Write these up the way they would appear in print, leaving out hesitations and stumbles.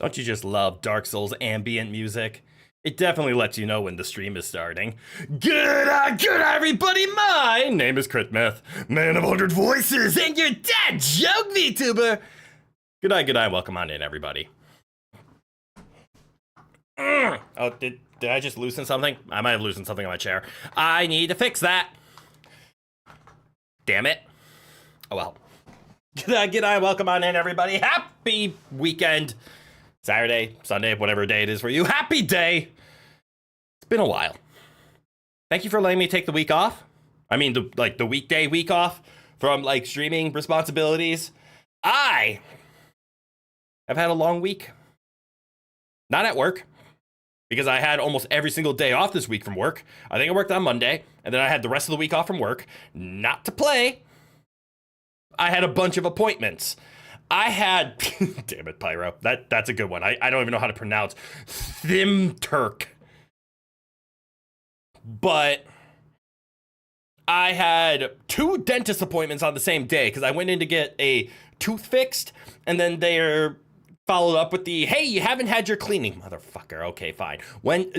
Don't you just love Dark Souls ambient music? It definitely lets you know when the stream is starting. Good everybody, my name is Crit Myth, man of 100 voices, and your dad joke VTuber. Good night, welcome on in, everybody. Oh, did I just loosen something? I might have loosened something on my chair. I need to fix that. Damn it. Oh well. Good night, welcome on in, everybody. Happy weekend. Saturday, Sunday, whatever day it is for you. Happy day. It's been a while. Thank you for letting me take the week off. I mean, the weekday week off from like streaming responsibilities. I have had a long week. Not at work, because I had almost every single day off this week from work. I think I worked on Monday, and then I had the rest of the week off from work. Not to play. I had a bunch of appointments. I had, damn it, Pyro. That's a good one. I don't even know how to pronounce Thimturk. But I had 2 dentist appointments on the same day because I went in to get a tooth fixed, and then they're followed up with the, hey, you haven't had your cleaning. Motherfucker, okay, fine. When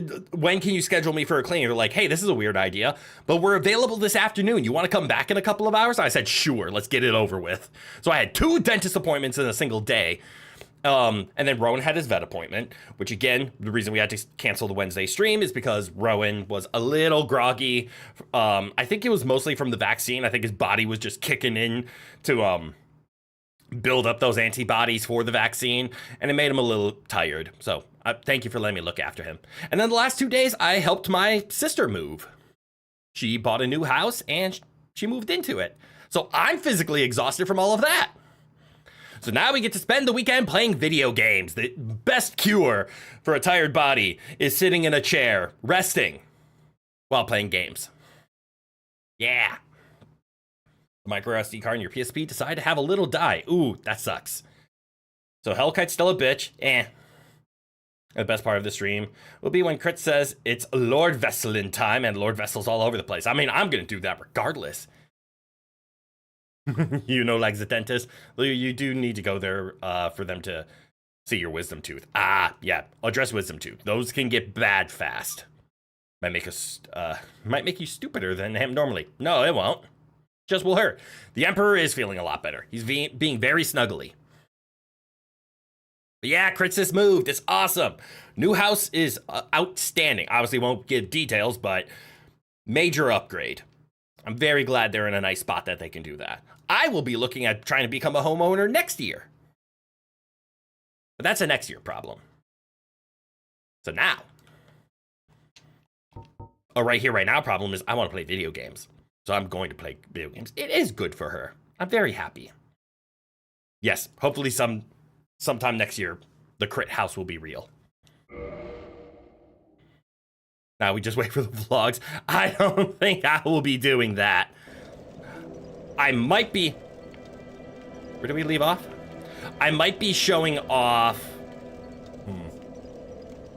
can you schedule me for a cleaning? They're like, hey, this is a weird idea, but we're available this afternoon. You want to come back in a couple of hours? I said, sure, let's get it over with. So I had 2 dentist appointments in a single day. And then Rowan had his vet appointment, which again, the reason we had to cancel the Wednesday stream is because Rowan was a little groggy. I think it was mostly from the vaccine. I think his body was just kicking in to, build up those antibodies for the vaccine, and it made him a little tired. So thank you for letting me look after him. And then the last 2 days, I helped my sister move. She bought a new house and she moved into it. So I'm physically exhausted from all of that. So now we get to spend the weekend playing video games. The best cure for a tired body is sitting in a chair, resting, while playing games. Yeah. The micro SD card and your PSP decide to have a little die. Ooh, that sucks. So Hellkite's still a bitch. The best part of the stream will be when Crit says it's Lord Vesselin time, and Lord Vessel's all over the place. I mean, I'm gonna do that regardless. You know, like the dentist, you do need to go there for them to see your wisdom tooth. Ah, yeah, address wisdom tooth. Those can get bad fast. Might make you stupider than him normally. No, it won't. Just will hurt. The Emperor is feeling a lot better. He's being very snuggly. But yeah, Critsis moved. It's awesome. New house is outstanding. Obviously won't give details, but major upgrade. I'm very glad they're in a nice spot that they can do that. I will be looking at trying to become a homeowner next year. But that's a next year problem. So now. A right here, right now problem is I want to play video games. So I'm going to play video games. It is good for her. I'm very happy. Yes, hopefully sometime next year, the Crit house will be real. Now we just wait for the vlogs. I don't think I will be doing that. I might be... Where did we leave off? I might be showing off...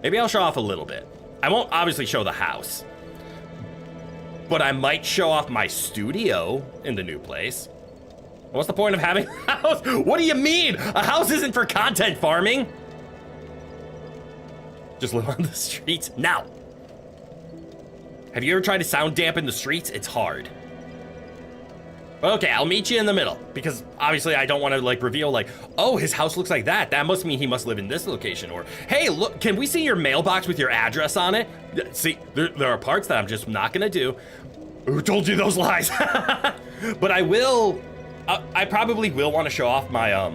Maybe I'll show off a little bit. I won't obviously show the house. But I might show off my studio in the new place. What's the point of having a house? What do you mean? A house isn't for content farming. Just live on the streets. Now, have you ever tried to sound dampen the streets? It's hard. But okay, I'll meet you in the middle, because obviously I don't want to like reveal like, oh, his house looks like that. That must mean he must live in this location. Or, hey, look, can we see your mailbox with your address on it? See, there are parts that I'm just not gonna do. Who told you those lies? But I will, I probably will want to show off my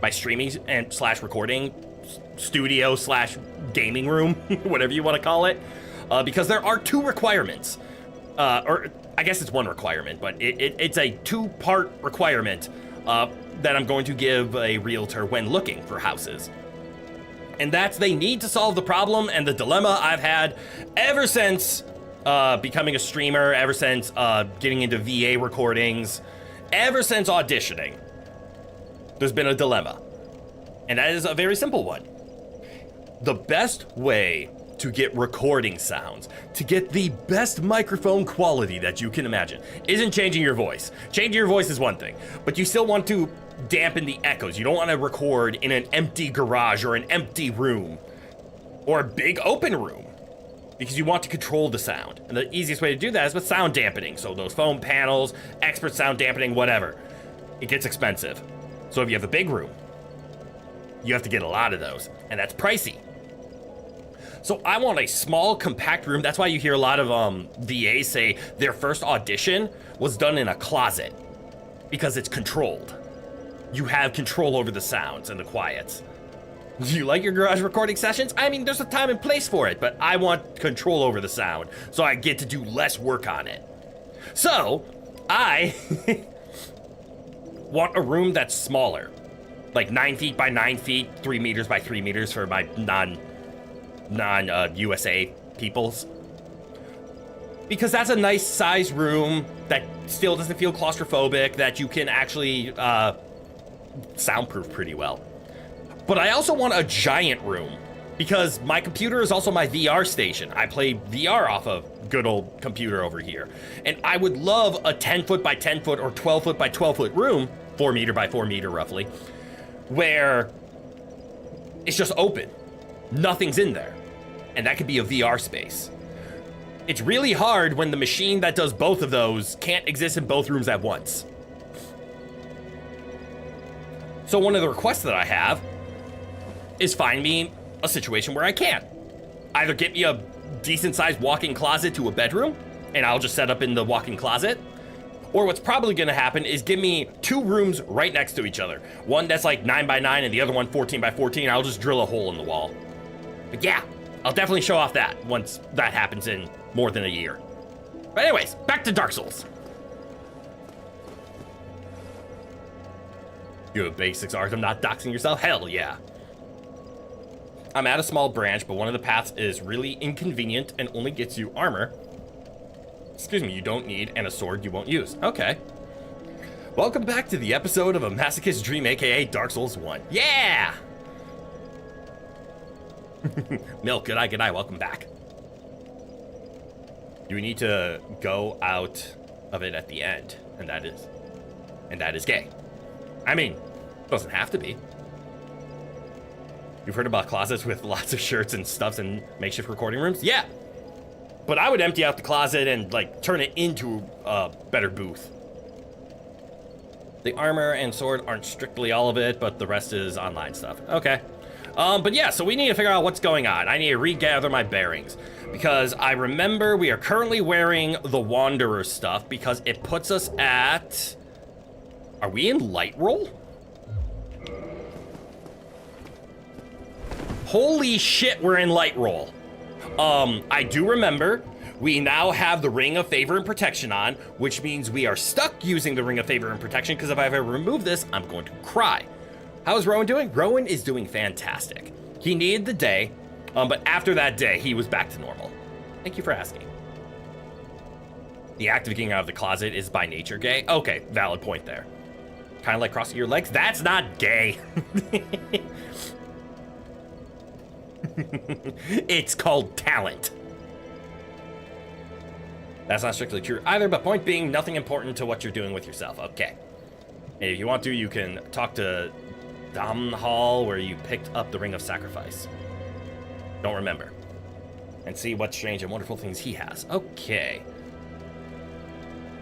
my streaming and / recording studio / gaming room, whatever you want to call it, because there are 2 requirements, or I guess it's 1 requirement, but it's a 2-part requirement that I'm going to give a realtor when looking for houses. And that's they need to solve the problem and the dilemma I've had ever since becoming a streamer, ever since getting into VA recordings, ever since auditioning. There's been a dilemma. And that is a very simple one. The best way to get recording sounds, to get the best microphone quality that you can imagine, isn't changing your voice. Changing your voice is one thing, but you still want to dampen the echoes. You don't want to record in an empty garage or an empty room or a big open room because you want to control the sound. And the easiest way to do that is with sound dampening. So those foam panels, expert sound dampening, whatever. It gets expensive. So if you have a big room, you have to get a lot of those, and that's pricey. So I want a small, compact room. That's why you hear a lot of VAs say their first audition was done in a closet, because it's controlled. You have control over the sounds and the quiets. Do you like your garage recording sessions? I mean, there's a time and place for it, but I want control over the sound, so I get to do less work on it. So, I want a room that's smaller. Like 9 feet by 9 feet, 3 meters by 3 meters for my non-USA peoples. Because that's a nice size room that still doesn't feel claustrophobic, that you can actually soundproof pretty well. But I also want a giant room because my computer is also my VR station. I play VR off a good old computer over here. And I would love a 10 foot by 10 foot or 12 foot by 12 foot room, 4 meter by 4 meter roughly, where it's just open. Nothing's in there. And that could be a VR space. It's really hard when the machine that does both of those can't exist in both rooms at once. So one of the requests that I have is find me a situation where I can. Either get me a decent sized walk-in closet to a bedroom, and I'll just set up in the walk-in closet. Or what's probably gonna happen is give me 2 rooms right next to each other. One that's like 9 by 9 and the other one 14 by 14. I'll just drill a hole in the wall. But yeah, I'll definitely show off that once that happens in more than a year. But anyways, back to Dark Souls. You have basics art of not doxing yourself? Hell yeah. I'm at a small branch, but one of the paths is really inconvenient and only gets you armor. Excuse me, you don't need, and a sword you won't use. Okay. Welcome back to the episode of A Masochist's Dream, aka Dark Souls 1. Yeah! Milk, good eye, welcome back. You need to go out of it at the end, and that is gay. I mean, doesn't have to be. You've heard about closets with lots of shirts and stuffs and makeshift recording rooms? Yeah! But I would empty out the closet and, like, turn it into a better booth. The armor and sword aren't strictly all of it, but the rest is online stuff. Okay. But yeah, so we need to figure out what's going on. I need to regather my bearings. Because I remember we are currently wearing the Wanderer stuff because it puts us at... Are we in light roll? Holy shit, we're in light roll. I do remember we now have the Ring of Favor and Protection on, which means we are stuck using the Ring of Favor and Protection because if I ever remove this, I'm going to cry. How is Rowan doing? Rowan is doing fantastic. He needed the day, but after that day, he was back to normal. Thank you for asking. The act of getting out of the closet is by nature gay? Okay, valid point there. Kind of like crossing your legs? That's not gay. It's called talent. That's not strictly true either, but point being, nothing important to what you're doing with yourself. Okay. And if you want to, you can talk to Damhall, where you picked up the Ring of Sacrifice. Don't remember. And see what strange and wonderful things he has. Okay.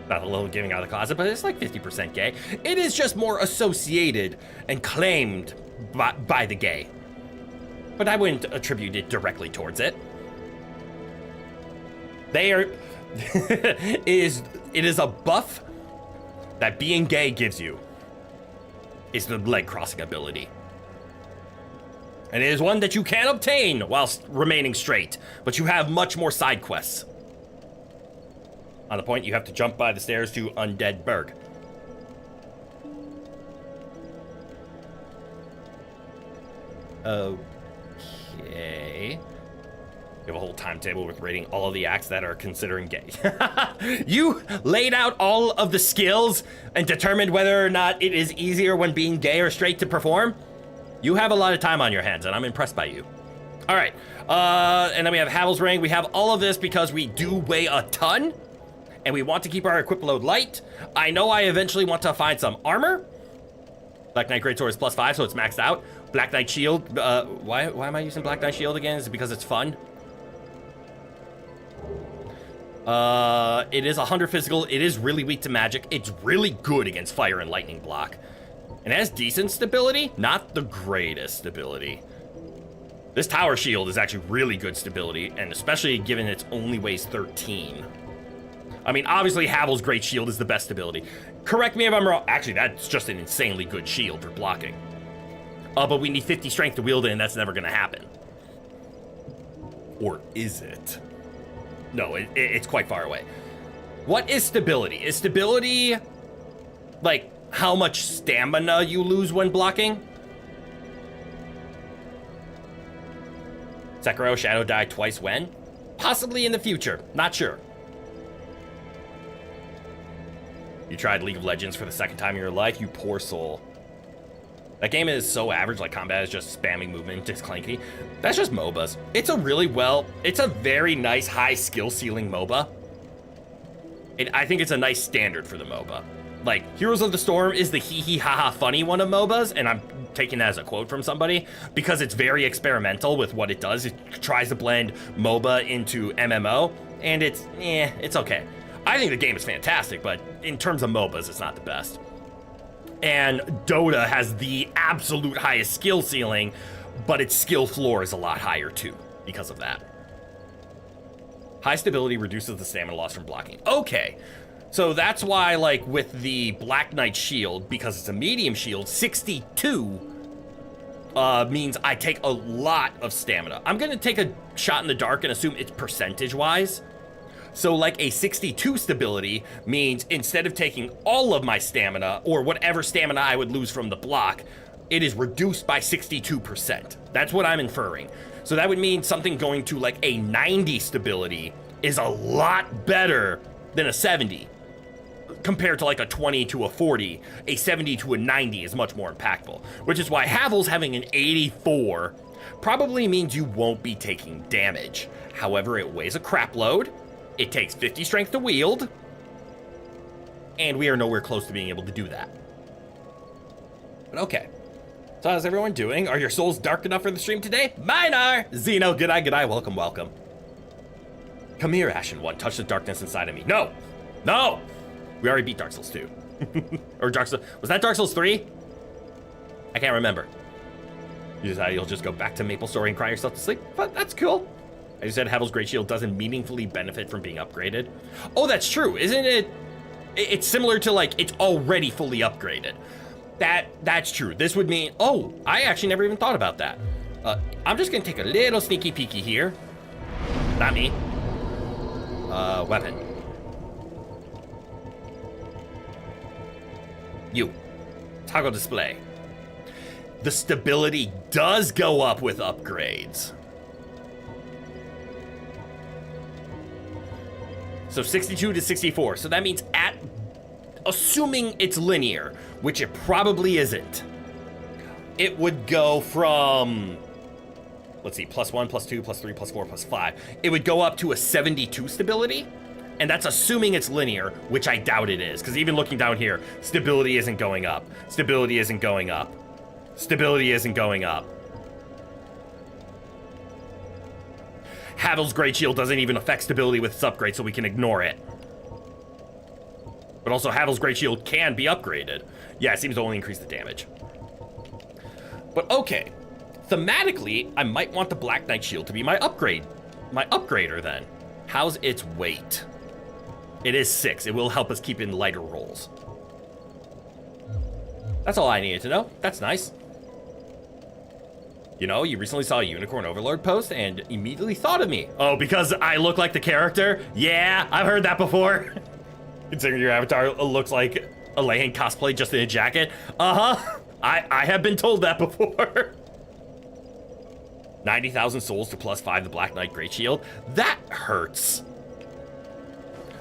Not a little giving out of the closet, but it's like 50% gay. It is just more associated and claimed by the gay. But I wouldn't attribute it directly towards it. It is a buff that being gay gives you. Is the leg crossing ability. And it is one that you can obtain whilst remaining straight, but you have much more side quests. On the point, you have to jump by the stairs to Undead Berg. Okay. You have a whole timetable with rating all of the acts that are considering gay. You laid out all of the skills and determined whether or not it is easier when being gay or straight to perform? You have a lot of time on your hands, and I'm impressed by you. All right. And then we have Havel's Ring. We have all of this because we do weigh a ton, and we want to keep our equip load light. I know I eventually want to find some armor, Black Knight Greatsword is +5, so it's maxed out. Black Knight Shield, why am I using Black Knight Shield again? Is it because it's fun? It is 100 physical. It is really weak to magic. It's really good against fire and lightning block. And it has decent stability, not the greatest stability. This tower shield is actually really good stability, and especially given it only weighs 13. I mean, obviously, Havel's Great Shield is the best stability. Correct me if I'm wrong. Actually, that's just an insanely good shield for blocking. But we need 50 strength to wield it, and that's never going to happen. Or is it? No, it's quite far away. What is stability? Is stability, like, how much stamina you lose when blocking? Sekiro Shadow died twice when? Possibly in the future. Not sure. You tried League of Legends for the second time in your life? You poor soul. That game is so average, like combat is just spamming movement, just clanky. That's just MOBAs. It's a very nice high skill ceiling MOBA. I think it's a nice standard for the MOBA. Like, Heroes of the Storm is the hee ha funny one of MOBAs, and I'm taking that as a quote from somebody, because it's very experimental with what it does. It tries to blend MOBA into MMO, and it's okay. I think the game is fantastic, but in terms of MOBAs, it's not the best. And Dota has the absolute highest skill ceiling, but its skill floor is a lot higher too, because of that. High stability reduces the stamina loss from blocking. Okay, so that's why, like, with the Black Knight shield, because it's a medium shield, 62 means I take a lot of stamina. I'm gonna take a shot in the dark and assume it's percentage-wise. So like a 62 stability means instead of taking all of my stamina, or whatever stamina I would lose from the block, it is reduced by 62%. That's what I'm inferring. So that would mean something going to like a 90 stability is a lot better than a 70. Compared to like a 20 to a 40, a 70 to a 90 is much more impactful. Which is why Havel's having an 84 probably means you won't be taking damage. However, it weighs a crap load. It takes 50 strength to wield, and we are nowhere close to being able to do that. But okay. So how's everyone doing? Are your souls dark enough for the stream today? Mine are! Zeno, good eye, welcome, welcome. Come here, Ashen One, touch the darkness inside of me. No! No! We already beat Dark Souls 2. Or Dark Souls, was that Dark Souls 3? I can't remember. You decide you'll just go back to Maple Story and cry yourself to sleep? But that's cool. I just said Havel's Great Shield doesn't meaningfully benefit from being upgraded. Oh, that's true, isn't it? It's similar to, like, it's already fully upgraded. That's true. This would mean, oh, I actually never even thought about that. I'm just gonna take a little sneaky peeky here. Not me. Weapon. You. Toggle display. The stability does go up with upgrades. So 62 to 64. So that means assuming it's linear, which it probably isn't, it would go from, let's see, +1, +2, +3, +4, +5. It would go up to a 72 stability. And that's assuming it's linear, which I doubt it is. Because even looking down here, stability isn't going up. Stability isn't going up. Stability isn't going up. Havel's Great Shield doesn't even affect stability with its upgrade, so we can ignore it. But also, Havel's Great Shield can be upgraded. Yeah, it seems to only increase the damage. But okay, thematically, I might want the Black Knight Shield to be my upgrader then. How's its weight? It is 6. It will help us keep in lighter rolls. That's all I needed to know. That's nice. You know, you recently saw a Unicorn Overlord post and immediately thought of me. Oh, because I look like the character? Yeah, I've heard that before. Considering your avatar looks like a Layhan cosplay just in a jacket. Uh-huh. I have been told that before. 90,000 souls to +5 the Black Knight Great Shield. That hurts.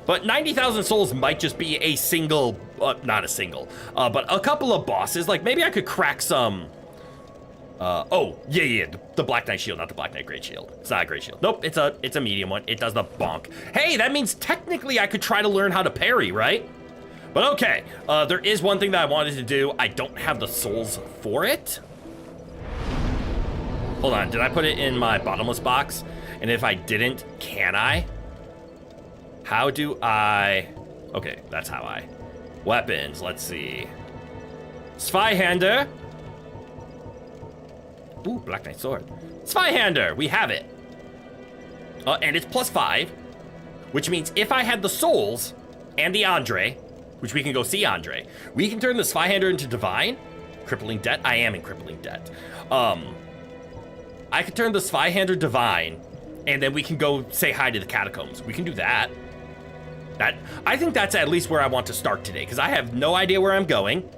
But 90,000 souls might just be a single, not a single, but a couple of bosses. Like, maybe I could crack some, the Black Knight Shield, not the Black Knight Great Shield. It's not a Great Shield. Nope, it's a medium one. It does the bonk. Hey, that means technically I could try to learn how to parry, right? But okay, there is one thing that I wanted to do. I don't have the souls for it. Hold on, did I put it in my bottomless box? And if I didn't, can I? How do I... Okay, that's how I... Weapons, let's see. Zweihander. Ooh, Black Knight Sword. Zweihander, we have it. And it's +5, which means if I had the souls and the Andre, which we can go see Andre, we can turn the Zweihander into Divine. Crippling Debt, I am in Crippling Debt. I could turn the Zweihander Divine, and then we can go say hi to the Catacombs. We can do that. I think that's at least where I want to start today, because I have no idea where I'm going,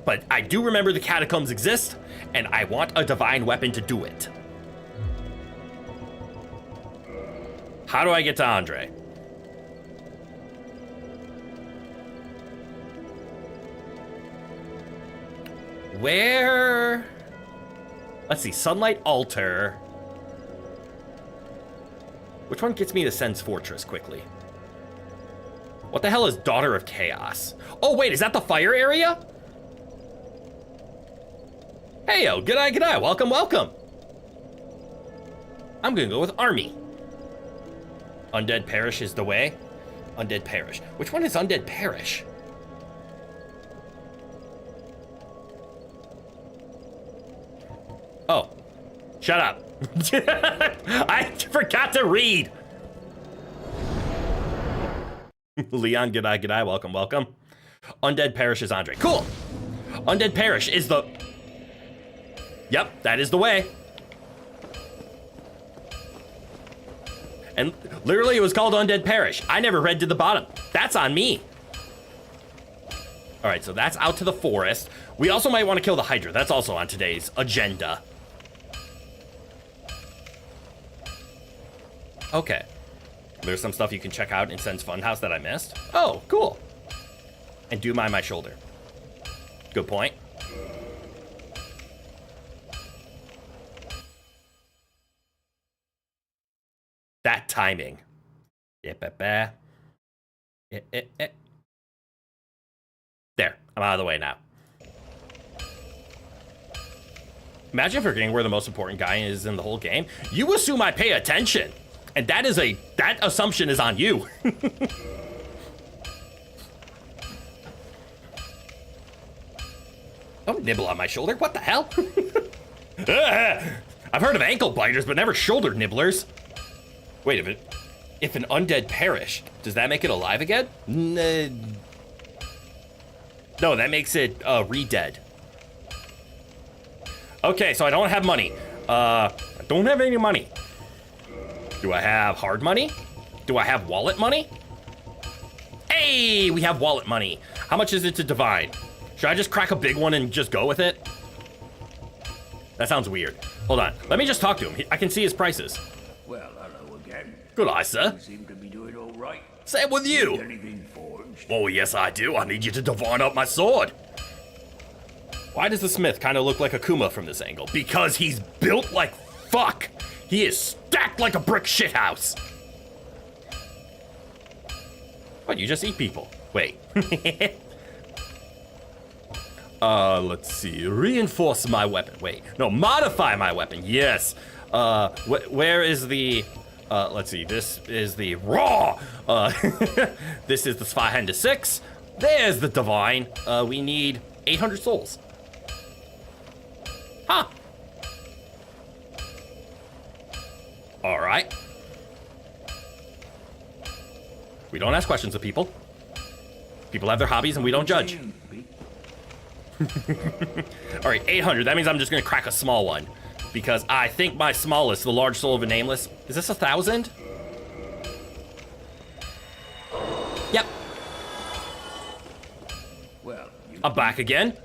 but I do remember the Catacombs exist, and I want a Divine weapon to do it. How do I get to Andre? Where? Let's see, Sunlight Altar. Which one gets me to Sen's Fortress quickly? What the hell is Daughter of Chaos? Oh, wait, is that the fire area? Hey, yo, g'day, welcome, welcome. I'm gonna go with Army. Undead Parish is the way. Undead Parish. Which one is Undead Parish? Oh, shut up. I forgot to read. Leon, g'day, welcome, welcome. Undead Parish is Andre. Cool. Undead Parish is the... Yep, that is the way. And literally it was called Undead Parish. I never read to the bottom. That's on me. All right, so that's out to the forest. We also might want to kill the Hydra. That's also on today's agenda. Okay. There's some stuff you can check out in Sen's Funhouse that I missed. Oh, cool. And do my shoulder. Good point. That timing. There, I'm out of the way now. Imagine forgetting where the most important guy is in the whole game. You assume I pay attention. And that assumption is on you. Don't nibble on my shoulder. What the hell? I've heard of ankle biters, but never shoulder nibblers. Wait a minute. If an undead perish, does that make it alive again? No, that makes it re-dead. Okay, so I don't have money. I don't have any money. Do I have hard money? Do I have wallet money? Hey, we have wallet money. How much is it to divide? Should I just crack a big one and just go with it? That sounds weird. Hold on. Let me just talk to him. I can see his prices. Well, hello again. Good eye, sir. You seem to be doing all right. Same with you. Anything forged? Oh, yes, I do. I need you to divine up my sword. Why does the smith kind of look like Akuma from this angle? Because he's built like fuck. He is stacked like a brick shithouse. What, you just eat people? Wait. Let's see. Reinforce my weapon. Wait. No, modify my weapon. Yes. Where is the... let's see. This is the raw. This is the Zweihander 6. There's the divine. We need 800 souls. Huh. All right. We don't ask questions of people. People have their hobbies and we don't judge. All right, 800. That means I'm just gonna crack a small one because I think my smallest, the large soul of a nameless, is this 1,000? Yep. Well, I'm back again.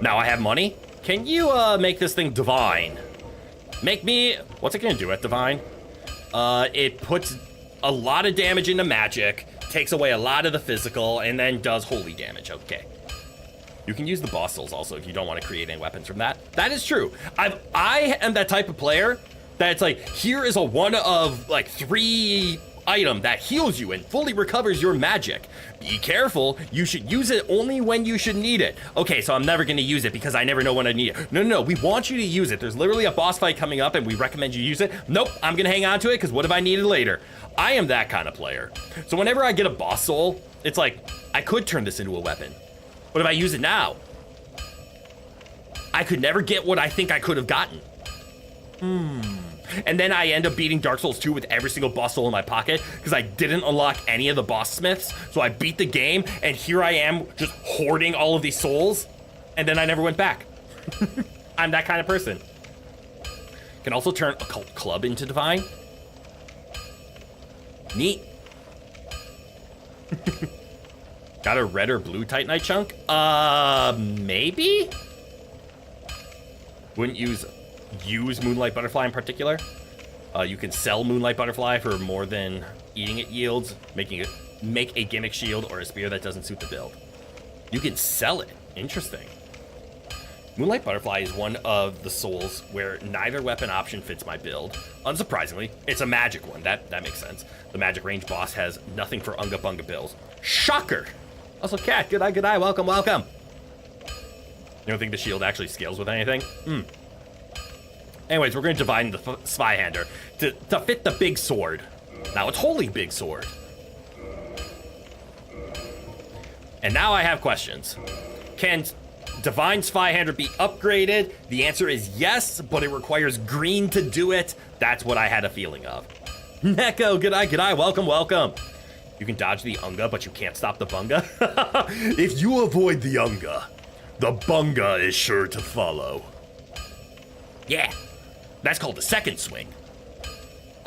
Now I have money. Can you make this thing divine? Make me, what's it gonna do at divine? It puts a lot of damage into magic, takes away a lot of the physical, and then does holy damage. Okay. You can use the boss souls also if you don't want to create any weapons from that. That is true. I am that type of player that it's like, here is a one of like 3 item that heals you and fully recovers your magic. Be careful, you should use it only when you should need it. Okay, so I'm never gonna use it because I never know when I need it. No, we want you to use it. There's literally a boss fight coming up and we recommend you use it. Nope, I'm gonna hang on to it because what if I need it later? I am that kind of player. So whenever I get a boss soul, it's like, I could turn this into a weapon. But if I use it now, I could never get what I think I could have gotten. And then I end up beating Dark Souls 2 with every single boss soul in my pocket because I didn't unlock any of the boss smiths. So I beat the game and here I am just hoarding all of these souls and then I never went back. I'm that kind of person. Can also turn Occult Club into Divine. Neat. Got a red or blue Titanite chunk? Maybe? Wouldn't use Moonlight Butterfly in particular. You can sell Moonlight Butterfly for more than eating it yields, make a gimmick shield or a spear that doesn't suit the build. You can sell it. Interesting. Moonlight Butterfly is one of the souls where neither weapon option fits my build. Unsurprisingly, it's a magic one. That makes sense. The magic range boss has nothing for Unga Bunga builds. Shocker! Also, Cat, good eye, welcome. You don't think the shield actually scales with anything? Anyways, we're going to divide the Zweihander to fit the big sword. Now, it's holy big sword. And now I have questions. Can Divine Zweihander be upgraded? The answer is yes, but it requires green to do it. That's what I had a feeling of. Neko, good eye, welcome. You can dodge the Unga, but you can't stop the Bunga. If you avoid the Unga, the Bunga is sure to follow. Yeah, that's called the second swing.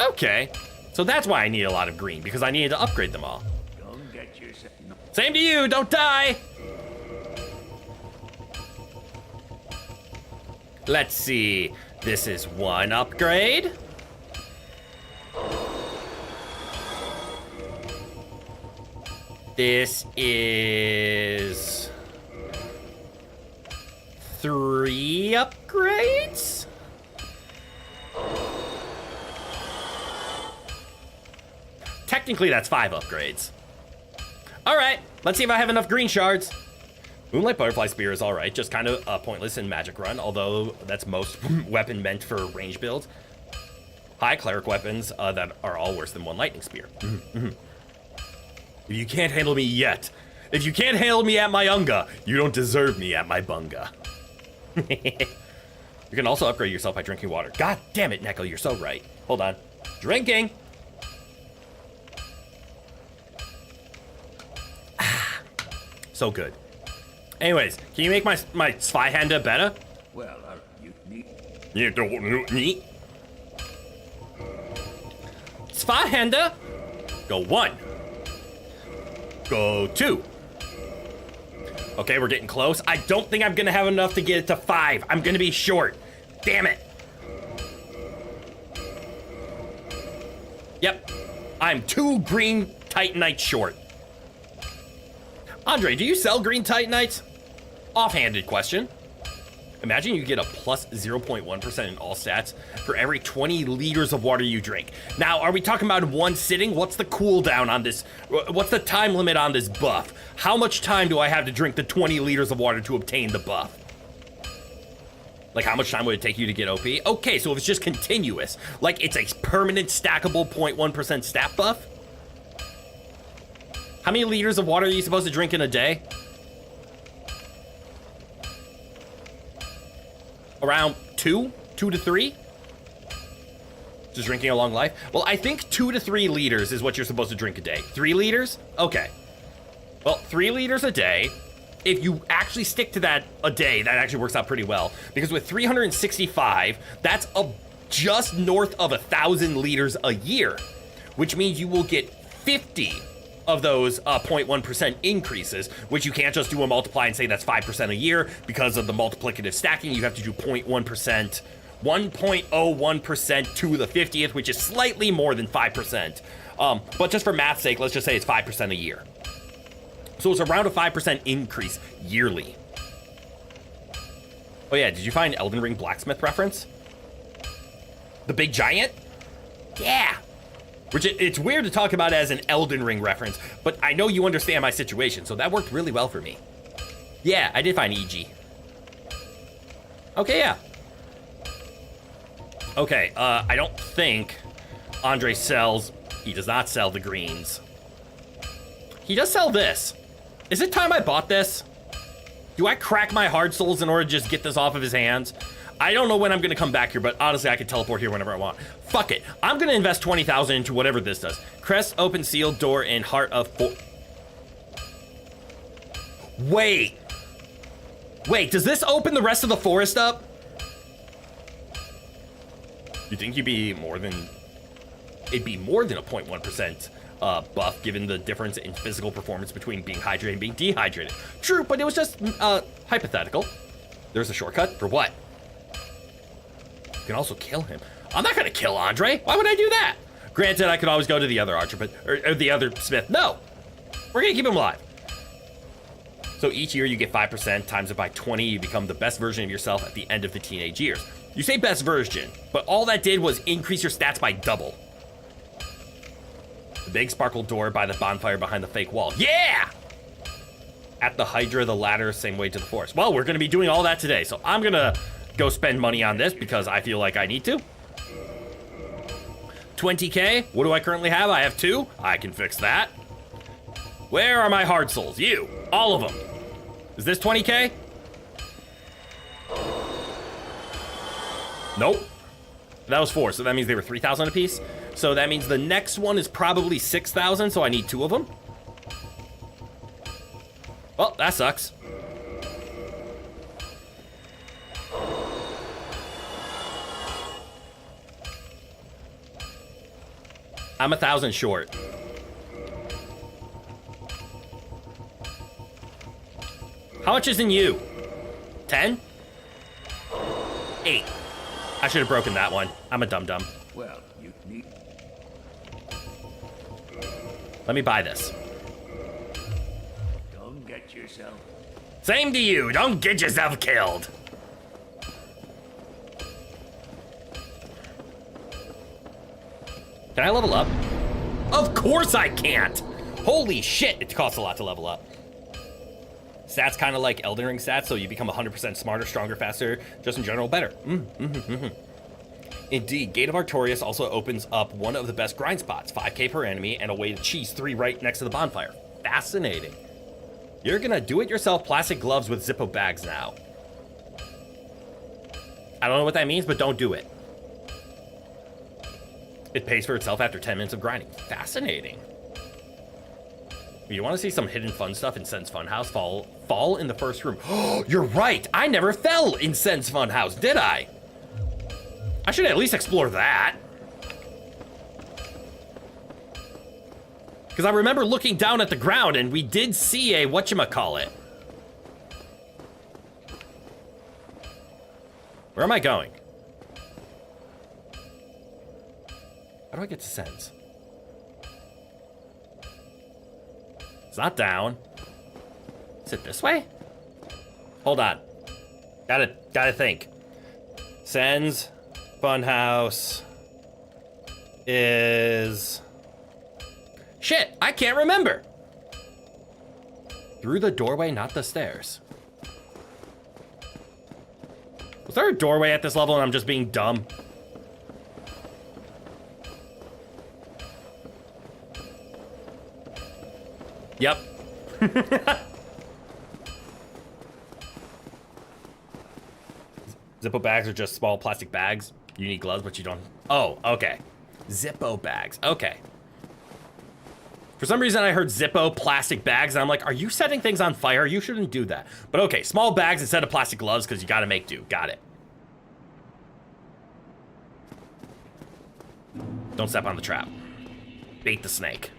Okay, so that's why I need a lot of green, because I needed to upgrade them all. Don't get yourself... Same to you, don't die! Let's see, this is one upgrade. This is 3 upgrades? Technically, that's 5 upgrades. All right, let's see if I have enough green shards. Moonlight Butterfly Spear is all right, just kind of pointless in Magic Run, although that's most weapon meant for range builds. High cleric weapons that are all worse than 1 lightning spear. If you can't handle me yet, if you can't handle me at my Unga, you don't deserve me at my Bunga. You can also upgrade yourself by drinking water. God damn it, Neko, you're so right. Hold on. Drinking. So good. Anyways, can you make my Zweihander better? Well, you need... You don't need. Zweihander. Go 1. Go 2. Okay, we're getting close. I don't think I'm gonna have enough to get it to 5. I'm gonna be short. Damn it. Yep. I'm 2 green Titanites short. Andre, do you sell green Titanites? Offhanded question. Imagine you get a plus 0.1% in all stats for every 20 liters of water you drink. Now, are we talking about one sitting? What's the cooldown on this? What's the time limit on this buff? How much time do I have to drink the 20 liters of water to obtain the buff? Like, how much time would it take you to get OP? Okay, so if it's just continuous, like it's a permanent stackable 0.1% stat buff? How many liters of water are you supposed to drink in a day? Around 2 to 3? Just drinking a long life? Well, I think 2 to 3 liters is what you're supposed to drink a day. 3 liters? Okay. Well, 3 liters a day. If you actually stick to that a day, that actually works out pretty well. Because with 365, that's just north of 1,000 liters a year, which means you will get 50 of those 0.1% increases, which you can't just do a multiply and say that's 5% a year. Because of the multiplicative stacking, you have to do 0.1%, 1.01% to the 50th, which is slightly more than 5%. But just for math's sake, let's just say it's 5% a year. So it's around a 5% increase yearly. Oh yeah, did you find Elden Ring blacksmith reference? The big giant? Yeah. Which it's weird to talk about as an Elden Ring reference, but I know you understand my situation, so that worked really well for me. Yeah, I did find EG. Okay, yeah. Okay, I don't think Andre sells... He does not sell the greens. He does sell this. Is it time I bought this? Do I crack my hard souls in order to just get this off of his hands? I don't know when I'm gonna come back here, but honestly, I can teleport here whenever I want. Fuck it. I'm gonna invest 20,000 into whatever this does. Crest, open, sealed door, and heart of... Wait. Wait, does this open the rest of the forest up? You think you'd be more than... It'd be more than a 0.1% buff, given the difference in physical performance between being hydrated and being dehydrated. True, but it was just hypothetical. There's a shortcut for what? You can also kill him. I'm not gonna kill Andre. Why would I do that? Granted, I could always go to the other archer, but or the other smith. No, we're gonna keep him alive. So each year you get 5%, times it by 20, you become the best version of yourself at the end of the teenage years. You say best version, but all that did was increase your stats by double. The big sparkle door by the bonfire behind the fake wall. Yeah! At the Hydra, the ladder, same way to the forest. Well, we're gonna be doing all that today, so I'm gonna go spend money on this because I feel like I need to. 20K, what do I currently have? I have 2, I can fix that. Where are my hard souls? You, all of them. Is this 20K? Nope. That was 4, so that means they were 3,000 apiece. So that means the next one is probably 6,000, so I need 2 of them. Well, that sucks. I'm 1,000 short. How much is in you? 10? 8. I should have broken that one. I'm a dum-dum. Well, you need... Let me buy this. Don't get yourself... Same to you. Don't get yourself killed. Can I level up? Of course I can't. Holy shit, it costs a lot to level up. Stats kind of like Elden Ring stats, so you become 100% smarter, stronger, faster, just in general better. Indeed, Gate of Artorias also opens up one of the best grind spots, 5k per enemy, and a way to cheese 3 right next to the bonfire. Fascinating. You're gonna do-it-yourself plastic gloves with Zippo bags now. I don't know what that means, but don't do it. It pays for itself after 10 minutes of grinding. Fascinating. You want to see some hidden fun stuff in Sen's Funhouse? Fall in the first room. Oh, you're right. I never fell in Sen's Funhouse, did I? I should at least explore that. Because I remember looking down at the ground and we did see a whatchamacallit. Where am I going? How do I get to Sen's? It's not down. Is it this way? Hold on. Gotta think. Sen's Funhouse is... Shit, I can't remember. Through the doorway, not the stairs. Was there a doorway at this level and I'm just being dumb? Yep. Zippo bags are just small plastic bags. You need gloves, but you don't. Oh, okay. Zippo bags. Okay. For some reason, I heard Zippo plastic bags, and I'm like, are you setting things on fire? You shouldn't do that. But okay, small bags instead of plastic gloves, because you gotta make do. Got it. Don't step on the trap. Bait the snake.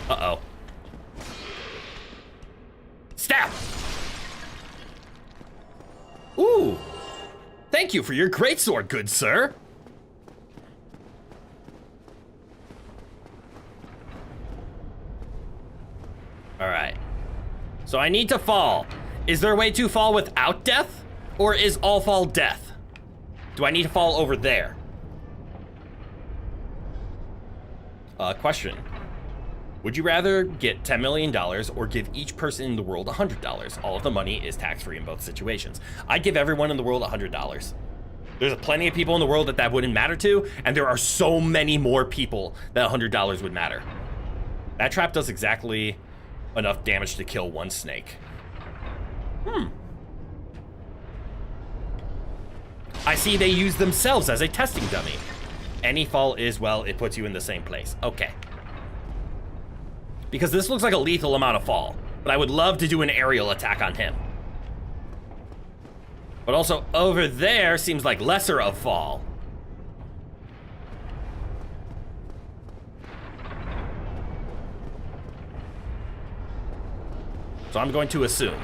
Uh-oh. Stab! Ooh! Thank you for your greatsword, good sir! All right. So I need to fall. Is there a way to fall without death? Or is all fall death? Do I need to fall over there? Question. Would you rather get $10 million or give each person in the world $100? All of the money is tax-free in both situations. I'd give everyone in the world $100. There's plenty of people in the world that wouldn't matter to, and there are so many more people that $100 would matter. That trap does exactly enough damage to kill one snake. I see they use themselves as a testing dummy. Any fall is, well, it puts you in the same place. Okay. Because this looks like a lethal amount of fall, but I would love to do an aerial attack on him. But also over there seems like lesser of fall. So I'm going to assume.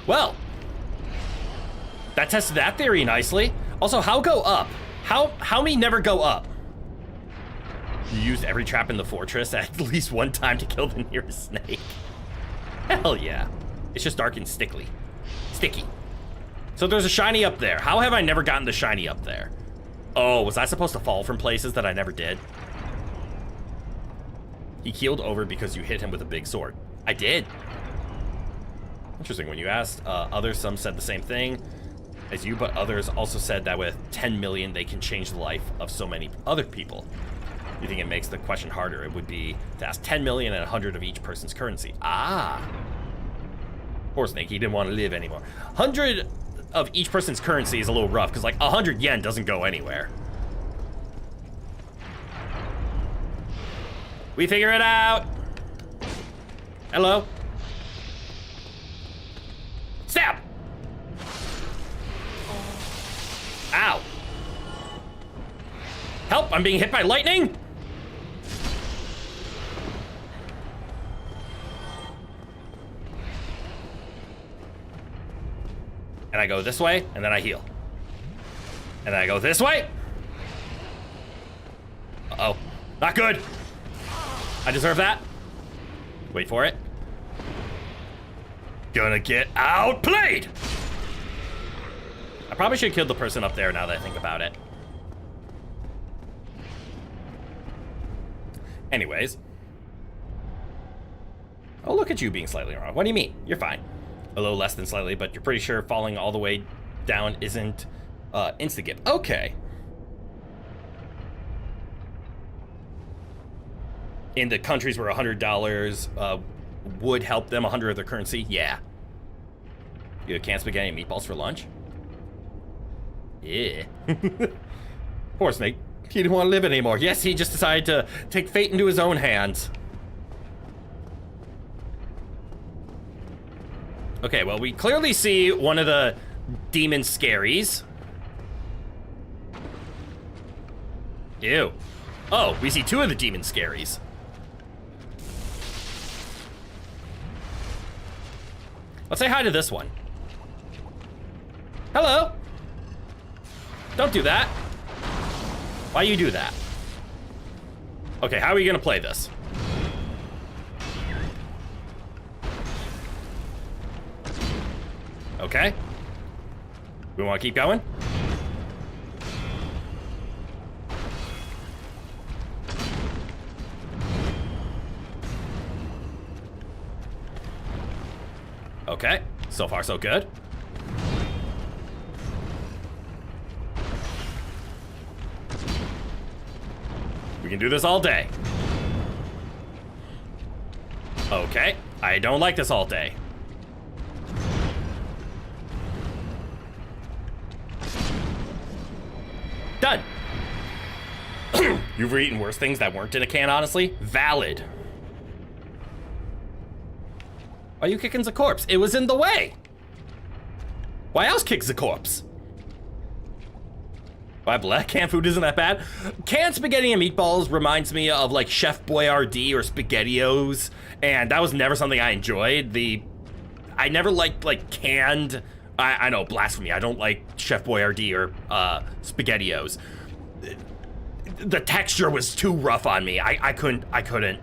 Well, that tested that theory nicely. Also, how go up? How many never go up? You used every trap in the fortress at least one time to kill the nearest snake. Hell yeah. It's just dark and sticky. So there's a shiny up there. How have I never gotten the shiny up there? Oh, was I supposed to fall from places that I never did? He keeled over because you hit him with a big sword. I did. Interesting, when you asked others, some said the same thing as you, but others also said that with 10 million, they can change the life of so many other people. You think it makes the question harder? It would be to ask 10 million and 100 of each person's currency. Ah. Poor Snake, he didn't want to live anymore. 100 of each person's currency is a little rough, because like 100 yen doesn't go anywhere. We figure it out. Hello. Stab! Ow. Help, I'm being hit by lightning! And I go this way, and then I heal. And then I go this way. Uh-oh. Not good. I deserve that. Wait for it. Gonna get outplayed! I probably should have killed the person up there now that I think about it. Anyways. Oh, look at you being slightly wrong. What do you mean? You're fine. A little less than slightly, but you're pretty sure falling all the way down isn't insta-gip. Okay. In the countries where $100 would help them, 100 of their currency, yeah. You have canned spaghetti and meatballs for lunch? Yeah. Poor Snake. He didn't want to live anymore. Yes, he just decided to take fate into his own hands. Okay, well, we clearly see one of the demon scaries. Ew. Oh, we see two of the demon scaries. Let's say hi to this one. Hello. Don't do that. Why you do that? Okay, how are we gonna play this? Okay. We wanna keep going? Okay, so far so good. We can do this all day. Okay, I don't like this all day. Done. You've eaten worse things that weren't in a can, honestly? Valid. Why are you kicking the corpse? It was in the way. Why else kick the corpse? Why black canned food isn't that bad? Canned spaghetti and meatballs reminds me of like Chef Boyardee or SpaghettiOs, and that was never something I enjoyed. I never liked like canned I know, blasphemy. I don't like Chef Boyardee or SpaghettiOs. The texture was too rough on me. I couldn't.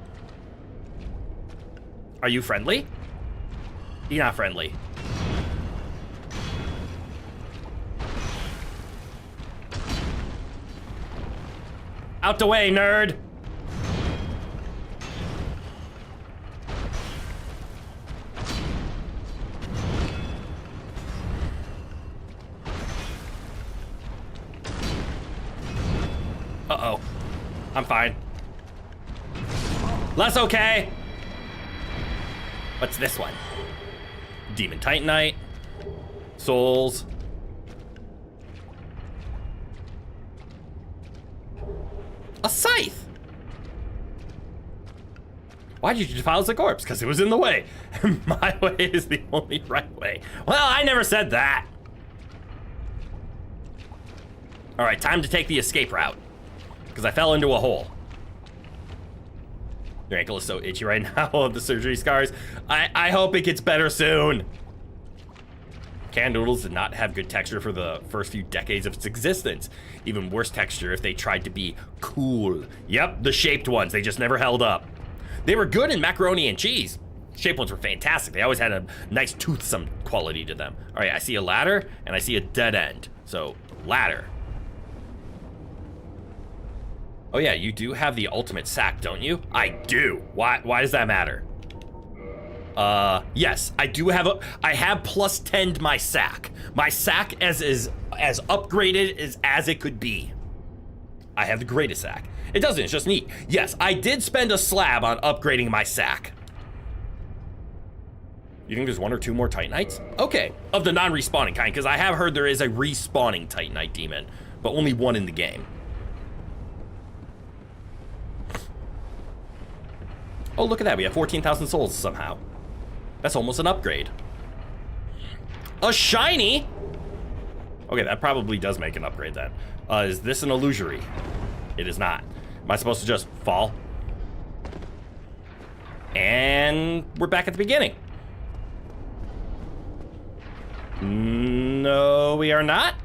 Are you friendly? You're not friendly. Out the way, nerd. Uh-oh. I'm fine. Less okay. What's this one? Demon Titanite. Souls. A scythe. Why did you defile the corpse? Because it was in the way. My way is the only right way. Well, I never said that. All right, time to take the escape route. Because I fell into a hole. Your ankle is so itchy right now of the surgery scars. I hope it gets better soon. Canned noodles did not have good texture for the first few decades of its existence. Even worse texture if they tried to be cool. Yep, the shaped ones, they just never held up. They were good in macaroni and cheese. Shaped ones were fantastic. They always had a nice toothsome quality to them. All right, I see a ladder and I see a dead end. So, ladder. Oh yeah, you do have the ultimate sack, don't you? I do. Why does that matter? Yes, I do have I have plus 10'd my sack. My sack is as upgraded as it could be. I have the greatest sack. It doesn't, it's just neat. Yes, I did spend a slab on upgrading my sack. You think there's one or two more Titanites? Okay, of the non-respawning kind, because I have heard there is a respawning Titanite demon, but only one in the game. Oh, look at that, we have 14,000 souls somehow. That's almost an upgrade. A shiny? Okay, that probably does make an upgrade then. Is this an illusory? It is not. Am I supposed to just fall? And we're back at the beginning. No, we are not.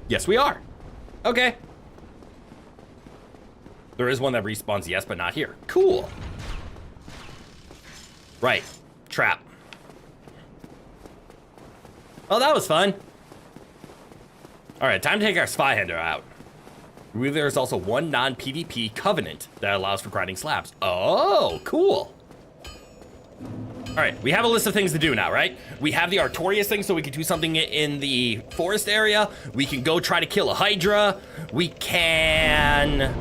Yes, we are. Okay. There is one that respawns, yes, but not here. Cool. Right. Trap. Oh, that was fun. All right, time to take our spy hander out. There's also one non-PvP covenant that allows for grinding slabs. Oh, cool. All right, we have a list of things to do now, right? We have the Artorias thing, so we can do something in the forest area. We can go try to kill a Hydra. We can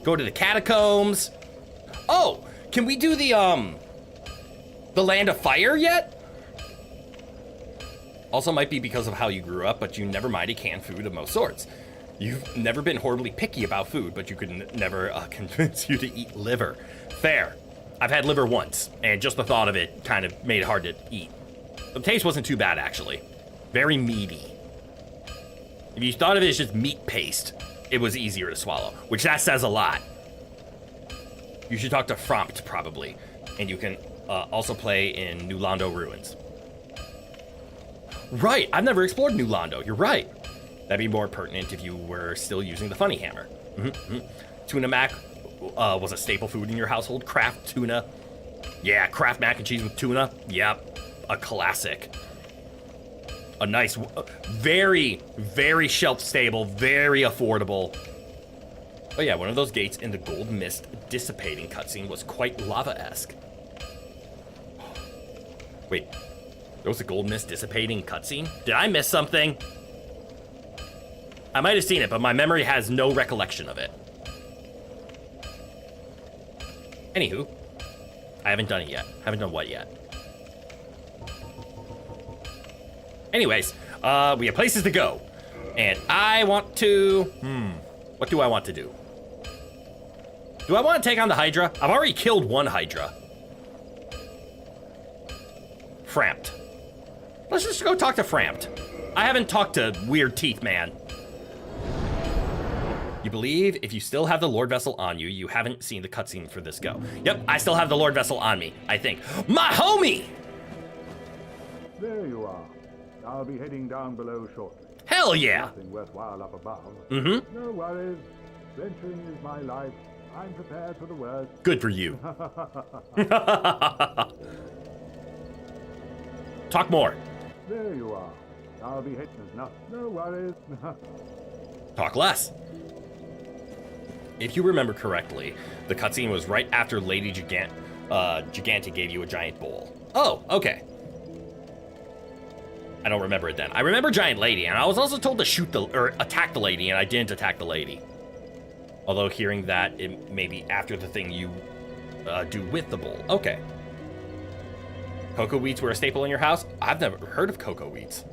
go to the catacombs. Oh, can we do the Land of Fire yet? Also might be because of how you grew up, but you never minded canned food of most sorts. You've never been horribly picky about food, but you could never convince you to eat liver. Fair. I've had liver once, and just the thought of it kind of made it hard to eat. The taste wasn't too bad, actually. Very meaty. If you thought of it as just meat paste, it was easier to swallow, which that says a lot. You should talk to Frompt, probably, and you can also play in New Londo Ruins. Right, I've never explored New Londo, you're right. That'd be more pertinent if you were still using the funny hammer. Tuna mac was a staple food in your household. Kraft tuna. Yeah, Kraft mac and cheese with tuna. Yep, a classic. A nice, very, very shelf stable, very affordable. Oh yeah, one of those gates in the gold mist dissipating cutscene was quite lava-esque. Wait, there was a gold mist dissipating cutscene? Did I miss something? I might have seen it, but my memory has no recollection of it. Anywho, I haven't done it yet. Haven't done what yet? Anyways, we have places to go. And I want to... what do I want to do? Do I want to take on the Hydra? I've already killed one Hydra. Frampt. Let's just go talk to Frampt. I haven't talked to Weird Teeth Man. You believe if you still have the Lord Vessel on you, you haven't seen the cutscene for this go. Yep, I still have the Lord Vessel on me, I think. My homie! There you are. I'll be heading down below shortly. Hell yeah! Nothing worthwhile up above. Mm-hmm. No worries. Venturing is my life. I'm prepared for the worst. Good for you. Talk more. There you are. I'll be heading. No worries. Talk less. If you remember correctly, the cutscene was right after Lady Gigante gave you a giant bowl. Oh, okay. I don't remember it then. I remember Giant Lady, and I was also told to attack the lady, and I didn't attack the lady. Although hearing that, it may be after the thing you do with the bowl. Okay. Cocoa wheats were a staple in your house? I've never heard of cocoa wheats.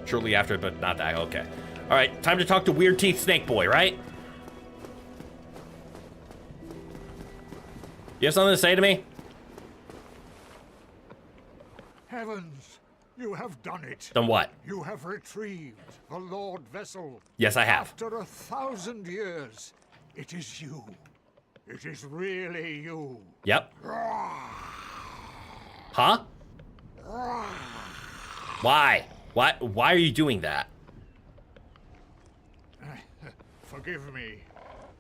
Shortly after, but not that. Okay. All right, time to talk to Weird Teeth Snake Boy, right? You have something to say to me? Heavens, you have done it. Done what? You have retrieved the Lord Vessel. Yes, I have. After 1,000 years, it is you. It is really you. Yep. Huh? Why? Why are you doing that? Forgive me.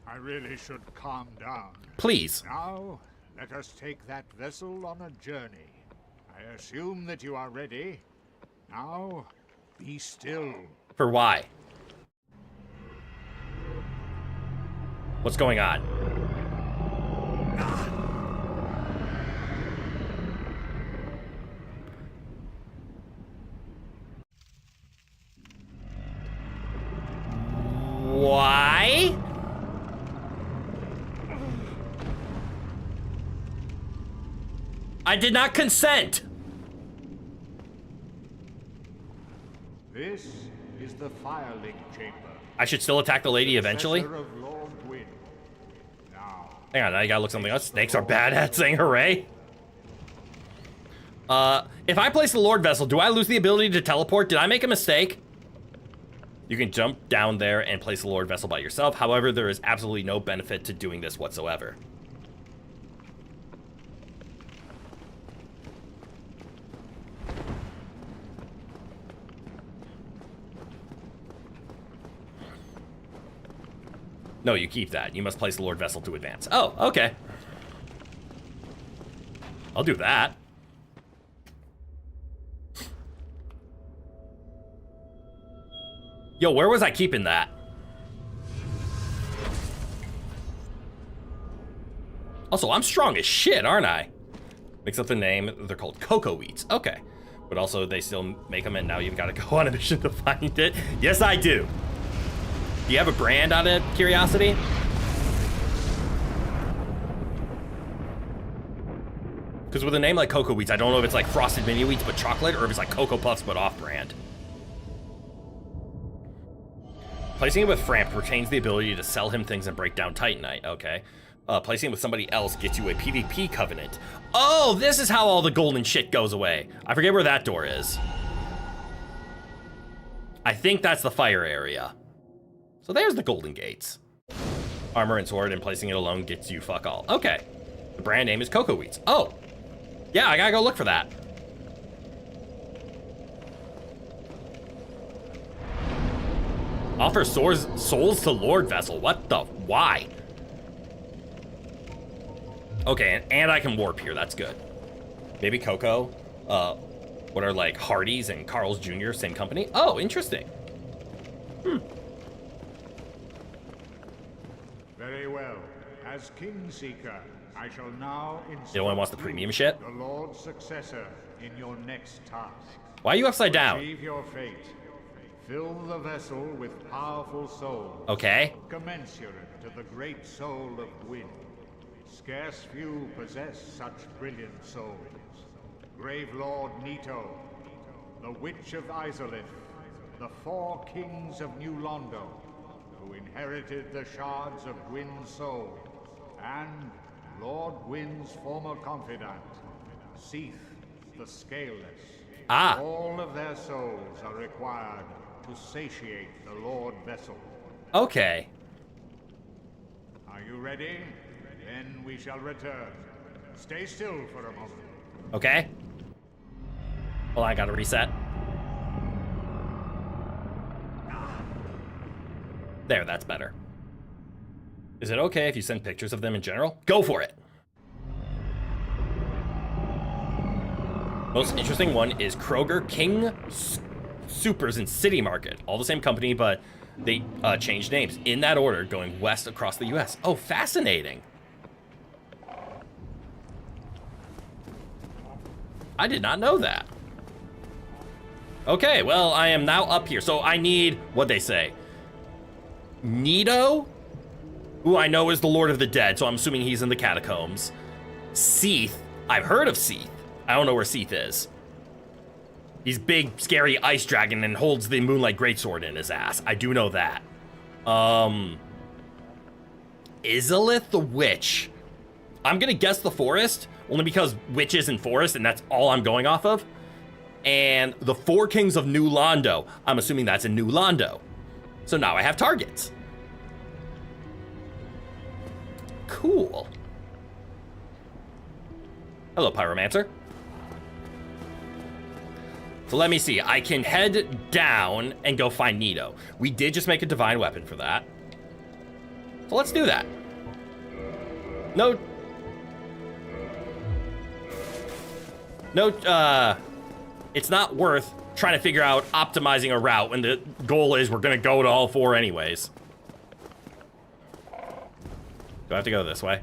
I really should calm down. Please. Now, let us take that vessel on a journey. I assume that you are ready. Now, be still. For why? What's going on? Why? I did not consent. This is the Firelink Chamber. I should still attack the lady eventually? Successor of Lord Gwyn. Now, Hang on, now you gotta look something else. Snakes are bad at saying hooray. If I place the Lord Vessel, do I lose the ability to teleport? Did I make a mistake? You can jump down there and place the Lord Vessel by yourself. However, there is absolutely no benefit to doing this whatsoever. No, you keep that. You must place the Lord Vessel to advance. Oh, okay. I'll do that. Yo, where was I keeping that? Also, I'm strong as shit, aren't I? Mix up the name. They're called cocoa wheats. Okay. But also, they still make them, and now you've got to go on a mission to find it. Yes, I do. Do you have a brand out of curiosity? Because with a name like Cocoa Wheats, I don't know if it's like Frosted Mini Wheats but chocolate, or if it's like Cocoa Puffs but off-brand. Placing it with Framp retains the ability to sell him things and break down Titanite. Okay. Placing it with somebody else gets you a PvP covenant. Oh, this is how all the golden shit goes away. I forget where that door is. I think that's the fire area. So there's the golden gates. Armor and sword, and placing it alone gets you fuck all. Okay. The brand name is Cocoa Wheats. Oh. Yeah, I gotta go look for that. Offer souls to Lord Vessel. What the? Why? Okay, and I can warp here. That's good. Maybe Cocoa. What are like Hardee's and Carl's Jr. same company? Oh, interesting. very well. As Kingseeker, I shall now insert The one wants the premium shit? the Lord's successor in your next task. Why are you upside down? Achieve your fate. Fill the vessel with powerful souls. Okay. Commensurate to the great soul of Gwyn. Scarce few possess such brilliant souls. Grave Lord Nito, the Witch of Izalith, the 4 kings of New Londo, who inherited the shards of Gwyn's soul, and Lord Gwyn's former confidant, Seath the Scaleless. Ah. All of their souls are required to satiate the Lord Vessel. Okay. Are you ready? Then we shall return. Stay still for a moment. Okay. Well, I gotta reset. There, that's better. Is it okay if you send pictures of them in general? Go for it. Most interesting one is Kroger King Supers in City Market. All the same company, but they changed names in that order, going west across the US. Oh, fascinating. I did not know that. Okay, well, I am now up here. So I need, what'd they say? Nito? Who I know is the Lord of the Dead, so I'm assuming he's in the catacombs. Seath. I've heard of Seath. I don't know where Seath is. He's big, scary ice dragon and holds the Moonlight Greatsword in his ass. I do know that. Izalith the Witch. I'm gonna guess the forest, only because witches and forest, and that's all I'm going off of. And the Four Kings of New Londo. I'm assuming that's in New Londo. So now I have targets. Cool. Hello, Pyromancer. So let me see. I can head down and go find Nito. We did just make a divine weapon for that. So let's do that. No, it's not worth trying to figure out optimizing a route when the goal is we're gonna go to all four anyways. Do I have to go this way?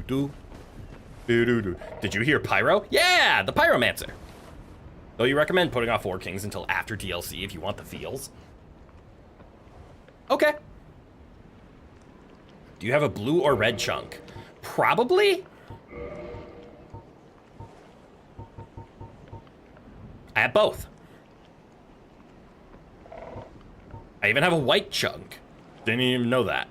Do. Did you hear Pyro? Yeah, the Pyromancer. Though you recommend putting off Four Kings until after DLC if you want the feels. Okay. Do you have a blue or red chunk? Probably. I have both. I even have a white chunk. Didn't even know that.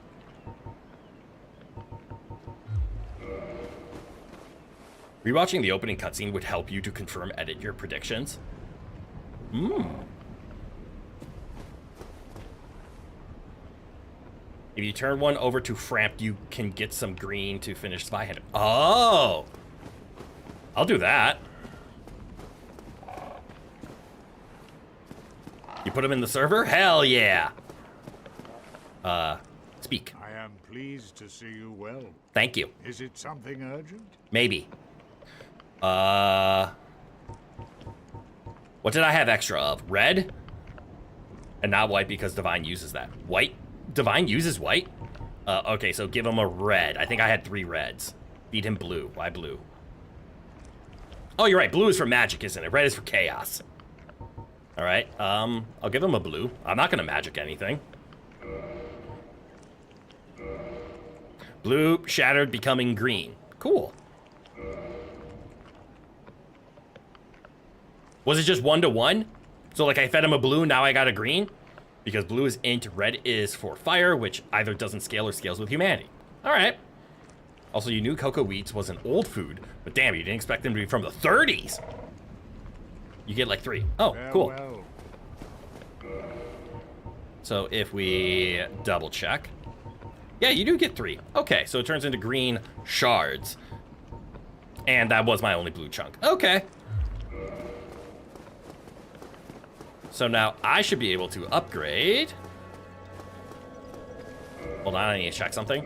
Rewatching the opening cutscene would help you to confirm edit your predictions. If you turn one over to Framp, you can get some green to finish Spy Hand. Oh! I'll do that. You put him in the server? Hell yeah! Speak. I am pleased to see you well. Thank you. Is it something urgent? Maybe. What did I have extra of? Red? And not white because Divine uses that. White? Divine uses white? Okay, so give him a red. I think I had 3 reds. Feed him blue. Why blue? Oh, you're right. Blue is for magic, isn't it? Red is for chaos. All right. I'll give him a blue. I'm not going to magic anything. Blue, shattered, becoming green. Cool. Was it just 1-to-1? So like I fed him a blue, now I got a green? Because blue is int, red is for fire, which either doesn't scale or scales with humanity. All right. Also, you knew cocoa wheats was an old food, but damn, you didn't expect them to be from the 30s. You get like 3. Oh, cool. Farewell. So if we double check. Yeah, you do get 3. Okay, so it turns into green shards. And that was my only blue chunk. Okay. So now I should be able to upgrade. Hold on, I need to check something.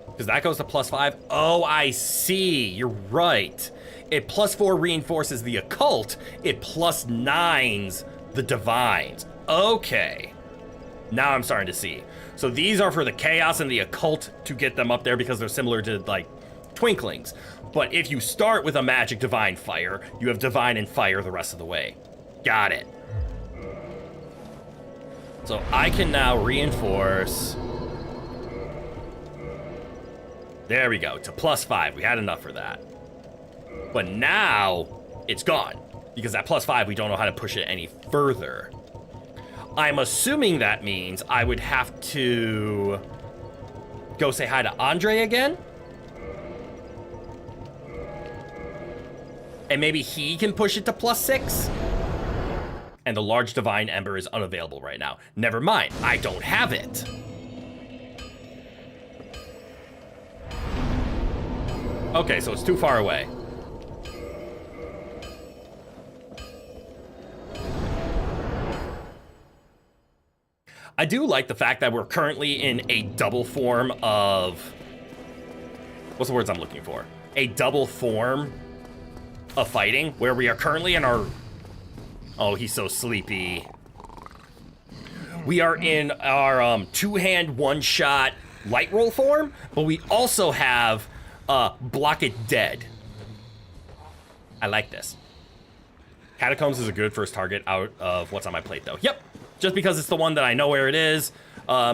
Because that goes to +5. Oh, I see. You're right. It +4 reinforces the occult. It +9s the divines. Okay. Now I'm starting to see. So these are for the chaos and the occult to get them up there because they're similar to, like, twinklings. But if you start with a magic divine fire, you have divine and fire the rest of the way. Got it. So I can now reinforce. There we go, to +5. We had enough for that. But now it's gone. Because at +5, we don't know how to push it any further. I'm assuming that means I would have to go say hi to Andre again. And maybe he can push it to +6. And the large divine ember is unavailable right now. Never mind, I don't have it. Okay, so it's too far away. I do like the fact that we're currently in a double form of... What's the words I'm looking for? A double form of fighting, where we are currently in our... Oh, he's so sleepy. We are in our two-hand, one-shot light roll form, but we also have block it dead. I like this. Catacombs is a good first target out of what's on my plate, though. Yep, just because it's the one that I know where it is. I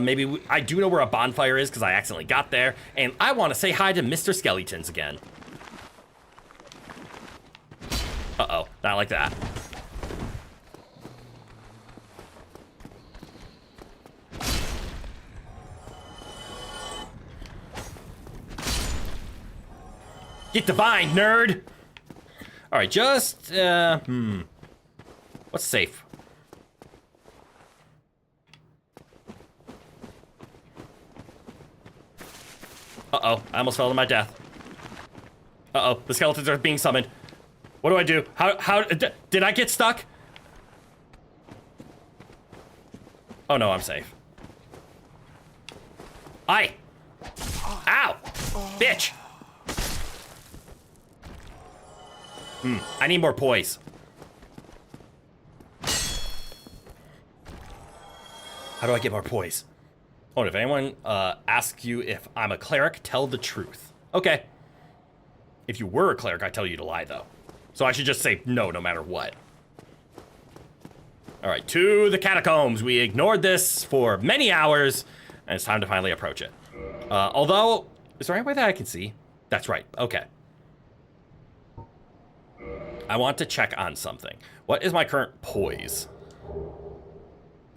do know where a bonfire is because I accidentally got there, and I want to say hi to Mr. Skeletons again. Uh-oh, not like that. Get divine, nerd! Alright, just, what's safe? Uh-oh, I almost fell to my death. Uh-oh, the skeletons are being summoned. What do I do? How, did I get stuck? Oh no, I'm safe. Aye! Ow! Bitch! I need more poise. How do I get more poise? Oh, and if anyone asks you if I'm a cleric, tell the truth. Okay. If you were a cleric, I tell you to lie, though. So I should just say no matter what. All right, to the catacombs. We ignored this for many hours, and it's time to finally approach it. Although, is there any way that I can see? That's right, okay. I want to check on something. What is my current poise?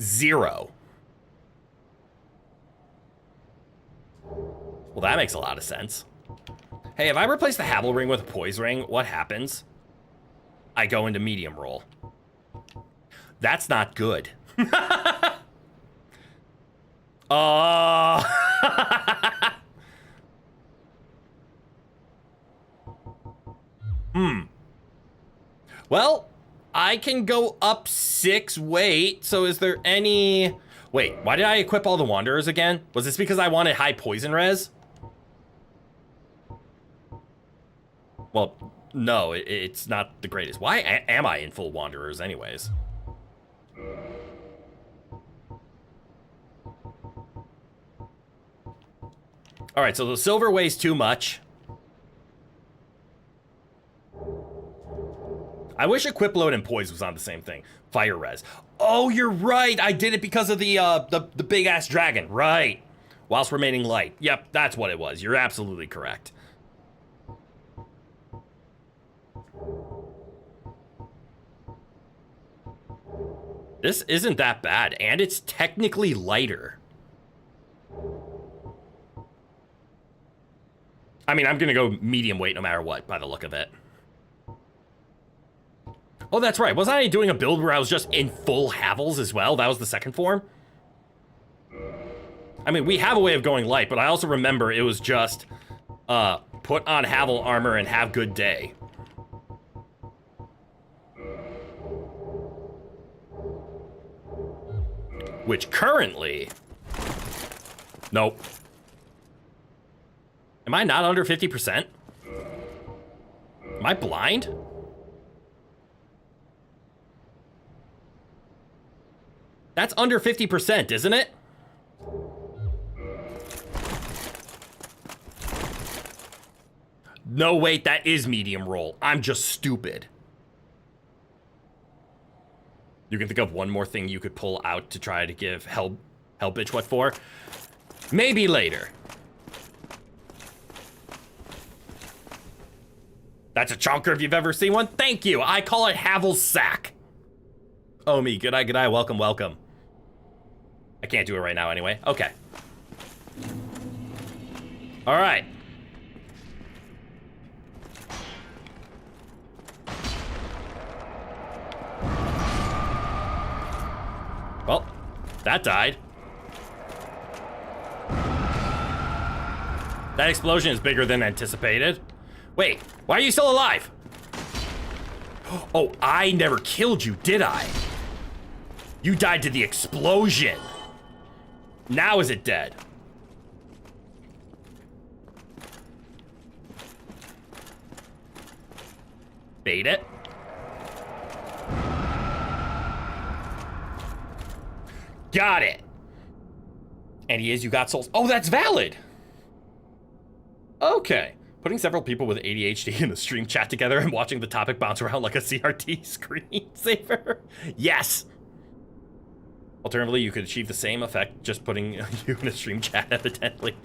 0. Well, that makes a lot of sense. Hey, if I replace the Havel ring with a poise ring, what happens? I go into medium roll. That's not good. Well, I can go up 6 weight, so is there any... Wait, why did I equip all the Wanderers again? Was this because I wanted high poison res? Well, no, it's not the greatest. Why am I in full Wanderers anyways? Alright, so the silver weighs too much. I wish equip load and poise was on the same thing. Fire res. Oh, you're right. I did it because of the big ass dragon. Right. Whilst remaining light. Yep, that's what it was. You're absolutely correct. This isn't that bad, and it's technically lighter. I mean, I'm gonna go medium weight no matter what, by the look of it. Oh, that's right. Wasn't I doing a build where I was just in full Havels as well? That was the second form? I mean, we have a way of going light, but I also remember it was just put on Havel armor and have good day. Which currently... Nope. Am I not under 50%? Am I blind? That's under 50%, isn't it? No, wait, that is medium roll. I'm just stupid. You can think of one more thing you could pull out to try to give Hell bitch what for? Maybe later. That's a chonker if you've ever seen one. Thank you. I call it Havel's sack. Oh me, good eye, welcome, welcome. I can't do it right now anyway. Okay. All right. That died. That explosion is bigger than anticipated. Wait, why are you still alive? Oh, I never killed you, did I? You died to the explosion. Now is it dead? Bait it. Got it. And he is, you got souls. Oh, that's valid. Okay. Putting several people with ADHD in the stream chat together and watching the topic bounce around like a CRT screensaver. Yes. Alternatively, you could achieve the same effect just putting you in a stream chat, evidently.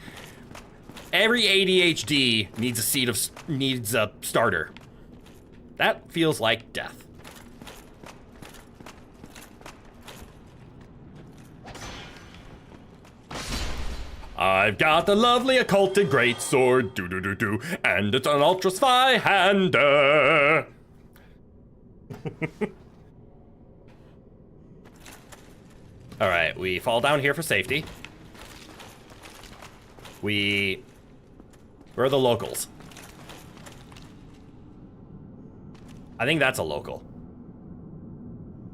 Every ADHD needs a starter. That feels like death. I've got the lovely occulted greatsword, do-do-do-do, and it's an ultra spy-hander. All right, we fall down here for safety. Where are the locals? I think that's a local.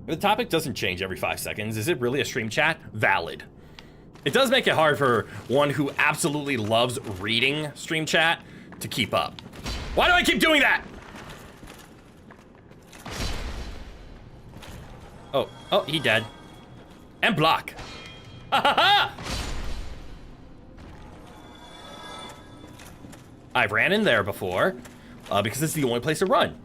The topic doesn't change every 5 seconds. Is it really a stream chat? Valid. It does make it hard for one who absolutely loves reading stream chat to keep up. Why do I keep doing that? Oh, he dead. And block. Ha ha ha! I've ran in there before, because it's the only place to run.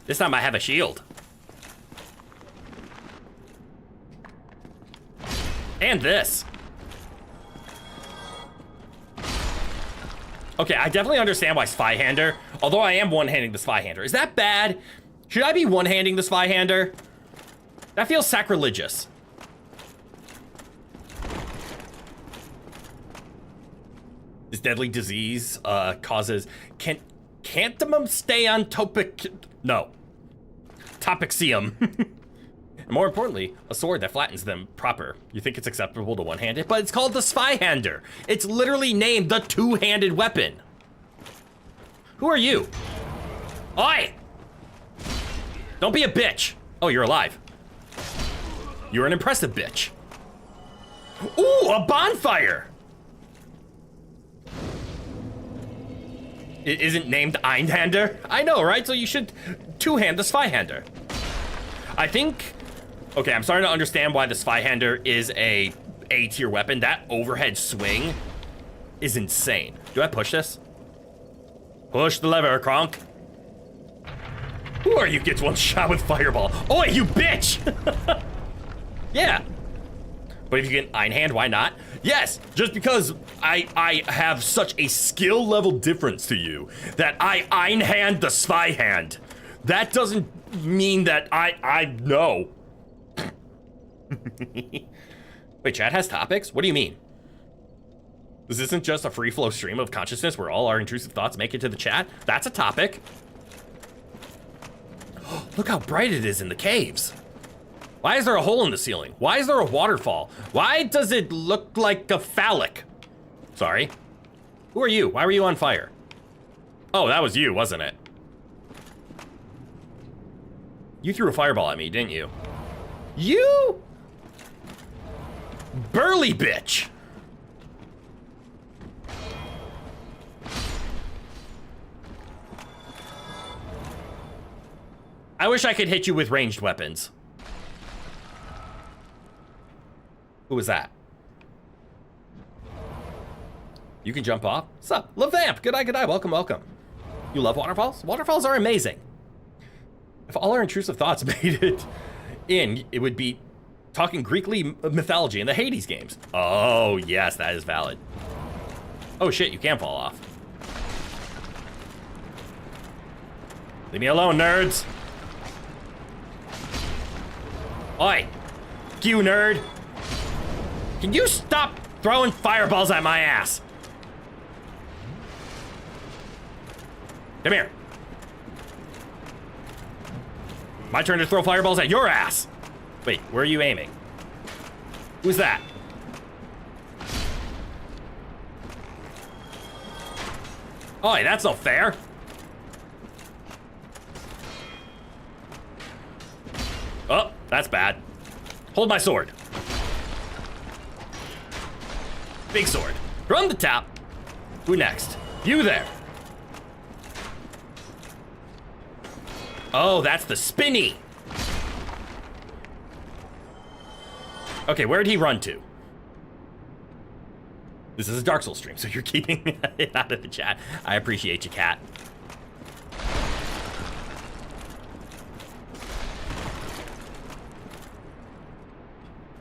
This time I have a shield. And this. Okay, I definitely understand why Spyhander, although I am one-handing the Spyhander. Is that bad? Should I be one-handing the Spyhander? That feels sacrilegious. This deadly disease causes cantamum stay on topic. No. Topixium. And more importantly, a sword that flattens them proper. You think it's acceptable to one-hand it, but it's called the Spyhander. It's literally named the two-handed weapon. Who are you? Oi! Don't be a bitch. Oh, you're alive. You're an impressive bitch. Ooh, a bonfire! It isn't named Einhander? I know, right? So you should two-hand the Spyhander. I think... Okay, I'm starting to understand why the Spyhander is a A-tier weapon. That overhead swing is insane. Do I push this? Push the lever, Kronk. Who are you gets one shot with fireball? Oi, you bitch! Yeah. But if you can Einhand, why not? Yes, just because I have such a skill level difference to you that I Einhand the Spyhand. That doesn't mean that I know. Wait, chat has topics? What do you mean? This isn't just a free flow stream of consciousness where all our intrusive thoughts make it to the chat. That's a topic. Look how bright it is in the caves. Why is there a hole in the ceiling? Why is there a waterfall? Why does it look like a phallic? Sorry. Who are you? Why were you on fire? Oh, that was you, wasn't it? You threw a fireball at me, didn't you? You? Burly bitch. I wish I could hit you with ranged weapons. Who was that? You can jump off? Sup? Levamp! Good eye, welcome, welcome. You love waterfalls? Waterfalls are amazing. If all our intrusive thoughts made it in, it would be talking Greek mythology in the Hades games. Oh, yes, that is valid. Oh shit, you can fall off. Leave me alone, nerds. Oi, you nerd. Can you stop throwing fireballs at my ass? Come here. My turn to throw fireballs at your ass. Wait, where are you aiming? Who's that? Oh, that's not fair. Oh, that's bad. Hold my sword. Big sword. From the top. Who next? You there. Oh, that's the spinny. Okay, where'd he run to? This is a Dark Souls stream, so you're keeping it out of the chat. I appreciate you, cat.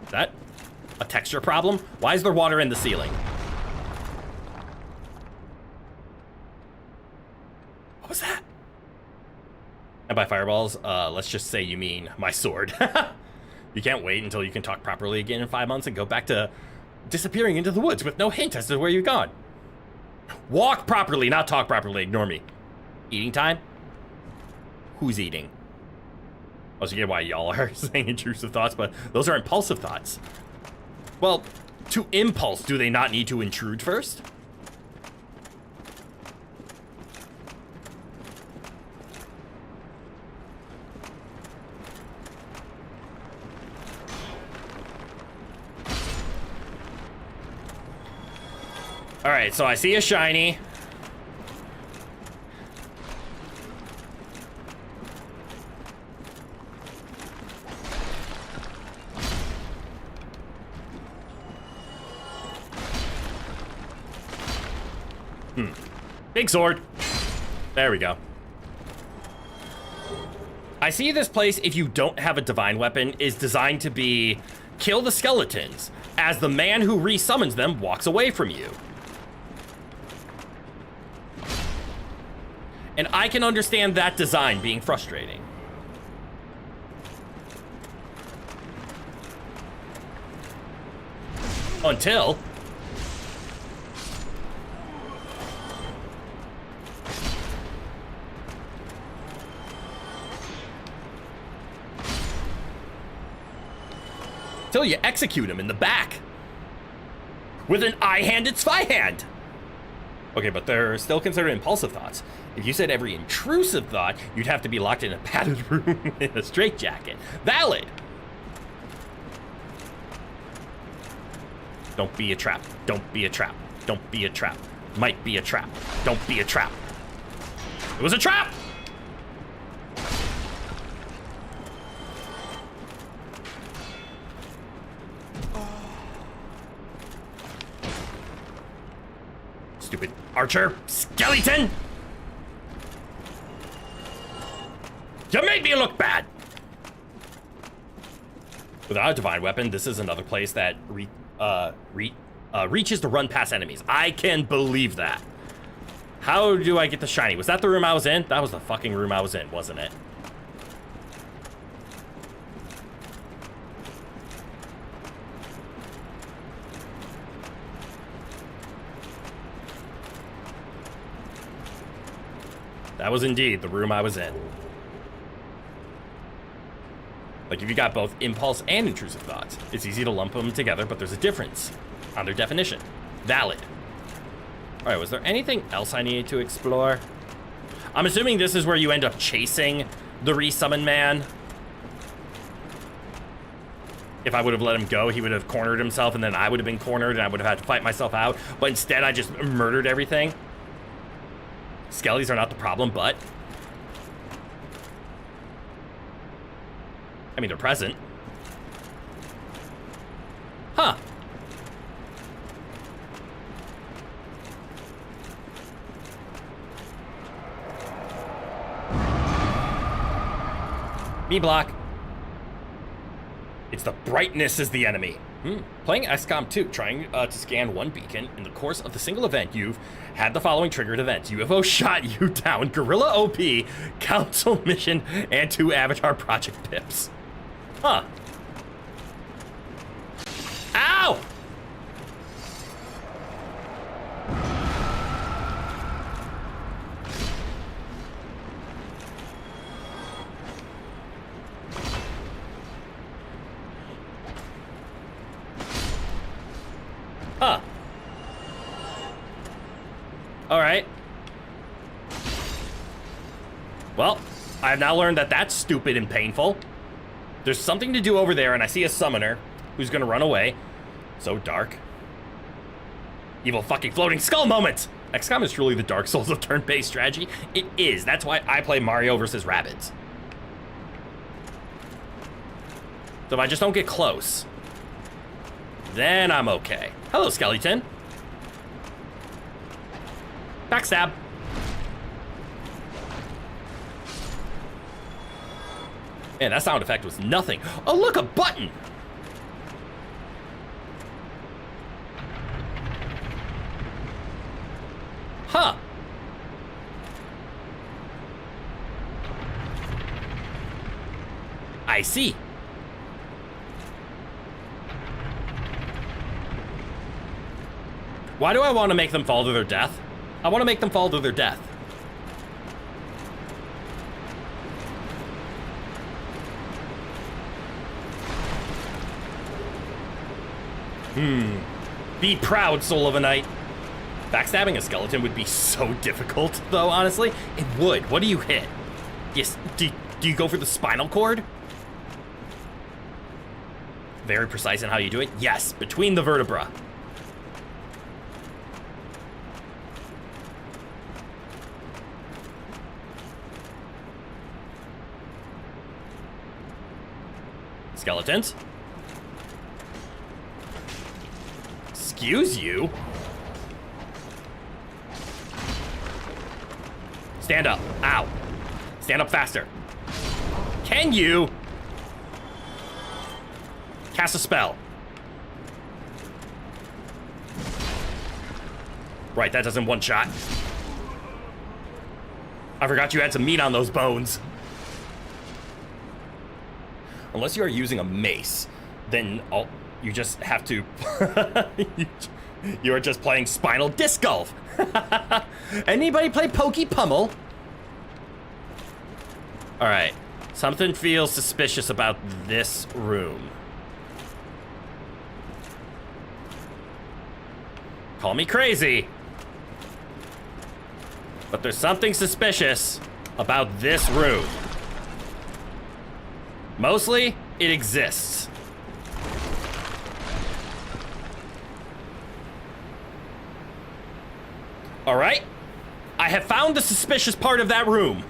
Is that a texture problem? Why is there water in the ceiling? What was that? And by fireballs, let's just say you mean my sword. You can't wait until you can talk properly again in 5 months and go back to disappearing into the woods with no hint as to where you've gone. Walk properly, not talk properly. Ignore me. Eating time? Who's eating? I get why y'all are saying intrusive thoughts, but those are impulsive thoughts. Well, to impulse, do they not need to intrude first? All right, so I see a shiny. Big sword. There we go. I see this place, if you don't have a divine weapon, is designed to be kill the skeletons as the man who resummons them walks away from you. And I can understand that design being frustrating. Until... until you execute him in the back. With an I-handed Zwei-hand. Okay, but they're still considered impulsive thoughts. If you said every intrusive thought, you'd have to be locked in a padded room in a straitjacket. Valid! Don't be a trap. Don't be a trap. Don't be a trap. Might be a trap. Don't be a trap. It was a trap! Stupid archer. Skeleton! You made me look bad! Without a divine weapon, this is another place that reaches to run past enemies. I can believe that. How do I get the shiny? Was that the room I was in? That was the fucking room I was in, wasn't it? That was indeed the room I was in. Like, if you got both impulse and intrusive thoughts, it's easy to lump them together, but there's a difference on their definition. Valid. All right, was there anything else I needed to explore? I'm assuming this is where you end up chasing the resummon man. If I would have let him go, he would have cornered himself, and then I would have been cornered, and I would have had to fight myself out. But instead, I just murdered everything. Skellies are not the problem, but... I mean, they're present. Huh. Me block. It's the brightness is the enemy. Playing XCOM 2, trying to scan one beacon. In the course of the single event, you've had the following triggered events. UFO shot you down, Guerrilla OP, Council Mission, and 2 Avatar Project Pips. Huh. Ow! All right. Well, I've now learned that that's stupid and painful. There's something to do over there, and I see a summoner who's gonna run away. So dark. Evil fucking floating skull moment! XCOM is truly the Dark Souls of turn-based strategy. It is. That's why I play Mario vs. Rabbids. So if I just don't get close, then I'm okay. Hello, skeleton. Backstab. Man, that sound effect was nothing. Oh, look, a button! Huh. I see. Why do I want to make them fall to their death? I want to make them fall to their death. Be proud, soul of a knight. Backstabbing a skeleton would be so difficult, though, honestly. It would. What do you hit? Yes. Do you go for the spinal cord? Very precise in how you do it. Yes, between the vertebra. Skeletons? Excuse you? Stand up. Ow. Stand up faster. Can you? Cast a spell. Right, that doesn't one shot. I forgot you had some meat on those bones. Unless you are using a mace, then you just have to... you are just playing spinal disc golf. Anybody play Pokey Pummel? All right, something feels suspicious about this room. Call me crazy, but there's something suspicious about this room. Mostly, it exists. All right, I have found the suspicious part of that room.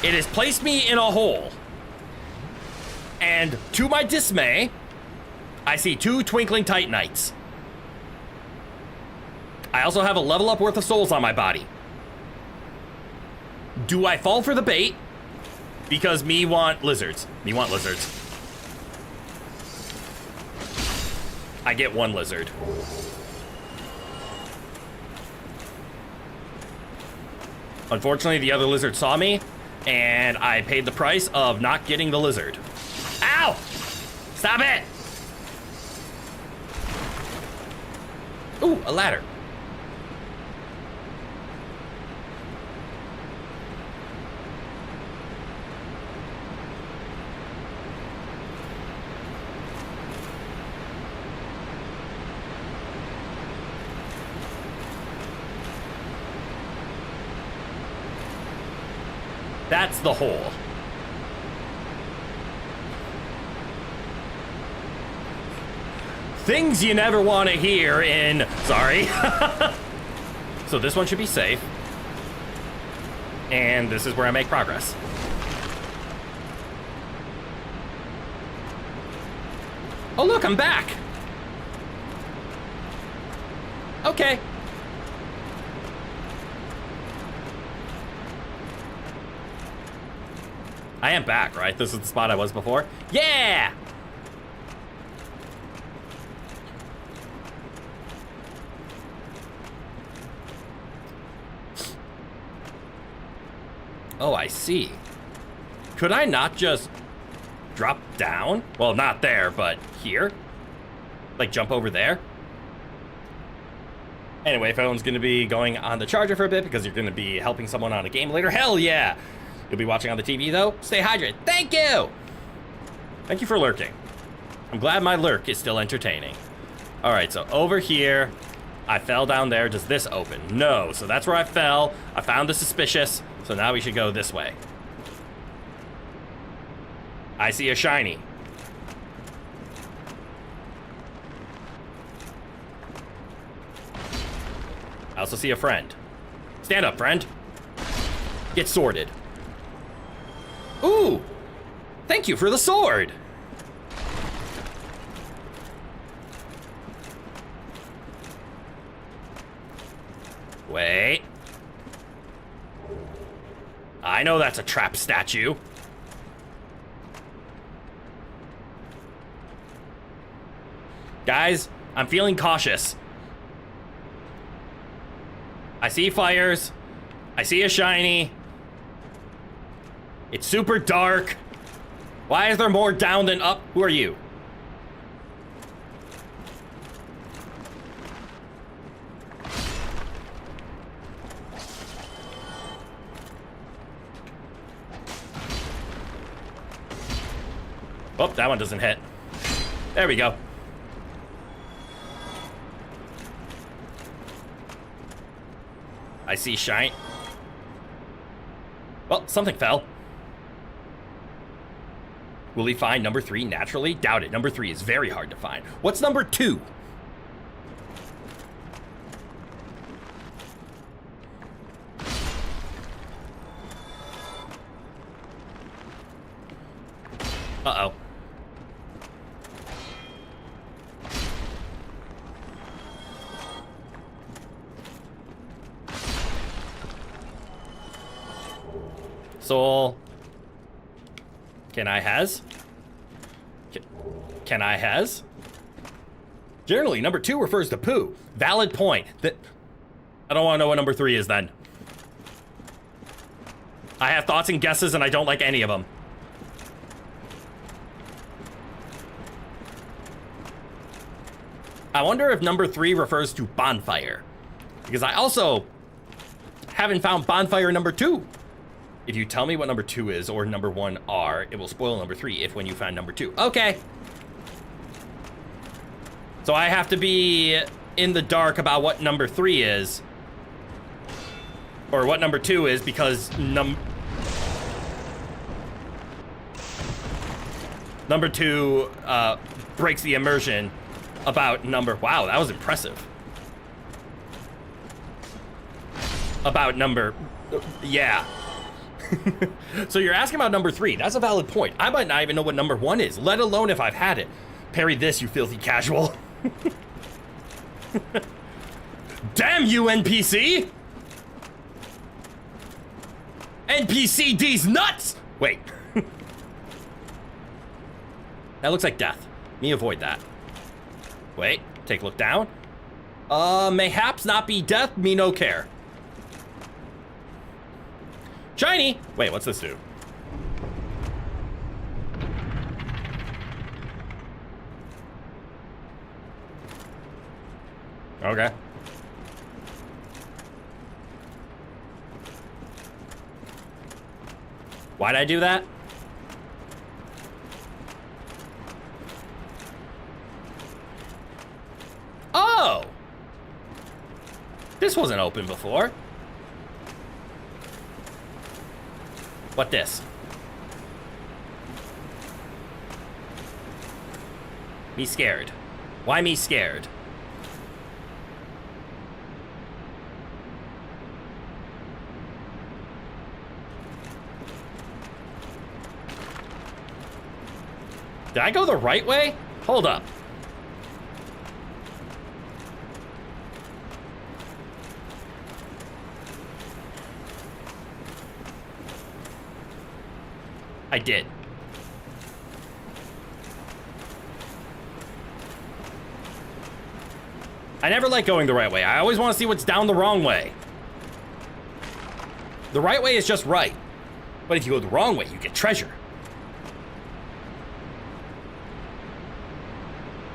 It has placed me in a hole. And to my dismay, I see 2 twinkling Titanites. I also have a level up worth of souls on my body. Do I fall for the bait? Because me want lizards. Me want lizards. I get 1 lizard. Unfortunately, the other lizard saw me, and I paid the price of not getting the lizard. Ow! Stop it! Ooh, a ladder. That's the hole. Things you never want to hear in... Sorry. So this one should be safe. And this is where I make progress. Oh, look, I'm back. Okay. I am back, right? This is the spot I was before. Yeah! Oh, I see. Could I not just drop down? Well, not there, but here? Like jump over there? Anyway, phone's gonna be going on the charger for a bit because you're gonna be helping someone on a game later. Hell yeah! You'll be watching on the TV though. Stay hydrated. Thank you! Thank you for lurking. I'm glad my lurk is still entertaining. All right, so over here, I fell down there. Does this open? No, so that's where I fell. I found the suspicious, so now we should go this way. I see a shiny. I also see a friend. Stand up, friend. Get sorted. Ooh! Thank you for the sword! Wait. I know that's a trap statue. Guys, I'm feeling cautious. I see fires. I see a shiny. It's super dark. Why is there more down than up? Who are you? Oh, that one doesn't hit. There we go. I see shine. Well, something fell. Will he find number 3 naturally? Doubt it. Number 3 is very hard to find. What's number 2? Uh-oh. Soul. Can I has? Can I has? Generally, number 2 refers to poo. Valid point. That I don't want to know what number 3 is then. I have thoughts and guesses and I don't like any of them. I wonder if number 3 refers to bonfire. Because I also haven't found bonfire number 2. If you tell me what number 2 is or number 1 are, it will spoil number 3 if when you find number 2. Okay. So I have to be in the dark about what number 3 is. Or what number 2 is because number 2 breaks the immersion about number... Wow, that was impressive. About number... Yeah. So you're asking about number 3. That's a valid point. I might not even know what number 1 is, let alone if I've had it. Parry this, you filthy casual. Damn you, NPC! NPCD's nuts! Wait. That looks like death. Me avoid that. Wait, take a look down. Mayhaps not be death, me no care. Shiny! Wait, what's this do? Okay. Why'd I do that? Oh! This wasn't open before. What this? Me scared. Why me scared? Did I go the right way? Hold up. I did. I never like going the right way. I always want to see what's down the wrong way. The right way is just right. But if you go the wrong way, you get treasure.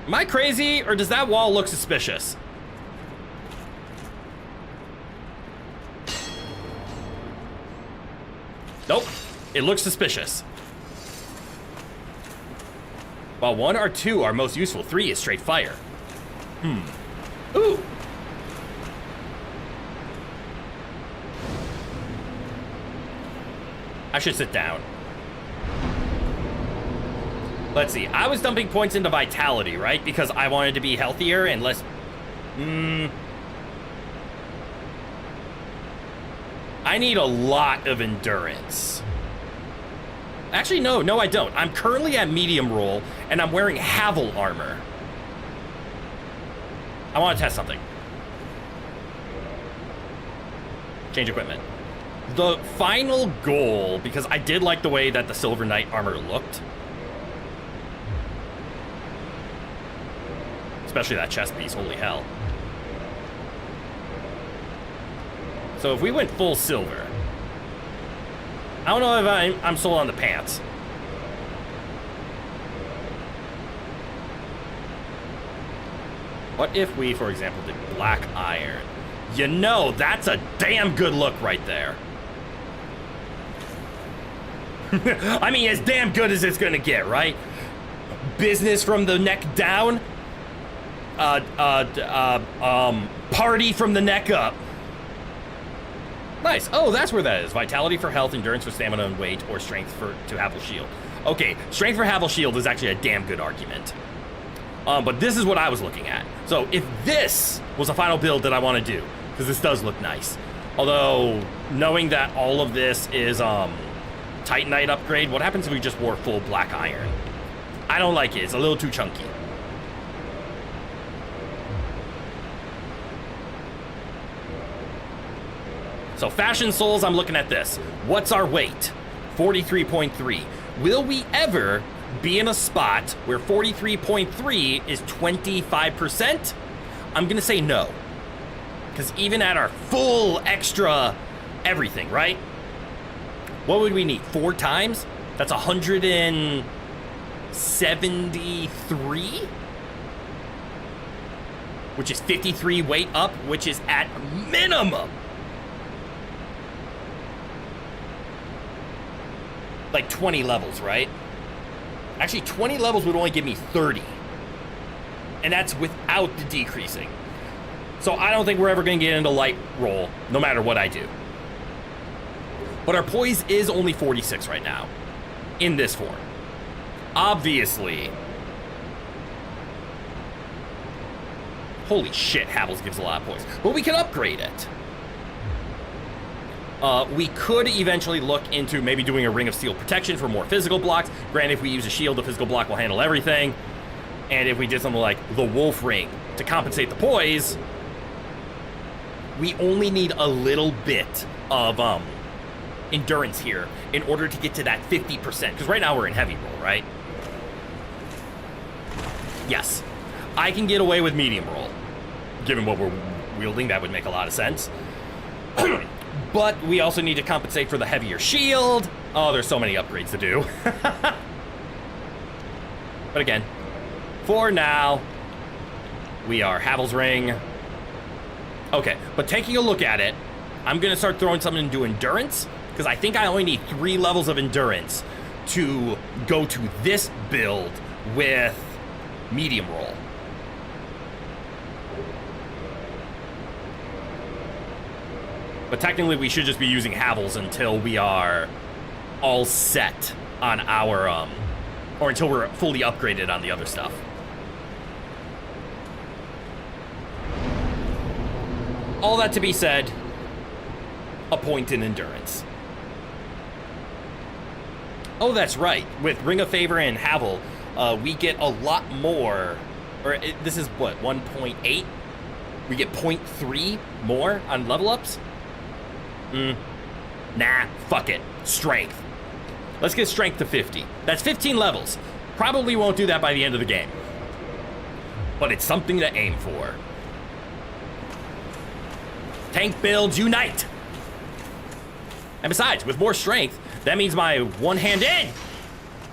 Am I crazy, or does that wall look suspicious? Nope. It looks suspicious. While 1 or 2 are most useful, 3 is straight fire. Ooh. I should sit down. Let's see. I was dumping points into vitality, right? Because I wanted to be healthier and less... I need a lot of endurance. Actually, no, I don't. I'm currently at medium roll, and I'm wearing Havel armor. I want to test something. Change equipment. The final goal, because I did like the way that the Silver Knight armor looked. Especially that chest piece, holy hell. So if we went full silver, I don't know if I'm sold on the pants. What if we, for example, did black iron? You know, that's a damn good look right there. I mean, as damn good as it's gonna get, right? Business from the neck down. Party from the neck up. Nice. Oh, that's where that is. Vitality for health, endurance for stamina and weight, or strength to Havel shield. Okay, strength for Havel shield is actually a damn good argument. But this is what I was looking at. So if this was a final build that I want to do, because this does look nice. Although, knowing that all of this is Titanite upgrade, what happens if we just wore full black iron? I don't like it. It's a little too chunky. So Fashion Souls, I'm looking at this. What's our weight? 43.3. Will we ever be in a spot where 43.3 is 25%? I'm gonna say no. Because even at our full extra everything, right? What would we need? 4 times? That's 173? Which is 53 weight up, which is at minimum like 20 levels, right? Actually, 20 levels would only give me 30. And that's without the decreasing. So I don't think we're ever gonna get into light roll, no matter what I do. But our poise is only 46 right now, in this form. Obviously. Holy shit, Havels gives a lot of poise. But we can upgrade it. We could eventually look into maybe doing a Ring of Steel protection for more physical blocks. Granted, if we use a shield, the physical block will handle everything. And if we did something like the Wolf Ring to compensate the poise, we only need a little bit of endurance here in order to get to that 50%. Because right now we're in heavy roll, right? Yes. I can get away with medium roll. Given what we're wielding, that would make a lot of sense. But we also need to compensate for the heavier shield. Oh, there's so many upgrades to do. But again, for now, we are Havel's Ring. Okay, but taking a look at it, I'm going to start throwing something into endurance, because I think I only need 3 levels of endurance to go to this build with medium roll. But technically, we should just be using Havels until we are all set on our, or until we're fully upgraded on the other stuff. All that to be said, a point in endurance. Oh, that's right. With Ring of Favor and Havel, we get a lot more, this is what, 1.8? We get 0.3 more on level ups? Nah, fuck it. Strength. Let's get strength to 50. That's 15 levels. Probably won't do that by the end of the game. But it's something to aim for. Tank builds unite! And besides, with more strength, that means my one-handed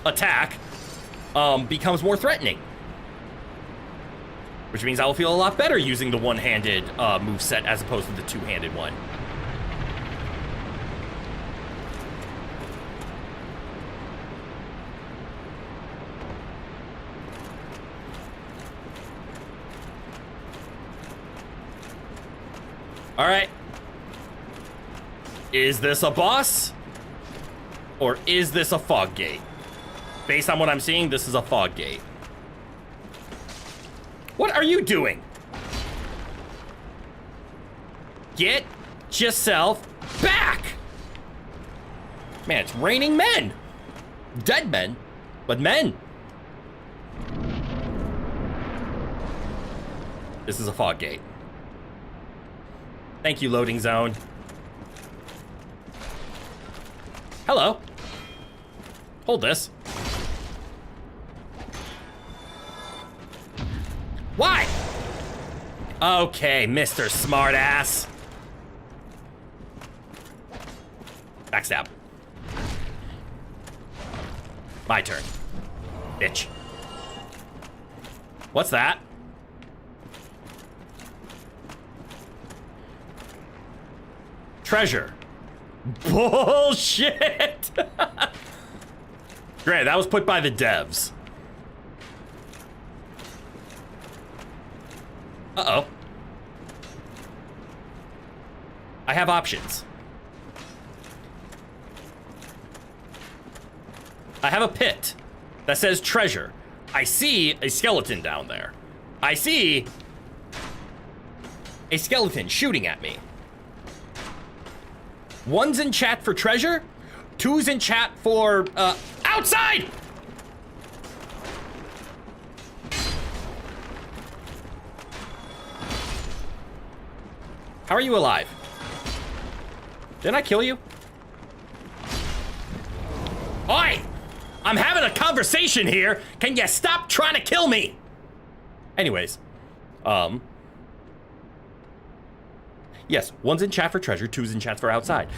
attack becomes more threatening. Which means I will feel a lot better using the one-handed moveset as opposed to the two-handed one. All right. Is this a boss? Or is this a fog gate? Based on what I'm seeing, this is a fog gate. What are you doing? Get yourself back! Man, it's raining men. Dead men, but men. This is a fog gate. Thank you, loading zone. Hello. Hold this. Why? Okay, Mr. Smartass. Backstab. My turn. Bitch. What's that? Treasure. Bullshit! Great, that was put by the devs. Uh-oh. I have options. I have a pit that says treasure. I see a skeleton down there. I see a skeleton shooting at me. 1's in chat for treasure, 2's in chat for, outside! How are you alive? Didn't I kill you? Oi! I'm having a conversation here. Can you stop trying to kill me? Anyways, yes, 1's in chat for treasure, 2's in chat for outside.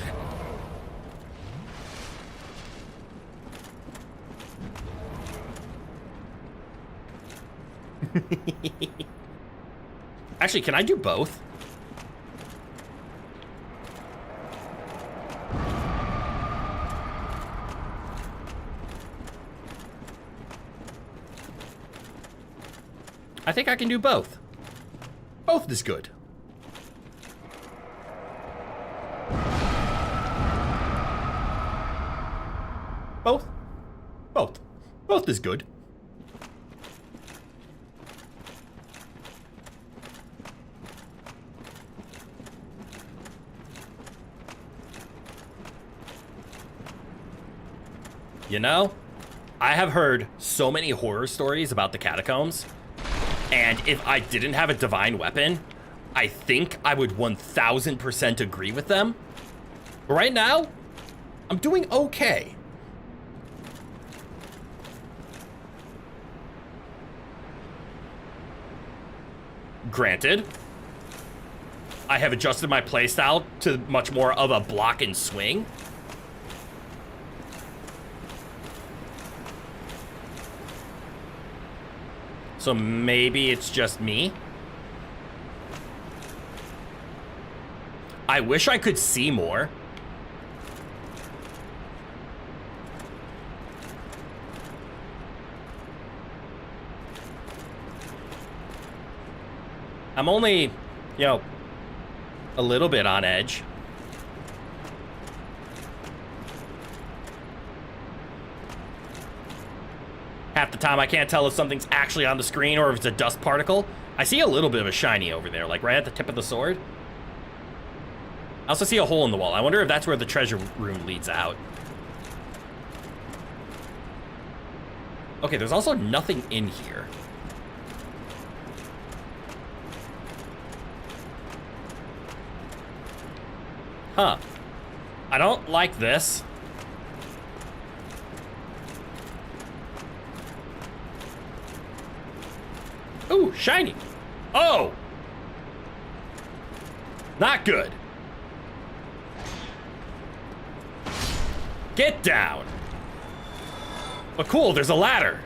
Actually, can I do both? I think I can do both. Both is good. Both? Both. Both is good. You know, I have heard so many horror stories about the catacombs, and if I didn't have a divine weapon, I think I would 1000% agree with them. But right now, I'm doing okay. Granted, I have adjusted my playstyle to much more of a block and swing. So maybe it's just me. I wish I could see more. I'm only, you know, a little bit on edge. Half the time I can't tell if something's actually on the screen or if it's a dust particle. I see a little bit of a shiny over there, like right at the tip of the sword. I also see a hole in the wall. I wonder if that's where the treasure room leads out. Okay, there's also nothing in here. Huh. I don't like this. Ooh, shiny. Oh! Not good. Get down. But cool, there's a ladder.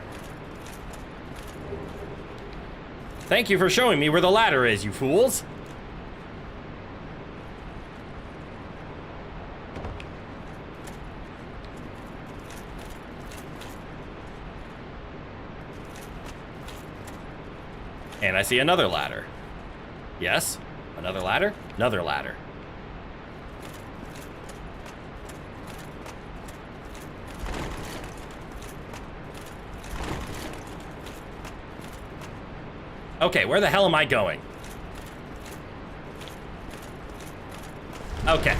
Thank you for showing me where the ladder is, you fools. And I see another ladder. Yes? Another ladder? Another ladder. Okay, where the hell am I going? Okay.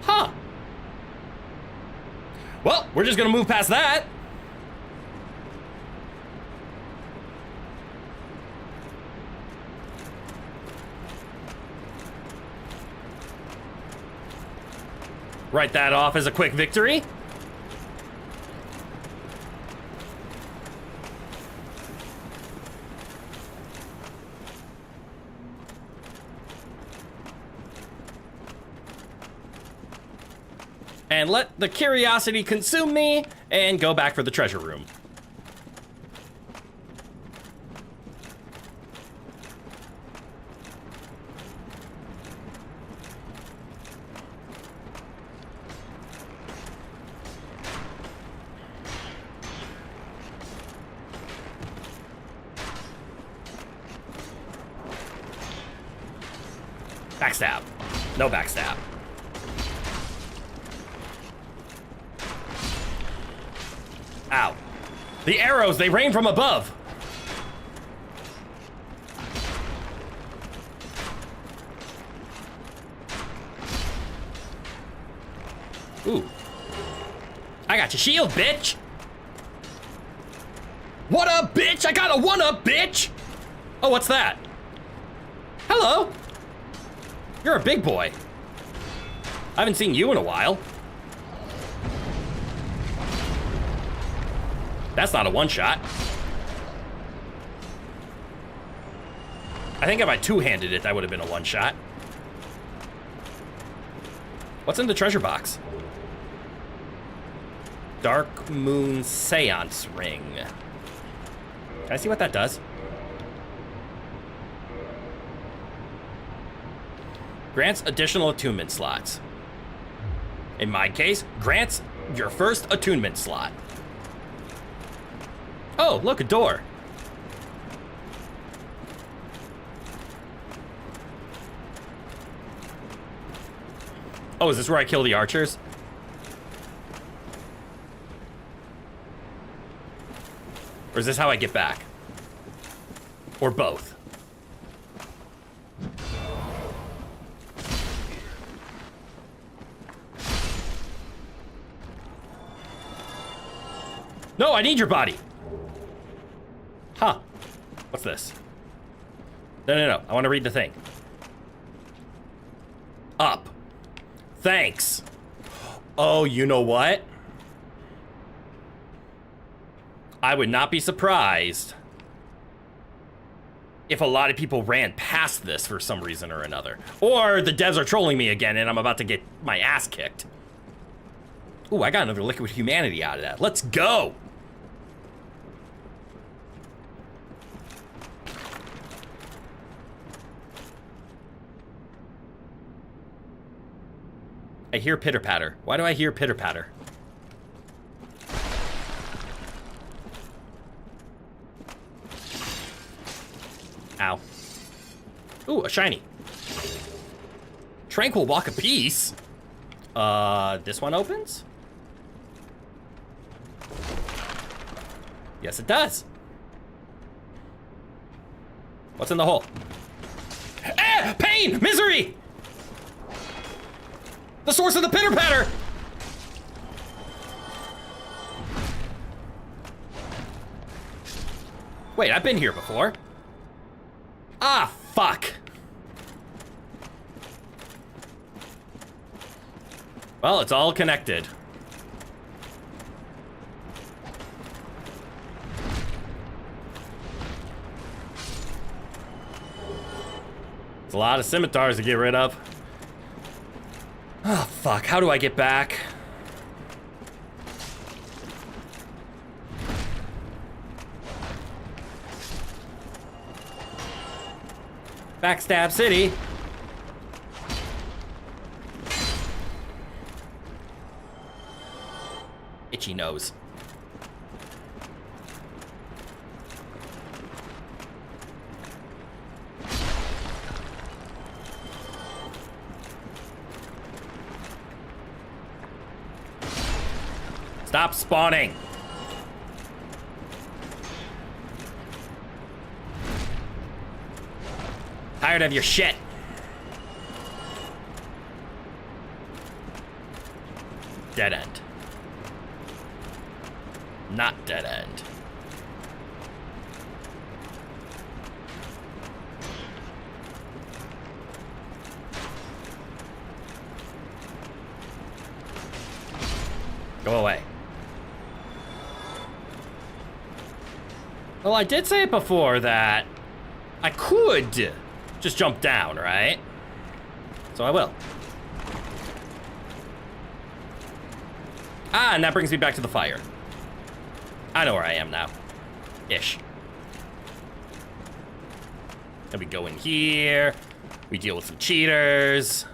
Huh. Well, we're just gonna move past that. Write that off as a quick victory. And let the curiosity consume me and go back for the treasure room. Backstab. No backstab. Ow. The arrows, they rain from above. Ooh. I got your shield, bitch. What up, bitch? I got a one-up, bitch. Oh, what's that? Hello. You're a big boy. I haven't seen you in a while. That's not a one-shot. I think if I two-handed it, that would have been a one-shot. What's in the treasure box? Dark Moon Seance Ring. Can I see what that does? Grants additional attunement slots. In my case, grants your first attunement slot. Oh, look, a door. Oh, is this where I kill the archers? Or is this how I get back? Or both? No, I need your body. Huh. What's this? No. I want to read the thing. Up. Thanks. Oh, you know what? I would not be surprised if a lot of people ran past this for some reason or another. Or the devs are trolling me again and I'm about to get my ass kicked. Ooh, I got another liquid humanity out of that. Let's go. I hear pitter-patter. Why do I hear pitter-patter? Ow. Ooh, a shiny. Tranquil Walk of Peace. This one opens? Yes, it does. What's in the hole? Ah! Pain! Misery! The source of the pitter-patter! Wait, I've been here before. Ah, fuck. Well, it's all connected. It's a lot of scimitars to get rid of. Oh, fuck. How do I get back? Backstab City. Itchy nose. Stop spawning. Tired of your shit. Dead end. Not dead end. Go away. Well, I did say it before that I could just jump down, right? So I will. Ah, and that brings me back to the fire. I know where I am now. Ish. Then we go in here. We deal with some cheaters.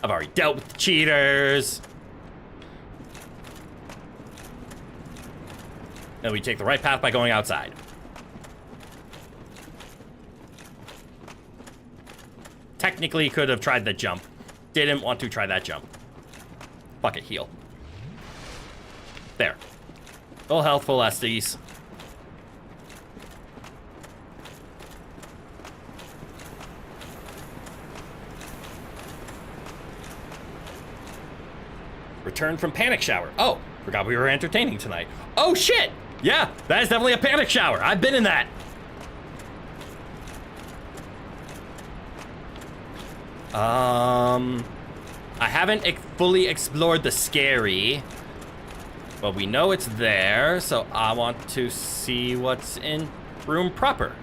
I've already dealt with the cheaters. Then we take the right path by going outside. Technically could have tried the jump. Didn't want to try that jump. Fuck it, heal. There. Full health, full SDs. Return from panic shower. Oh, forgot we were entertaining tonight. Oh shit! Yeah, that is definitely a panic shower. I've been in that. I haven't fully explored the scary, but we know it's there, so I want to see what's in room proper.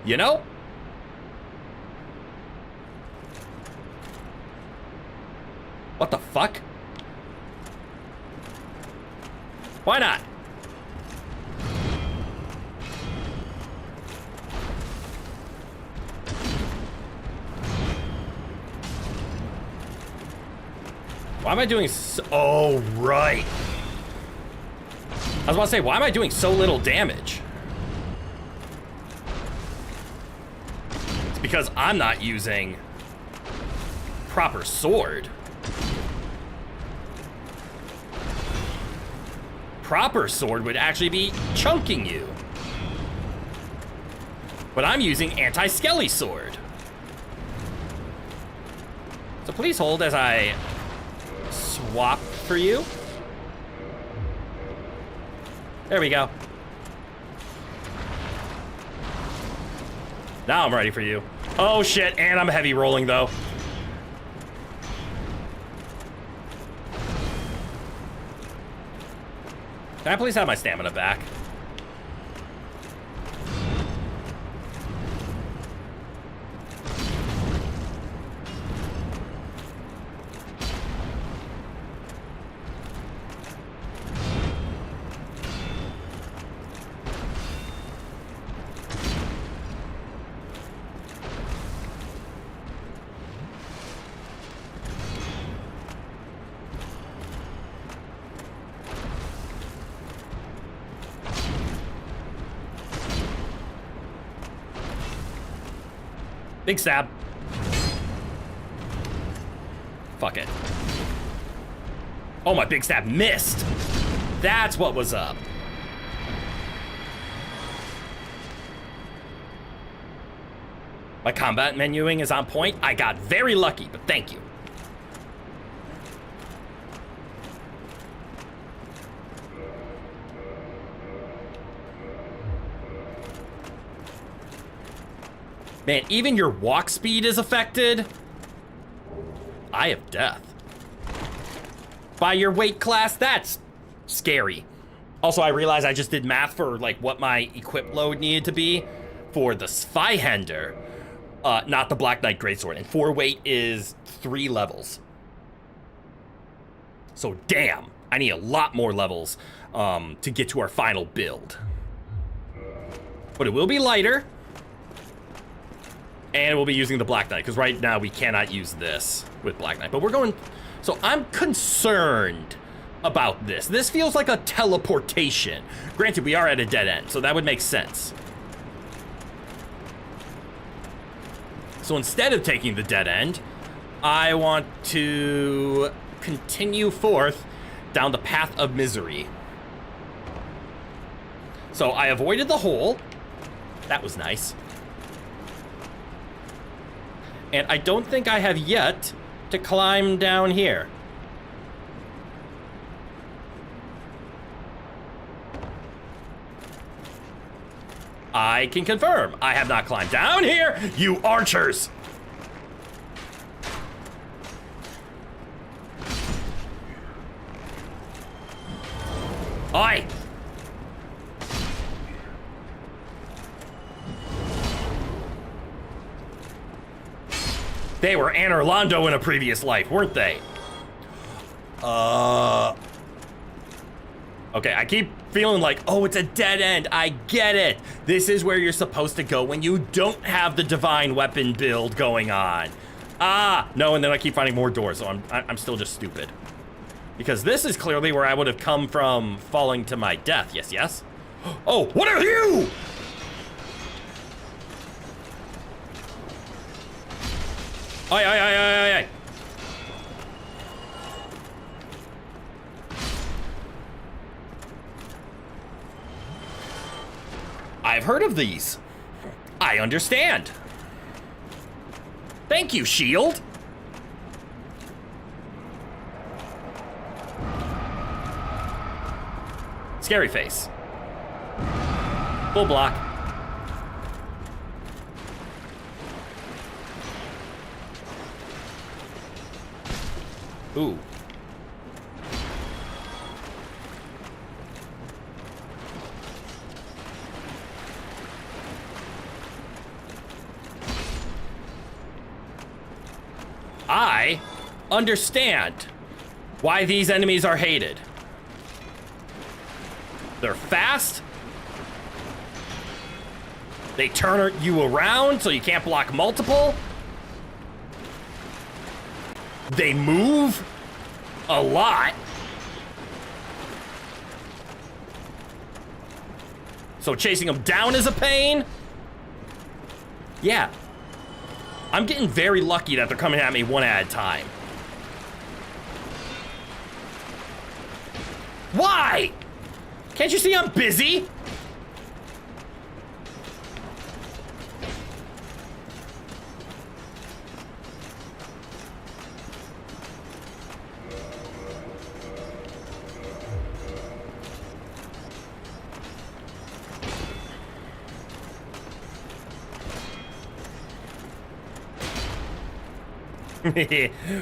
You know? What the fuck? Why not? Why am I doing so... Oh, right. I was about to say, why am I doing so little damage? It's because I'm not using proper sword. Proper sword would actually be chunking you. But I'm using anti-skelly sword. So please hold as I swap for you. There we go. Now I'm ready for you. Oh shit, and I'm heavy rolling though. Can I please have my stamina back? Big stab. Fuck it. Oh, my big stab missed. That's what was up. My combat menuing is on point. I got very lucky, but thank you. Man, even your walk speed is affected. Eye of Death. By your weight class, that's scary. Also, I realized I just did math for like what my equip load needed to be for the Spyhender, not the Black Knight Greatsword. And 4 weight is 3 levels. So damn, I need a lot more levels to get to our final build. But it will be lighter. And we'll be using the Black Knight, because right now we cannot use this with Black Knight. But we're going... So I'm concerned about this. This feels like a teleportation. Granted, we are at a dead end, so that would make sense. So instead of taking the dead end, I want to continue forth down the path of misery. So I avoided the hole. That was nice. And I don't think I have yet to climb down here. I can confirm I have not climbed down here, you archers! Oi! They were Anne Orlando in a previous life, weren't they? Okay, I keep feeling like, oh, it's a dead end. I get it. This is where you're supposed to go when you don't have the divine weapon build going on. Ah, no, and then I keep finding more doors, so I'm still just stupid. Because this is clearly where I would have come from falling to my death. Yes, yes? Oh, what are you? Aye, aye, aye, aye, aye, aye. I've heard of these. I understand. Thank you, shield. Scary face. Full block. Ooh. I understand why these enemies are hated. They're fast. They turn you around so you can't block multiple. They move a lot. So chasing them down is a pain. Yeah. I'm getting very lucky that they're coming at me one at a time. Why? Can't you see I'm busy?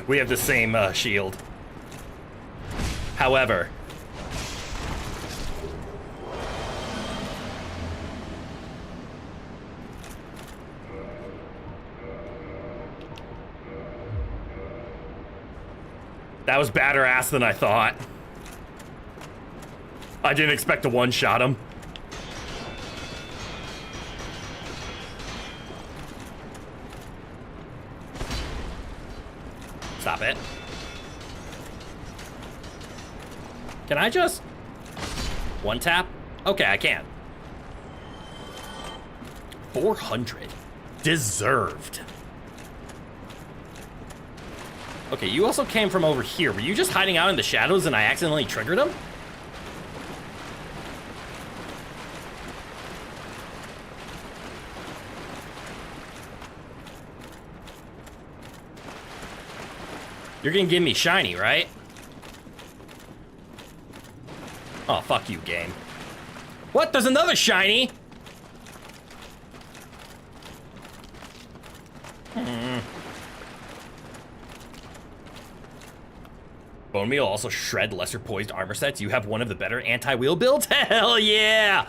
We have the same shield. However, that was badder ass than I thought. I didn't expect to one-shot him. Stop it. Can I just one tap? Okay, I can. 400. Deserved. Okay, you also came from over here. Were you just hiding out in the shadows and I accidentally triggered him? You're gonna give me shiny, right? Oh, fuck you, game. What? There's another shiny? Bone meal also shred lesser poised armor sets. You have one of the better anti-wheel builds? Hell yeah!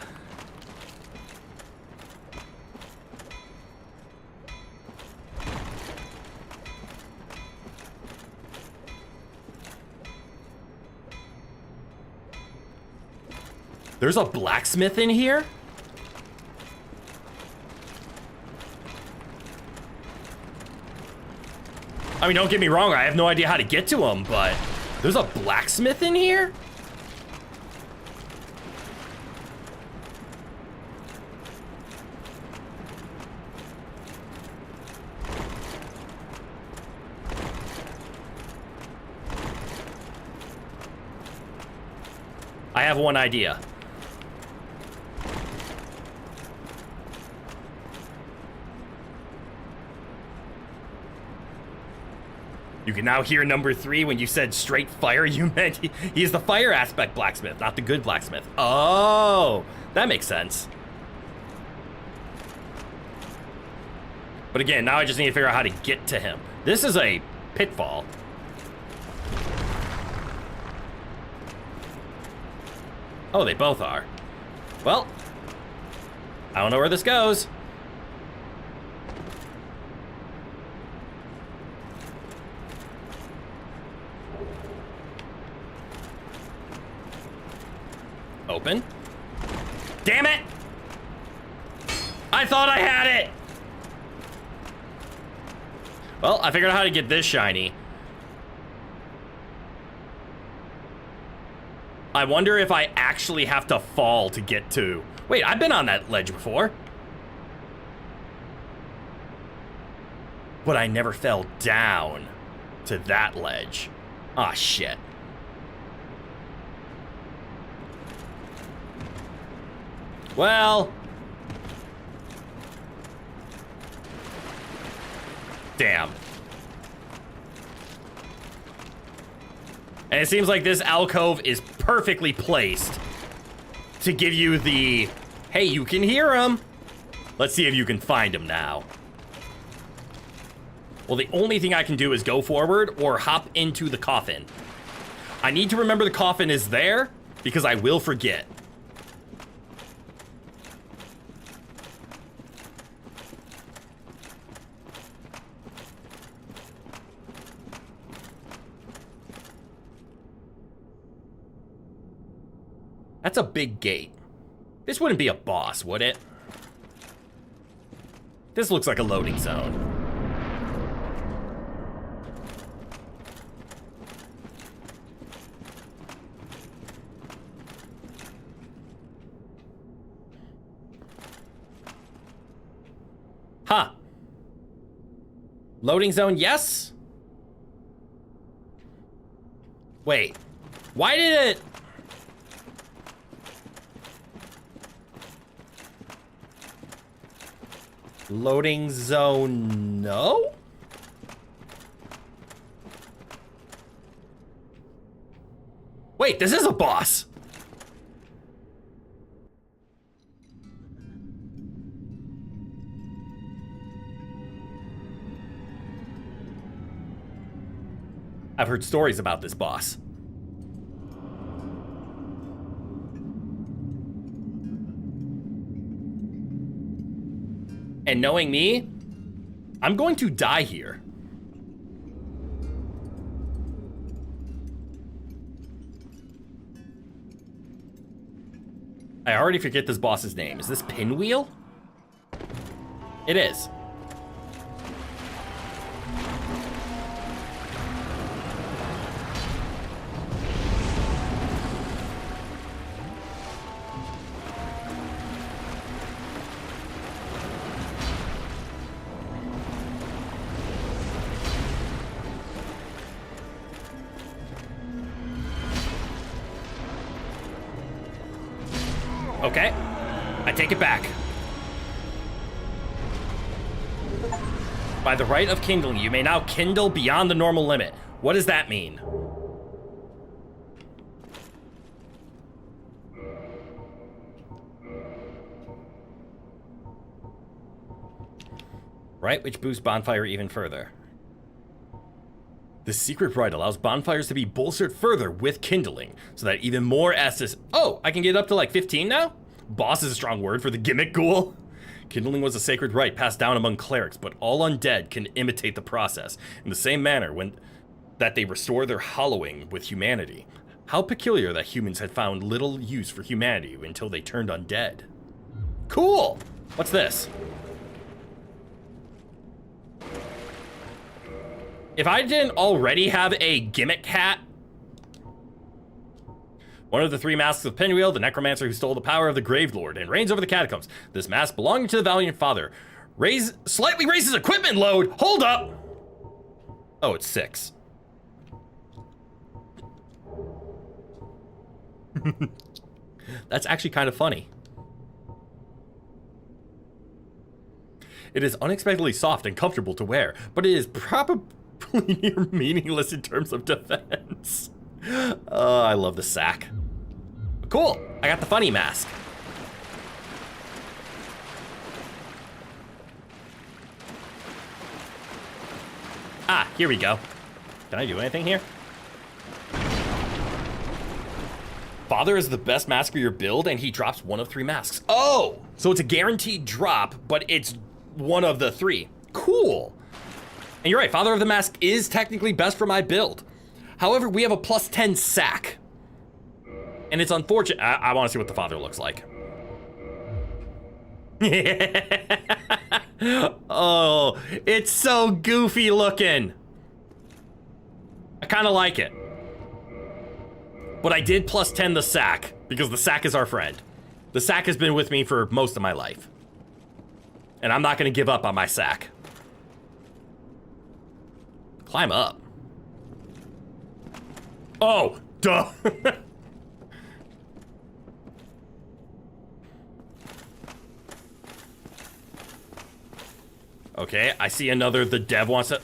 There's a blacksmith in here? I mean, don't get me wrong, I have no idea how to get to him, but there's a blacksmith in here? I have one idea. You can now hear number 3 when you said straight fire. You meant he's the fire aspect blacksmith, not the good blacksmith. Oh, that makes sense. But again, now I just need to figure out how to get to him. This is a pitfall. Oh, they both are. Well, I don't know where this goes. Open. Damn it! I thought I had it! Well, I figured out how to get this shiny. I wonder if I actually have to fall to get to... Wait, I've been on that ledge before. But I never fell down to that ledge. Ah, shit. Well... Damn. And it seems like this alcove is perfectly placed to give you the, hey, you can hear him. Let's see if you can find him now. Well, the only thing I can do is go forward or hop into the coffin. I need to remember the coffin is there because I will forget. That's a big gate. This wouldn't be a boss, would it? This looks like a loading zone. Huh. Loading zone, yes? Wait. Why did it... Loading zone, no? Wait, this is a boss. I've heard stories about this boss. And knowing me, I'm going to die here. I already forget this boss's name. Is this Pinwheel? It is. Okay, I take it back. By the right of kindling, you may now kindle beyond the normal limit. What does that mean? Right, which boosts bonfire even further. The secret rite allows bonfires to be bolstered further with kindling, so that even more S's... Oh, I can get up to like 15 now? Boss is a strong word for the gimmick ghoul. Kindling was a sacred rite passed down among clerics, but all undead can imitate the process in the same manner that they restore their hallowing with humanity. How peculiar that humans had found little use for humanity until they turned undead. Cool! What's this? If I didn't already have a gimmick hat, one of the 3 masks of Pinwheel, the necromancer who stole the power of the Grave Lord and reigns over the catacombs. This mask belonging to the Valiant Father. Slightly raises equipment load. Hold up. Oh, it's 6. That's actually kind of funny. It is unexpectedly soft and comfortable to wear, but it is probably near meaningless in terms of defense. Oh, I love the sack. Cool, I got the funny mask. Ah, here we go. Can I do anything here? Father is the best mask for your build, and he drops 1 of 3 masks. Oh, so it's a guaranteed drop, but it's 1 of the 3. Cool. And you're right, Father of the Mask is technically best for my build. However, we have a +10 sack. And it's unfortunate. I want to see what the Father looks like. Oh, it's so goofy looking. I kind of like it. But I did +10 the sack, because the sack is our friend. The sack has been with me for most of my life. And I'm not going to give up on my sack. Climb up. Oh, duh. Okay, I see another, the dev wants to...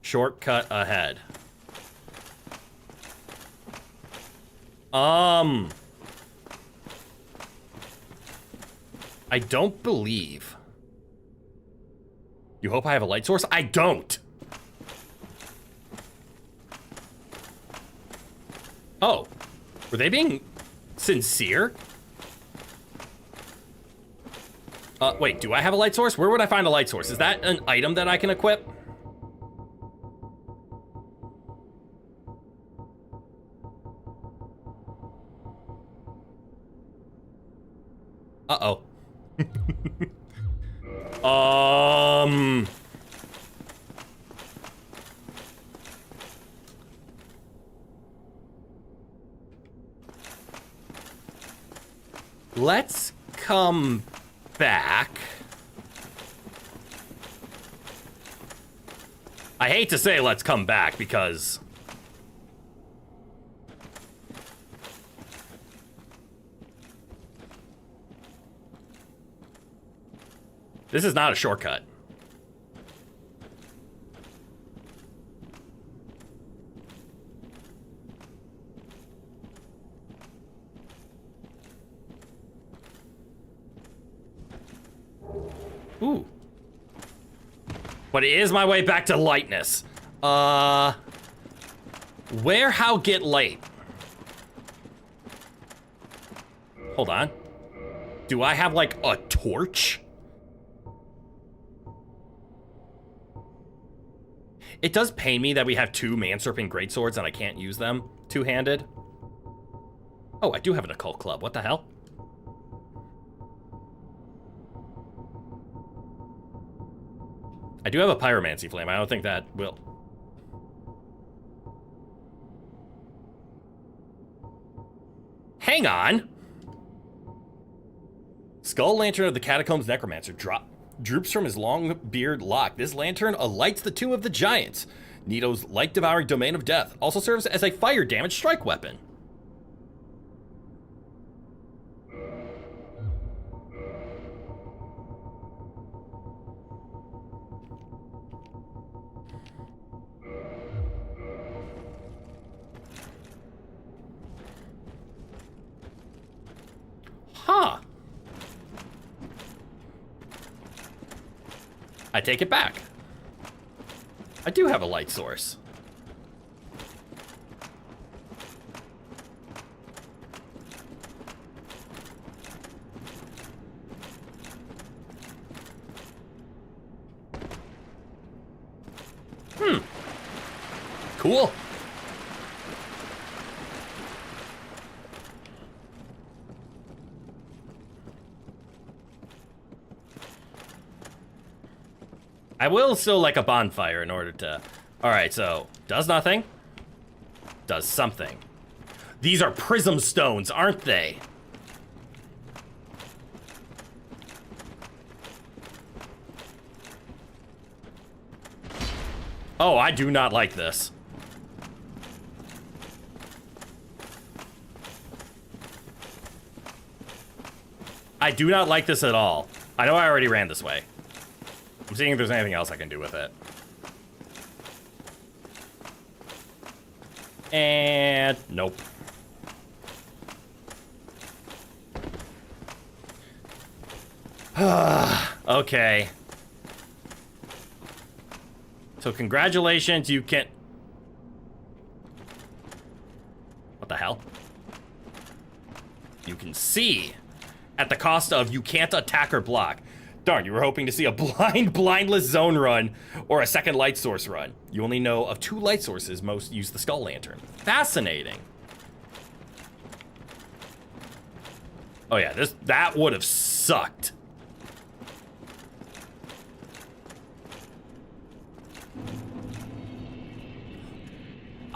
Shortcut ahead. I don't believe. You hope I have a light source? I don't. Oh, were they being sincere? Wait, do I have a light source? Where would I find a light source? Is that an item that I can equip? Uh-oh. Let's come back. I hate to say let's come back because... this is not a shortcut. Ooh. But it is my way back to lightness. Where, how, get light? Hold on. Do I have, like, a torch? It does pain me that we have 2 man-serpent greatswords and I can't use them two-handed. Oh, I do have an occult club. What the hell? I do have a pyromancy flame. I don't think that will... Hang on! Skull Lantern of the Catacombs Necromancer droops from his long beard lock. This lantern alights the Tomb of the Giants. Nito's light-devouring Domain of Death also serves as a fire damage strike weapon. Huh. I take it back. I do have a light source. Cool. I will still like a bonfire in order to... Alright, so, does nothing. Does something. These are prism stones, aren't they? Oh, I do not like this. I do not like this at all. I know I already ran this way. I'm seeing if there's anything else I can do with it. And nope. Okay. So congratulations, you can... What the hell? You can see at the cost of you can't attack or block. Darn, you were hoping to see a blindless zone run or a second light source run. You only know of 2 light sources most use the skull lantern. Fascinating. Oh yeah, that would have sucked.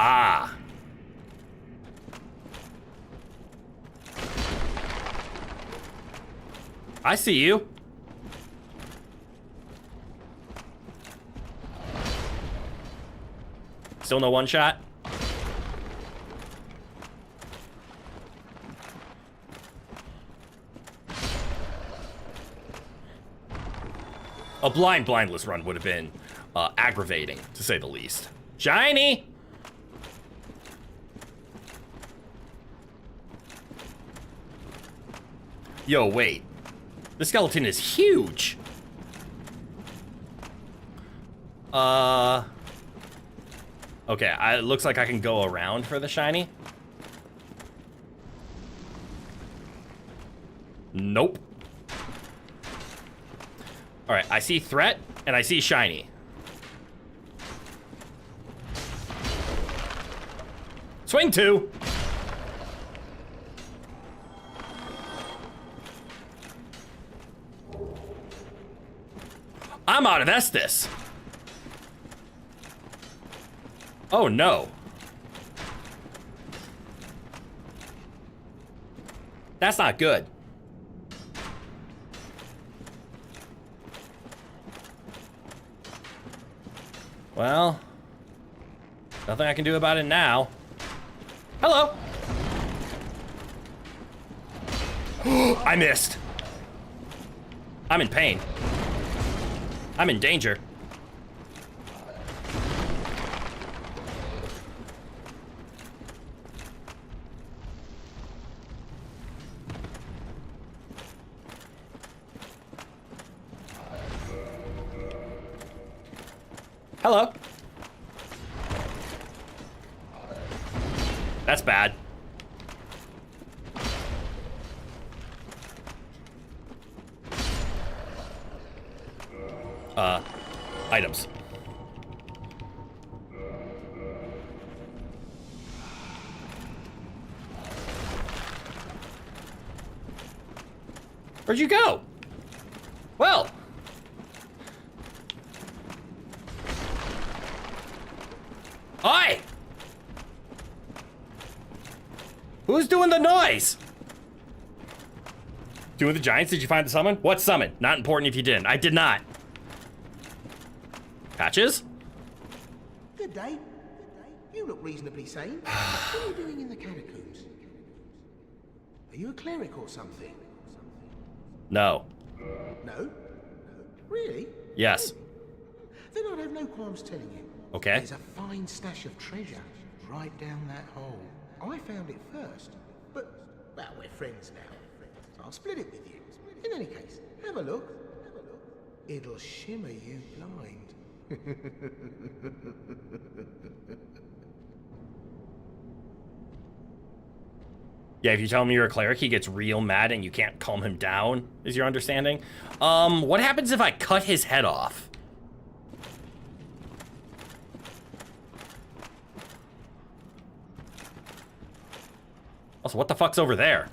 Ah. I see you. Still no one shot? A blindless run would have been aggravating, to say the least. Shiny! Yo, wait. The skeleton is huge. Okay, it looks like I can go around for the shiny. Nope. All right, I see threat and I see shiny. Swing 2. I'm out of Estus. Oh no. That's not good. Well, nothing I can do about it now. Hello. I missed. I'm in pain. I'm in danger. Hello. That's bad. Items. Where'd you go? Well. Oi! Who's doing the noise? Doing the giants? Did you find the summon? What summon? Not important if you didn't. I did not. Patches? Good day. You look reasonably sane. What are you doing in the catacombs? Are you a cleric or something? No. No? Really? Yes. Then I'd have no qualms telling you. Okay. There's a fine stash of treasure right down that hole. I found it first, but, well, we're friends now. So I'll split it with you. In any case, have a look. It'll shimmer you blind. Yeah, if you tell him you're a cleric, he gets real mad and you can't calm him down, is your understanding. What happens if I cut his head off? Also, what the fuck's over there?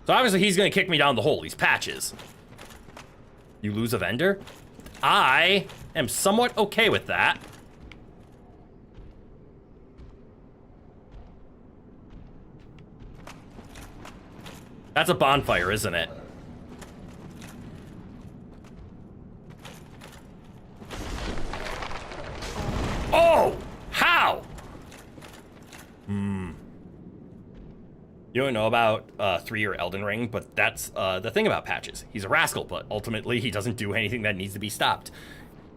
So obviously he's gonna kick me down the hole, these patches. You lose a vendor? I am somewhat okay with that. That's a bonfire, isn't it? You don't know about 3 or Elden Ring, but that's the thing about Patches. He's a rascal, but ultimately he doesn't do anything that needs to be stopped.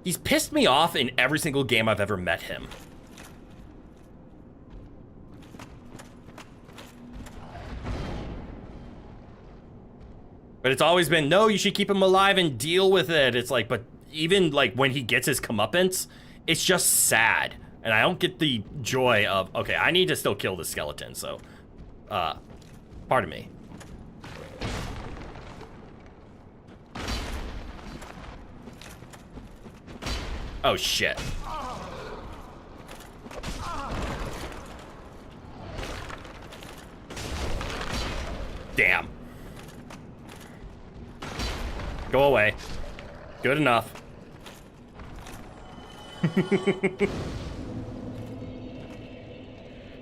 He's pissed me off in every single game I've ever met him. But it's always been, no, you should keep him alive and deal with it. It's like, but even like when he gets his comeuppance, it's just sad. And I don't get the joy of, okay, I need to still kill the skeleton, so, pardon me. Oh, shit. Damn. Go away. Good enough.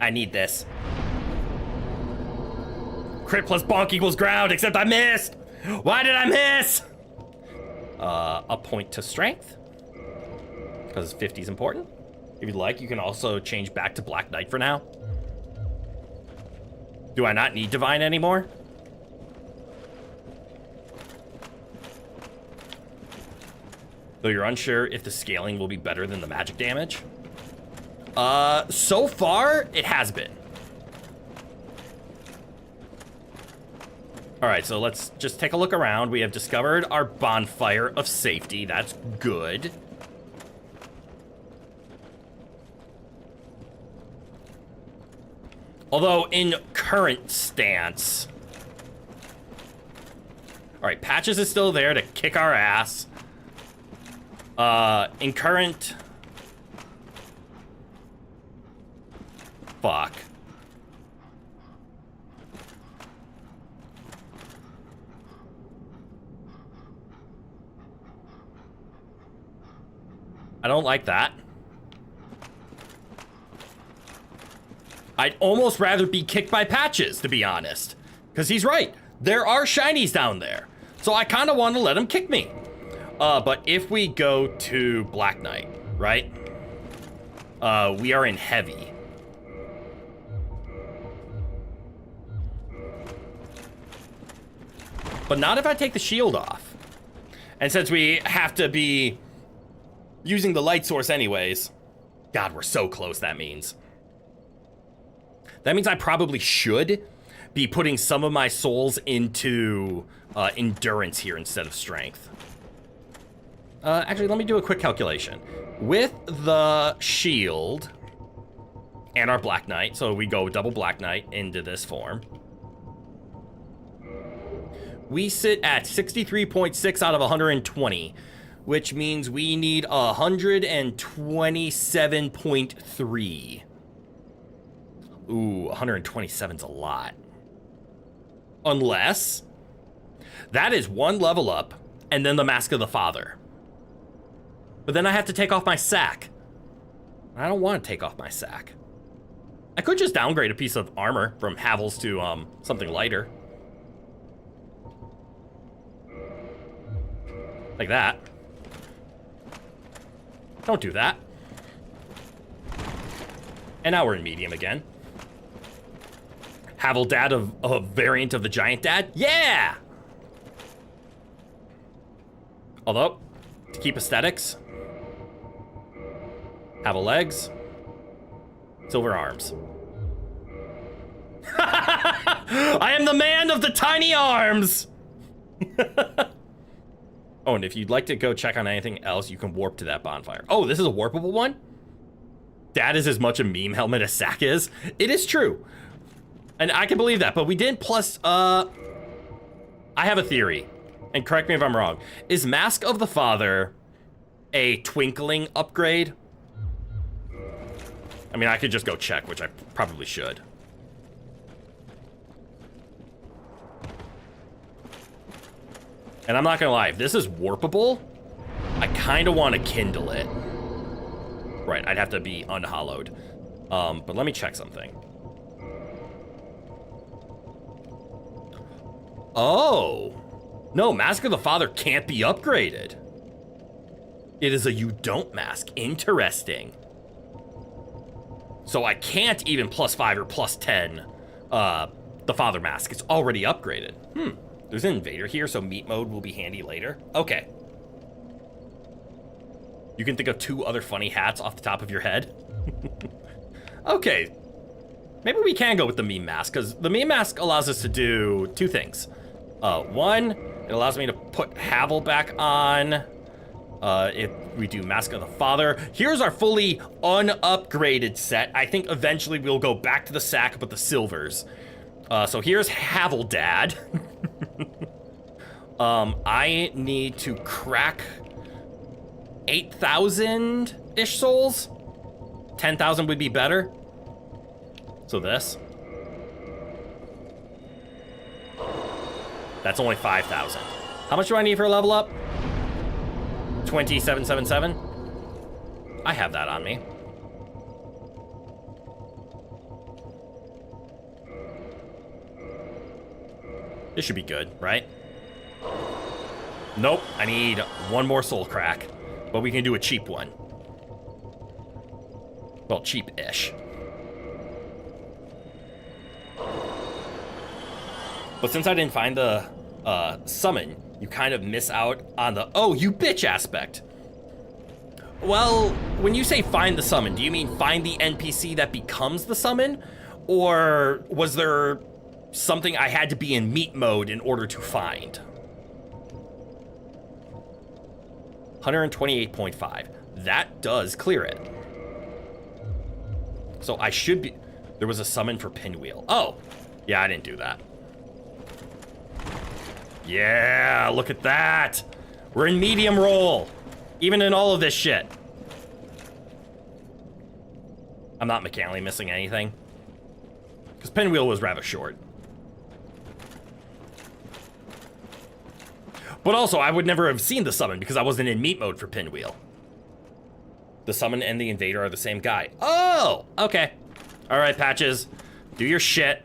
I need this. Crit plus bonk equals ground, except I missed! Why did I miss? A point to strength. Because 50 is important. If you'd like, you can also change back to Black Knight for now. Do I not need Divine anymore? Though you're unsure if the scaling will be better than the magic damage. So far, it has been. All right, so let's just take a look around. We have discovered our bonfire of safety. That's good. Although, in current stance... All right, Patches is still there to kick our ass. In current... Fuck. I don't like that. I'd almost rather be kicked by Patches, to be honest. Because he's right. There are shinies down there. So I kind of want to let him kick me. But if we go to Black Knight, right? We are in heavy. But not if I take the shield off. And since we have to be using the light source anyways. God, we're so close, that means. That means I probably should be putting some of my souls into endurance here instead of strength. Actually, let me do a quick calculation. With the shield and our Black Knight, so we go double Black Knight into this form. We sit at 63.6 out of 120, which means we need 127.3. Ooh, 127's a lot. Unless that is one level up and then the Mask of the Father. But then I have to take off my sack. I don't want to take off my sack. I could just downgrade a piece of armor from Havel's to something lighter. Like that. Don't do that. And now we're in medium again. Havel Dad of a variant of the Giant Dad? Yeah! Although, to keep aesthetics, Havel legs, silver arms. I am the man of the tiny arms! Oh, and if you'd like to go check on anything else, you can warp to that bonfire. Oh, this is a warpable one? Dad is as much a meme helmet as Sack is. It is true. And I can believe that, but we didn't plus, I have a theory, and correct me if I'm wrong. Is Mask of the Father a twinkling upgrade? I mean, I could just go check, which I probably should. And I'm not gonna lie, if this is warpable, I kind of want to kindle it. Right, I'd have to be unhollowed. But let me check something. Oh. No, Mask of the Father can't be upgraded. It is a you don't mask. Interesting. So I can't even +5 or +10 the Father Mask. It's already upgraded. There's an invader here, so meat mode will be handy later. Okay. You can think of 2 other funny hats off the top of your head. Okay. Maybe we can go with the meme mask, because the meme mask allows us to do 2 things. One, it allows me to put Havel back on. If we do Mask of the Father. Here's our fully unupgraded set. I think eventually we'll go back to the sack, but the silvers. So here's Havel Dad. I need to crack 8,000-ish souls. 10,000 would be better. So this. That's only 5,000. How much do I need for a level up? 2777. I have that on me. This should be good, right? Nope, I need 1 more soul crack, but we can do a cheap one. Well, cheap-ish. But since I didn't find the summon, you kind of miss out on the, oh, you bitch aspect. Well, when you say find the summon, do you mean find the NPC that becomes the summon? Or was there something I had to be in meat mode in order to find? 128.5. That does clear it. So I should be... There was a summon for Pinwheel. Oh, yeah, I didn't do that. Yeah, look at that. We're in medium roll, even in all of this shit. I'm not mechanically missing anything, because Pinwheel was rather short. But also, I would never have seen the summon because I wasn't in meat mode for Pinwheel. The summon and the invader are the same guy. Oh, okay. All right, Patches, do your shit.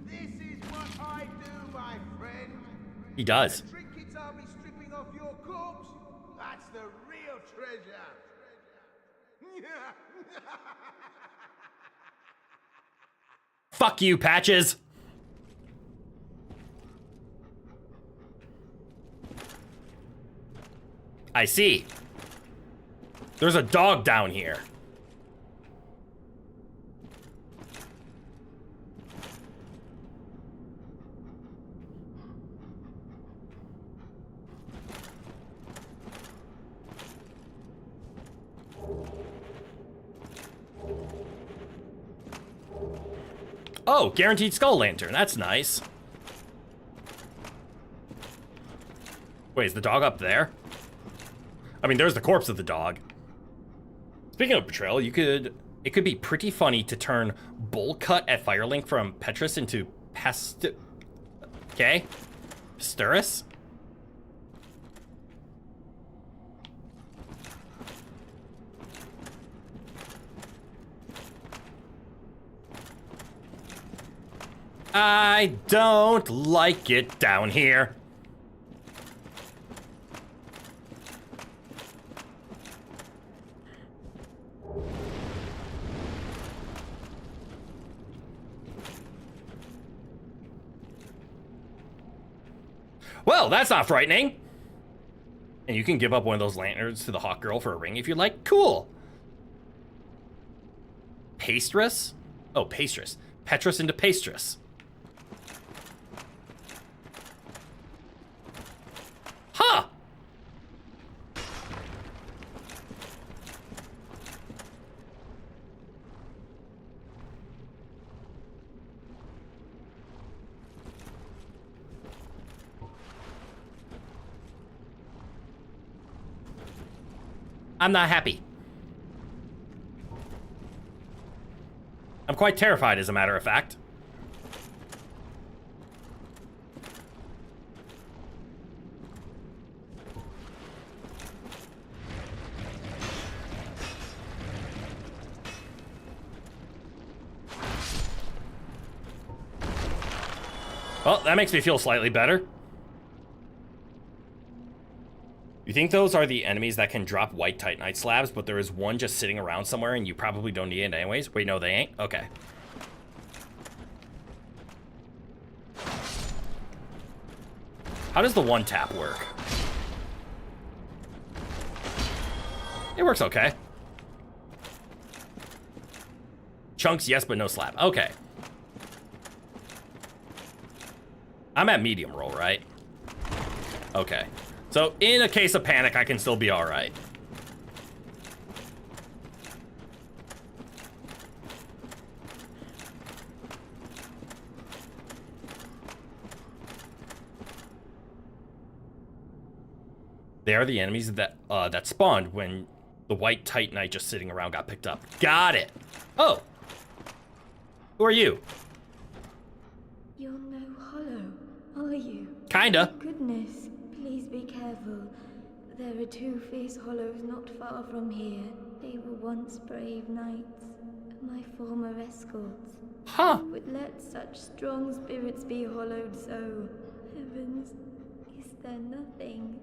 This is what I do, my friend. He does. The trinkets I'll be stripping off your corpse, that's the real treasure. Fuck you, Patches. I see. There's a dog down here. Oh, guaranteed skull lantern. That's nice. Wait, is the dog up there? I mean, there's the corpse of the dog. Speaking of betrayal, it could be pretty funny to turn Bull Cut at Firelink from Petrus into Okay? Pasturus? I don't like it down here. Well, that's not frightening. And you can give up one of those lanterns to the hot girl for a ring if you like. Cool. Pastrus? Oh, Pastrus. Petrus into Pastrus. Huh. I'm not happy. I'm quite terrified, as a matter of fact. Well, that makes me feel slightly better. You think those are the enemies that can drop white Titanite slabs, but there is one just sitting around somewhere and you probably don't need it anyways? Wait, no, they ain't? Okay. How does the one tap work? It works okay. Chunks, yes, but no slab. Okay. I'm at medium roll, right? Okay. So, in a case of panic, I can still be alright. They are the enemies that that spawned when the white Titanite just sitting around got picked up. Got it! Oh! Who are you? You're no hollow, are you? Kinda. Goodness, please be careful. There are two fierce hollows not far from here. They were once brave knights, my former escorts. Huh. Who would let such strong spirits be hollowed so? Heavens, is there nothing?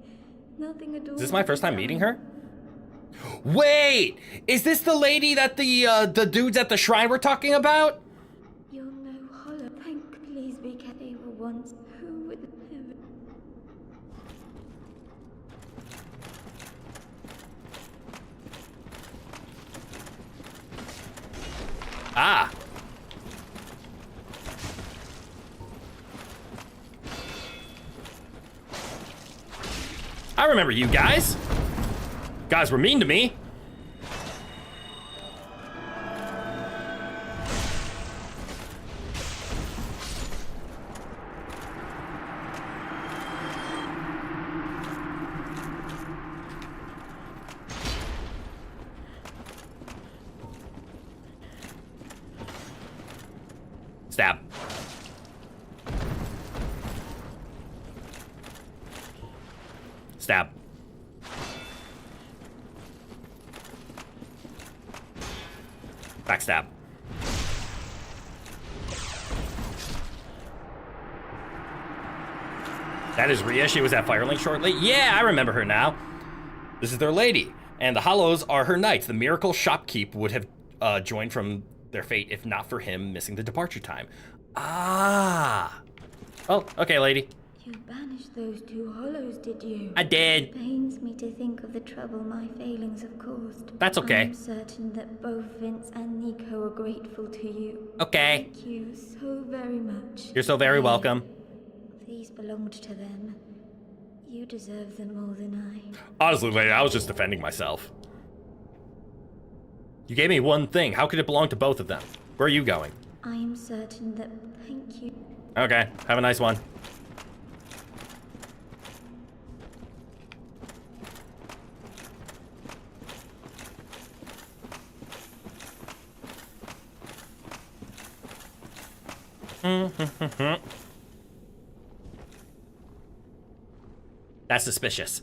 Nothing at all. Is this my first time meeting her? Wait! Is this the lady that the dudes at the shrine were talking about? You're no hollow. Please be careful. They were once. Who would ever... Ah. I remember you guys. Guys were mean to me. Stab. Stab. Backstab. That is Rhea. She was at Firelink shortly. Yeah, I remember her now. This is their lady. And the Hollows are her knights. The Miracle Shopkeep would have joined from their fate if not for him missing the departure time. Ah. Oh, okay, lady. You banished those two hollows, did you? I did. It pains me to think of the trouble my failings have caused. That's okay. I'm certain that both Vince and Nico are grateful to you. Okay. Thank you so very much. You're so very welcome. These belonged to them. You deserve them more than I. Honestly, lady, I was just defending myself. You gave me one thing. How could it belong to both of them? Where are you going? I am certain that... Thank you. Okay, have a nice one. That's suspicious.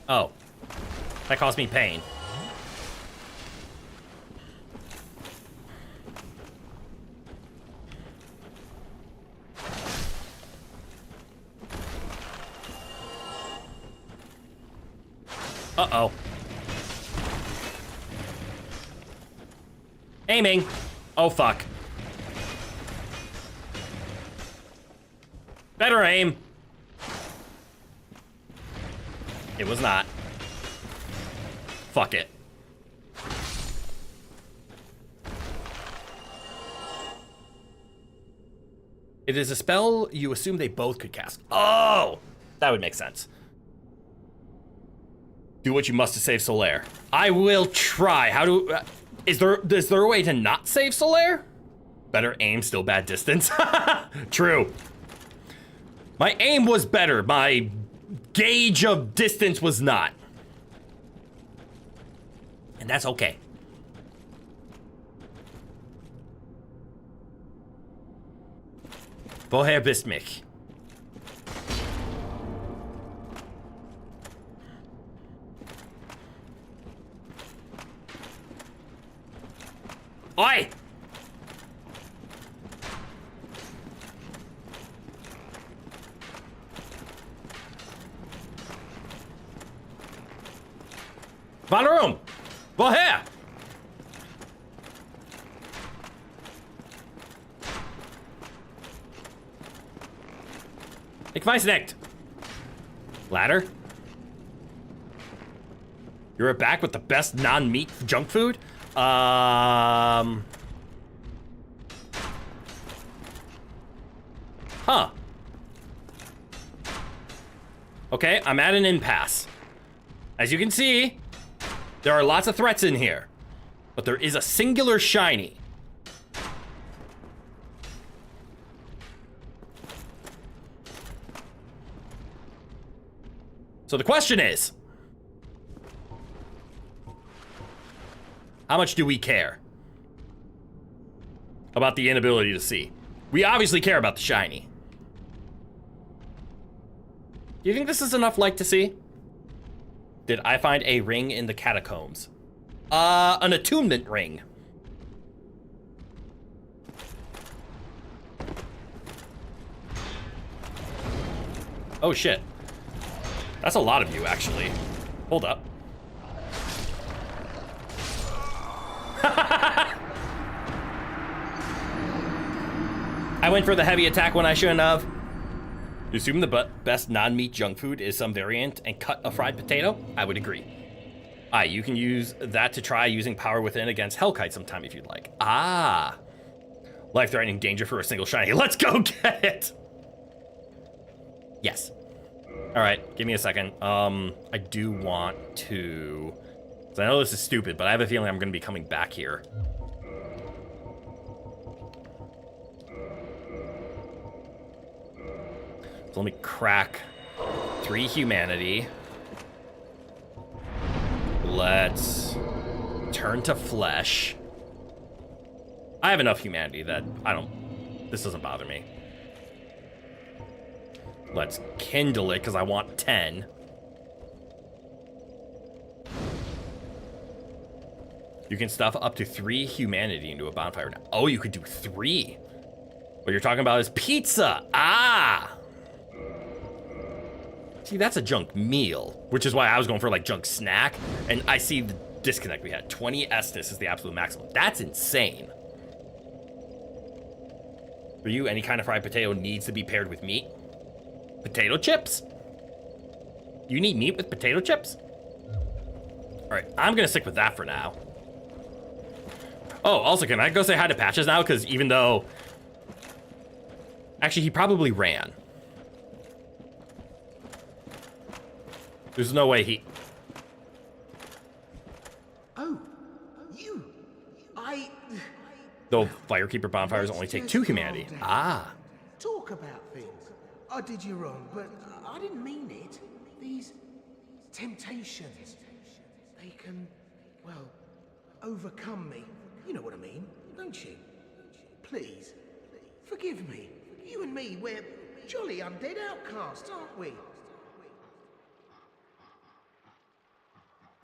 Oh. That caused me pain. Uh-oh. Aiming. Oh, fuck. Better aim. It was not. Fuck it. It is a spell you assume they both could cast. Oh! That would make sense. Do what you must to save Solaire. I will try. How do... is there a way to not save Solaire? Better aim, still bad distance. True. My aim was better. My gauge of distance was not. And that's okay. Woher bist mich? Oi! Find a room! Go here! Ik weiß nicht. Ladder? You're back with the best non-meat junk food? Huh. Okay, I'm at an impasse. As you can see, there are lots of threats in here, but there is a singular shiny. So the question is, how much do we care about the inability to see? We obviously care about the shiny. Do you think this is enough light to see? Did I find a ring in the catacombs? An attunement ring. Oh shit. That's a lot of you, actually. Hold up. I went for the heavy attack when I shouldn't have. You assume the best non-meat junk food is some variant and cut a fried potato? I would agree. You can use that to try using power within against Hellkite sometime if you'd like. Life-threatening danger for a single shiny. Let's go get it! Yes. Alright, give me a second. I do want to... So I know this is stupid, but I have a feeling I'm going to be coming back here. So let me crack 3 humanity. Let's turn to flesh. I have enough humanity that this doesn't bother me. Let's kindle it because I want 10. You can stuff up to 3 humanity into a bonfire now. Oh, you could do 3. What you're talking about is pizza. See, that's a junk meal, which is why I was going for like junk snack. And I see the disconnect we had. 20 Estus is the absolute maximum. That's insane. For you, any kind of fried potato needs to be paired with meat. Potato chips? You need meat with potato chips? All right, I'm gonna stick with that for now. Oh, also, can I go say hi to Patches now? Because even though... Actually, he probably ran. There's no way he... Oh, you... Though Firekeeper bonfires only take 2 humanity. Talk about things. I did you wrong, but I didn't mean it. These temptations, they can, well, overcome me. You know what I mean, don't you? Please, forgive me. You and me, we're jolly undead outcasts, aren't we?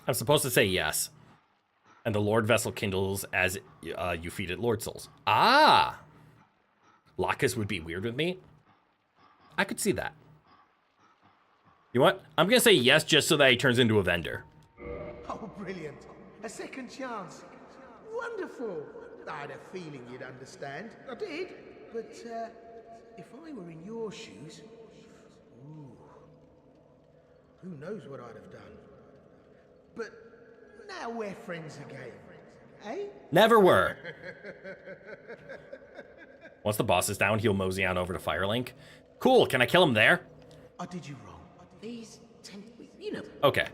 I'm supposed to say yes. And the Lord Vessel kindles as you feed it Lord Souls. Locus would be weird with me. I could see that. You know what? I'm gonna say yes just so that he turns into a vendor. Oh, brilliant. A second chance. Wonderful. I had a feeling you'd understand. I did. But if I were in your shoes, who knows what I'd have done. But now we're friends again. Eh? Never were. Once the boss is down, he'll mosey on over to Firelink. Cool, can I kill him there? I did you wrong. These you know. Okay.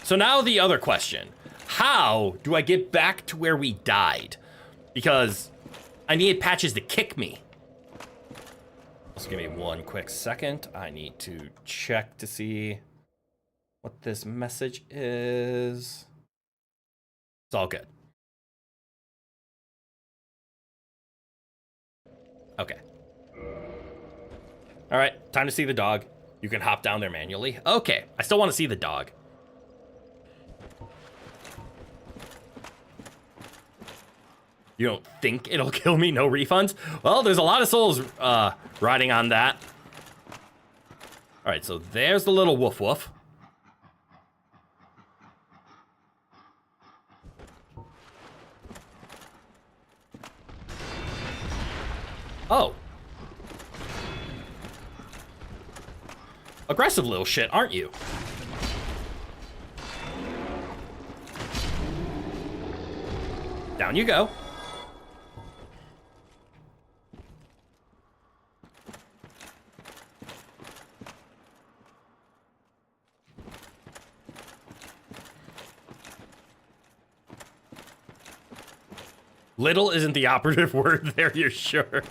So now the other question. How do I get back to where we died? Because I needed Patches to kick me. Just give me one quick second. I need to check to see what this message is. It's all good. Okay. All right, time to see the dog. You can hop down there manually. Okay, I still want to see the dog. You don't think it'll kill me? No refunds? Well, there's a lot of souls riding on that. All right, so there's the little woof woof. Oh. Aggressive little shit, aren't you? Down you go. Little isn't the operative word there, you're sure?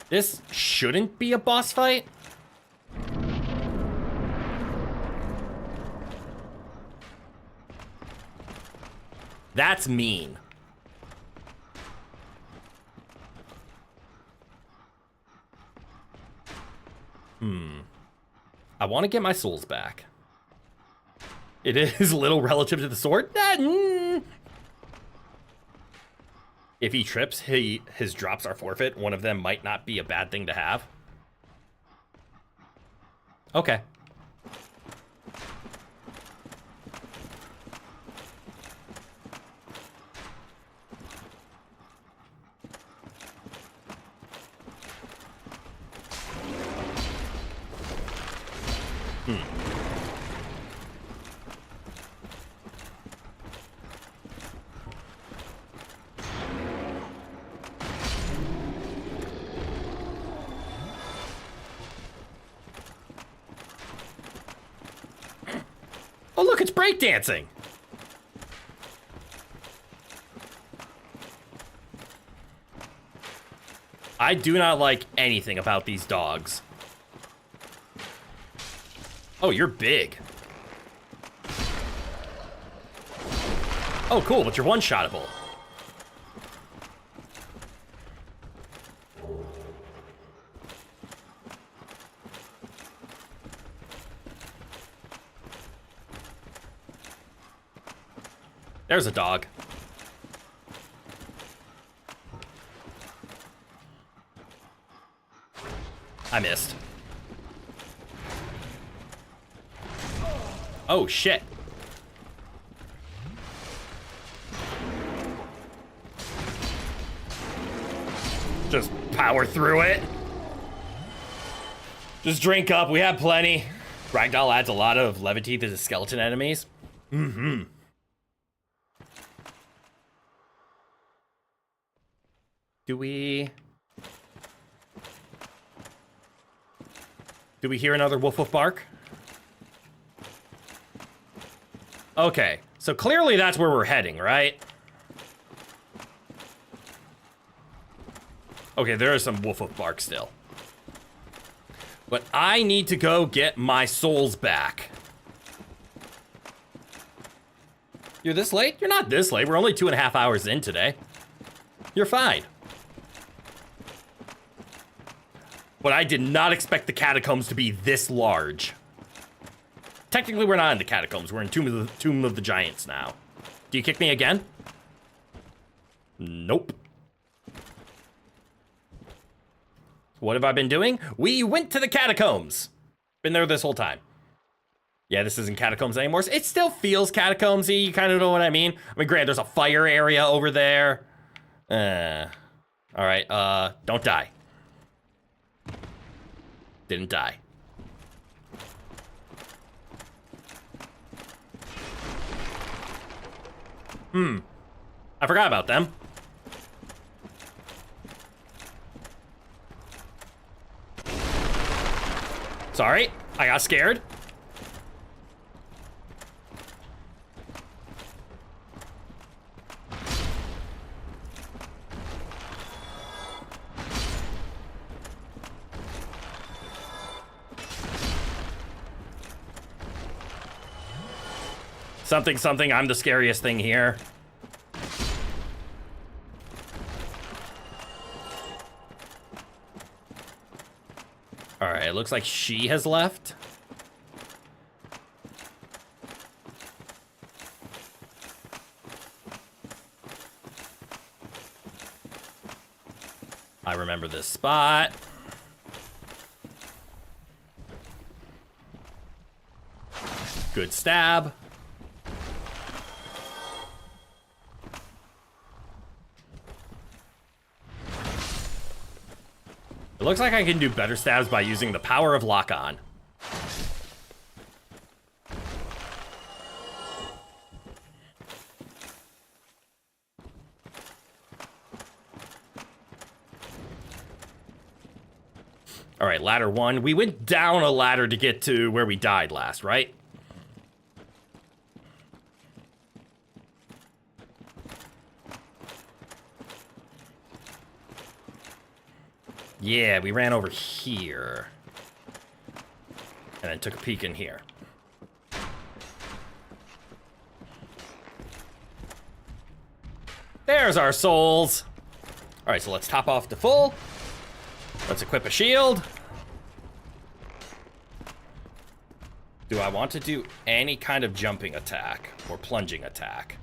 This shouldn't be a boss fight. That's mean. I want to get my souls back. It is little relative to the sword. If he trips, his drops are forfeit. One of them might not be a bad thing to have. Okay. Oh, look, it's breakdancing. I do not like anything about these dogs. Oh, you're big. Oh, cool, but you're one-shottable. There's a dog. I missed. Oh, shit. Just power through it. Just drink up. We have plenty. Ragdoll adds a lot of levity to the skeleton enemies. Mm-hmm. Do we hear another woof woof bark? Okay, so clearly that's where we're heading, right? Okay, there is some woof woof bark still. But I need to go get my souls back. You're this late? You're not this late. We're only 2.5 hours in today. You're fine. But I did not expect the catacombs to be this large. Technically, we're not in the catacombs. We're in Tomb of the Giants now. Do you kick me again? Nope. What have I been doing? We went to the catacombs. Been there this whole time. Yeah, this isn't catacombs anymore. It still feels catacombs-y. You kind of know what I mean. I mean, granted, there's a fire area over there. All right, don't die. Didn't die. I forgot about them. Sorry, I got scared. Something, something, I'm the scariest thing here. All right, it looks like she has left. I remember this spot. Good stab. It looks like I can do better stabs by using the power of lock-on. All right, ladder 1. We went down a ladder to get to where we died last, right? Yeah, we ran over here. And then took a peek in here. There's our souls. All right, so let's top off to full. Let's equip a shield. Do I want to do any kind of jumping attack or plunging attack?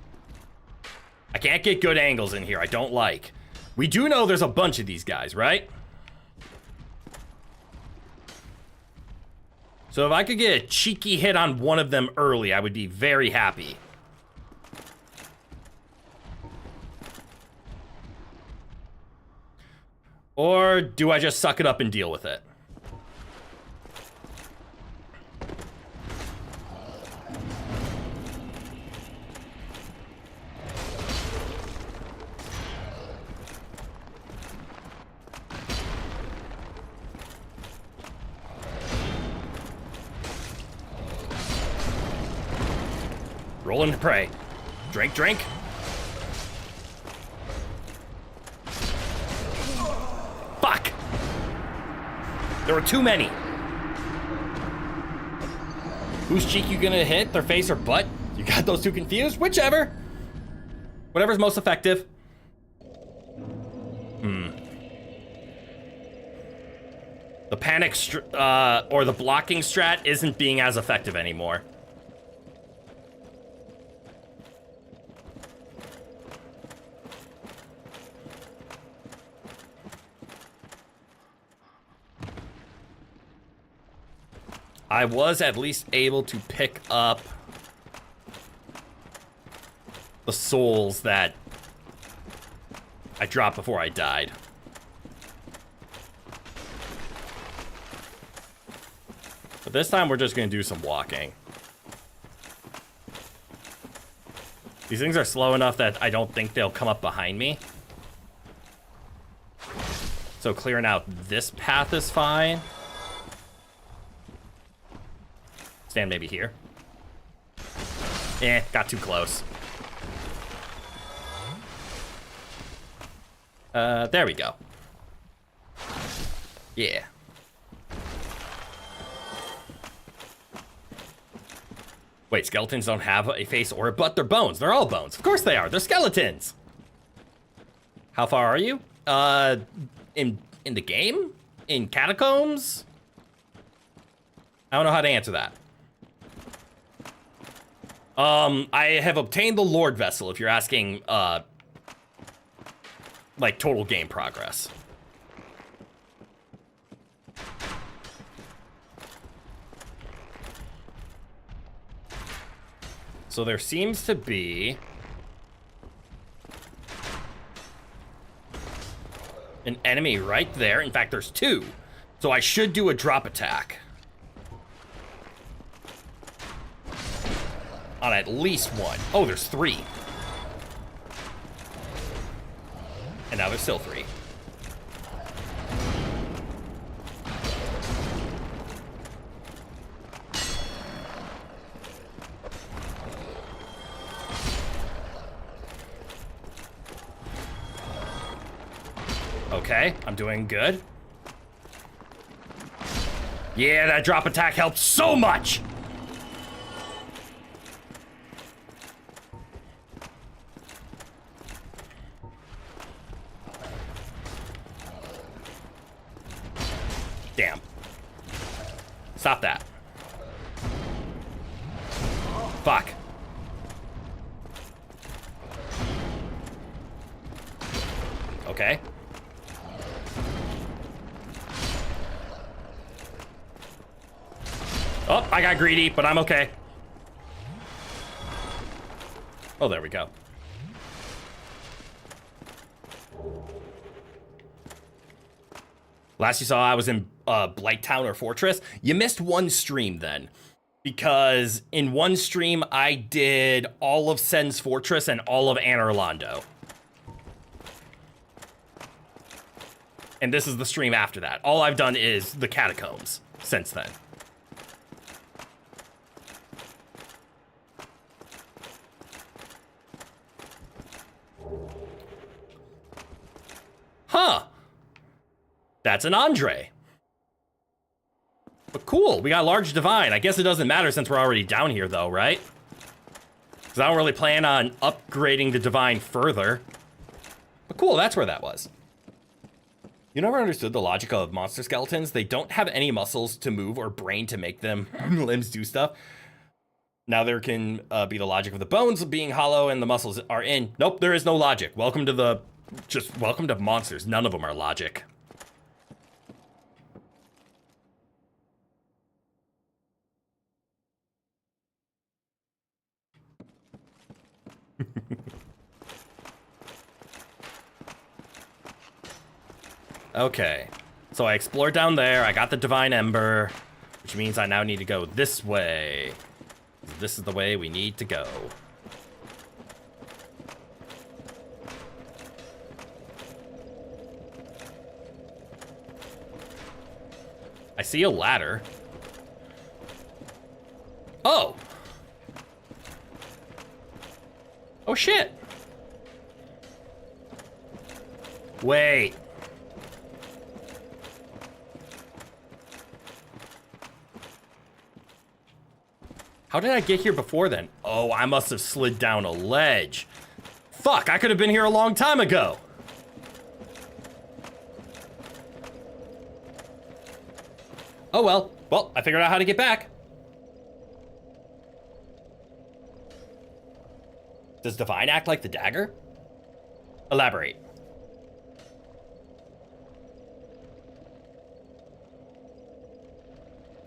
I can't get good angles in here. I don't like. We do know there's a bunch of these guys, right? So if I could get a cheeky hit on one of them early, I would be very happy. Or do I just suck it up and deal with it? Roll and pray. Drink, drink. Fuck! There were too many. Whose cheek you gonna hit? Their face or butt? You got those two confused? Whichever. Whatever's most effective. The panic or the blocking strat isn't being as effective anymore. I was at least able to pick up the souls that I dropped before I died. But this time we're just gonna do some walking. These things are slow enough that I don't think they'll come up behind me. So clearing out this path is fine. Stand maybe here. Got too close. There we go. Yeah. Wait, skeletons don't have a face or a butt. They're bones. They're all bones. Of course they are. They're skeletons. How far are you? In the game? In catacombs? I don't know how to answer that. I have obtained the Lord Vessel, if you're asking, like, total game progress. So there seems to be an enemy right there. In fact, there's two. So I should do a drop attack on at least one. Oh, there's three. And now there's still three. Okay, I'm doing good. Yeah, that drop attack helped so much! Damn. Stop that. Fuck. Okay. Oh, I got greedy, but I'm okay. Oh, there we go. Last you saw, I was in Blight Town or Fortress. You missed one stream then. Because in one stream, I did all of Sen's Fortress and all of Anor Londo. And this is the stream after that. All I've done is the Catacombs since then. Huh. That's an Andre. But cool, we got Large Divine. I guess it doesn't matter since we're already down here though, right? Because I don't really plan on upgrading the Divine further. But cool, that's where that was. You never understood the logic of monster skeletons? They don't have any muscles to move or brain to make them limbs do stuff. Now there can be the logic of the bones being hollow and the muscles are in. Nope, there is no logic. Welcome to monsters. None of them are logic. Okay, so I explored down there. I got the Divine Ember, which means I now need to go this way. This is the way we need to go. I see a ladder. Oh! Oh shit! Wait. How did I get here before then? Oh, I must have slid down a ledge. Fuck, I could have been here a long time ago. Oh well. Well, I figured out how to get back. Does Divine act like the dagger? Elaborate.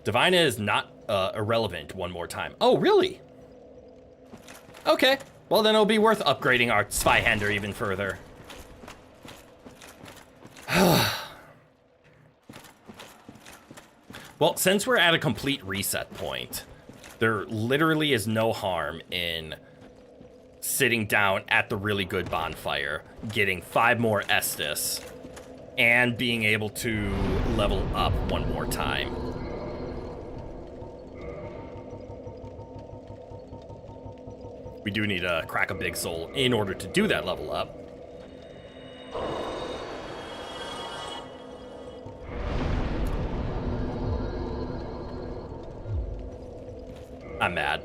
Divine is not irrelevant one more time. Oh, really? Okay. Well, then it'll be worth upgrading our Zweihander even further. Well, since we're at a complete reset point, there literally is no harm in sitting down at the really good bonfire, getting 5 more Estus, and being able to level up one more time. We do need to crack a big soul in order to do that level up. I'm mad.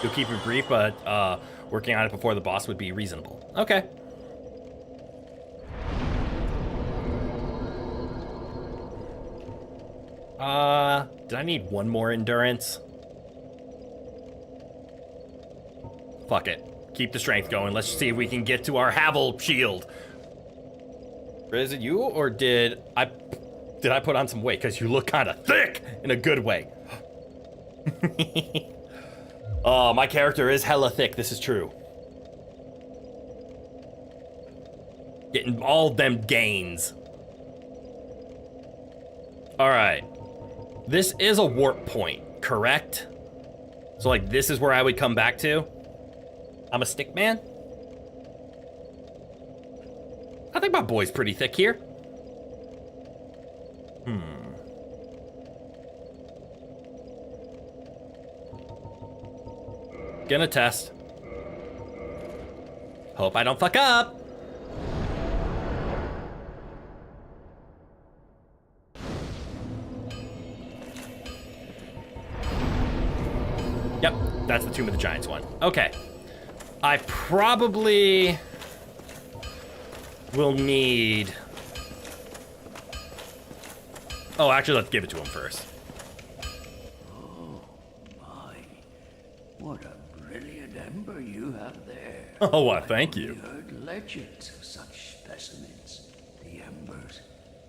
You'll keep it brief, but working on it before the boss would be reasonable. Okay. Did I need one more endurance? Fuck it. Keep the strength going. Let's see if we can get to our Havel shield. Is it you, or did I put on some weight? Because you look kind of thick in a good way. Oh, my character is hella thick. This is true. Getting all them gains. All right. This is a warp point, correct? So, like, this is where I would come back to? I'm a stick man? I think my boy's pretty thick here. Gonna test. Hope I don't fuck up. Yep, that's the Tomb of the Giants one. Okay. I probably will need... Oh, actually, let's give it to him first. Oh, my. What a brilliant ember you have there. Oh, what? Thank you. I heard legends of such specimens. The embers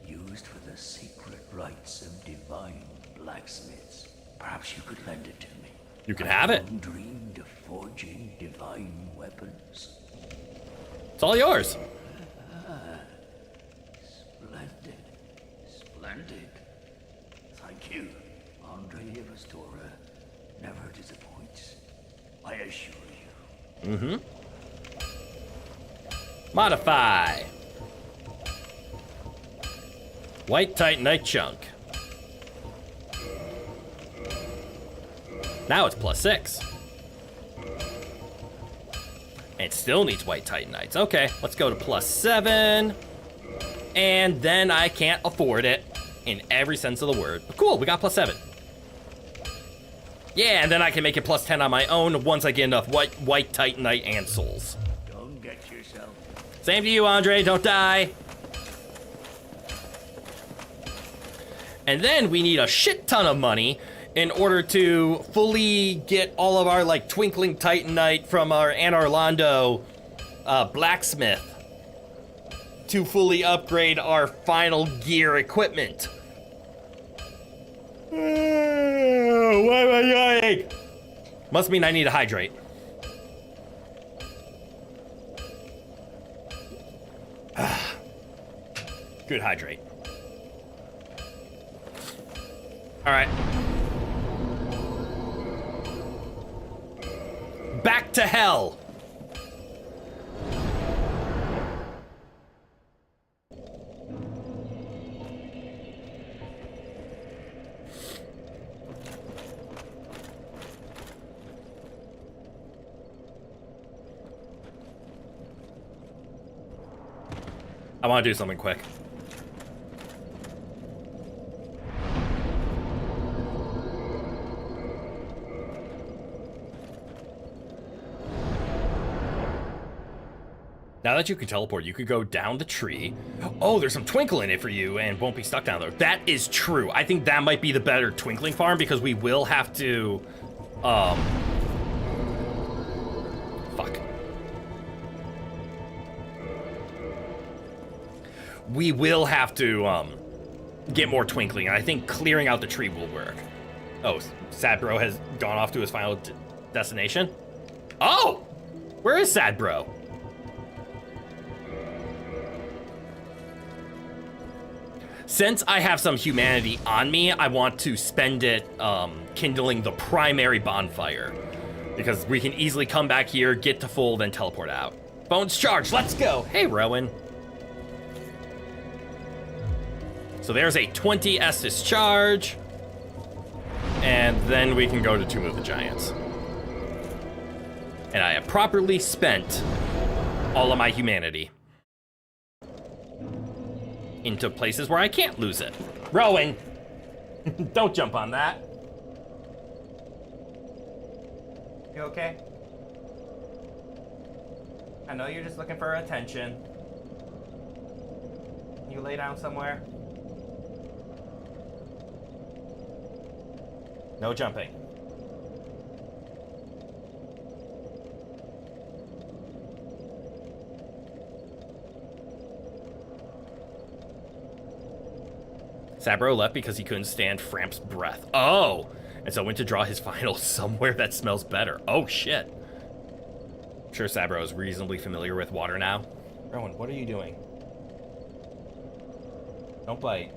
used for the secret rites of divine blacksmiths. Perhaps you could lend it to me. You can have it. I dreamed of forging divine weapons. It's all yours. Splendid. Splendid. Thank you. Andre Ivastora never disappoints. I assure you. Mm-hmm. Modify. White Titanite chunk. Now it's +6. And it still needs white Titanites. Okay, let's go to +7. And then I can't afford it in every sense of the word. But cool, we got +7. Yeah, and then I can make it +10 on my own once I get enough white Titanite and souls. Don't get yourself. Same to you, Andre. Don't die. And then we need a shit ton of money in order to fully get all of our, like, Twinkling Titanite from our Anarlando blacksmith to fully upgrade our final gear equipment. Why am I yawning? Must mean I need to hydrate. Good hydrate. All right. Back to hell. I want to do something quick. Now that you can teleport, you could go down the tree. Oh, there's some twinkle in it for you and won't be stuck down there. That is true. I think that might be the better twinkling farm because we will have to, fuck. We will have to, get more twinkling. And I think clearing out the tree will work. Oh, Sad Bro has gone off to his final destination. Oh, where is Sad Bro? Since I have some humanity on me, I want to spend it kindling the primary bonfire. Because we can easily come back here, get to full, then teleport out. Bones charged, let's go! Hey, Rowan. So there's a 20 Estus charge. And then we can go to Tomb of the Giants. And I have properly spent all of my humanity into places where I can't lose it. Rowan! Don't jump on that. You okay? I know you're just looking for attention. You lay down somewhere? No jumping. Sabro left because he couldn't stand Framp's breath. Oh! And so went to draw his final somewhere that smells better. Oh, shit. I'm sure Sabro is reasonably familiar with water now. Rowan, what are you doing? Don't bite.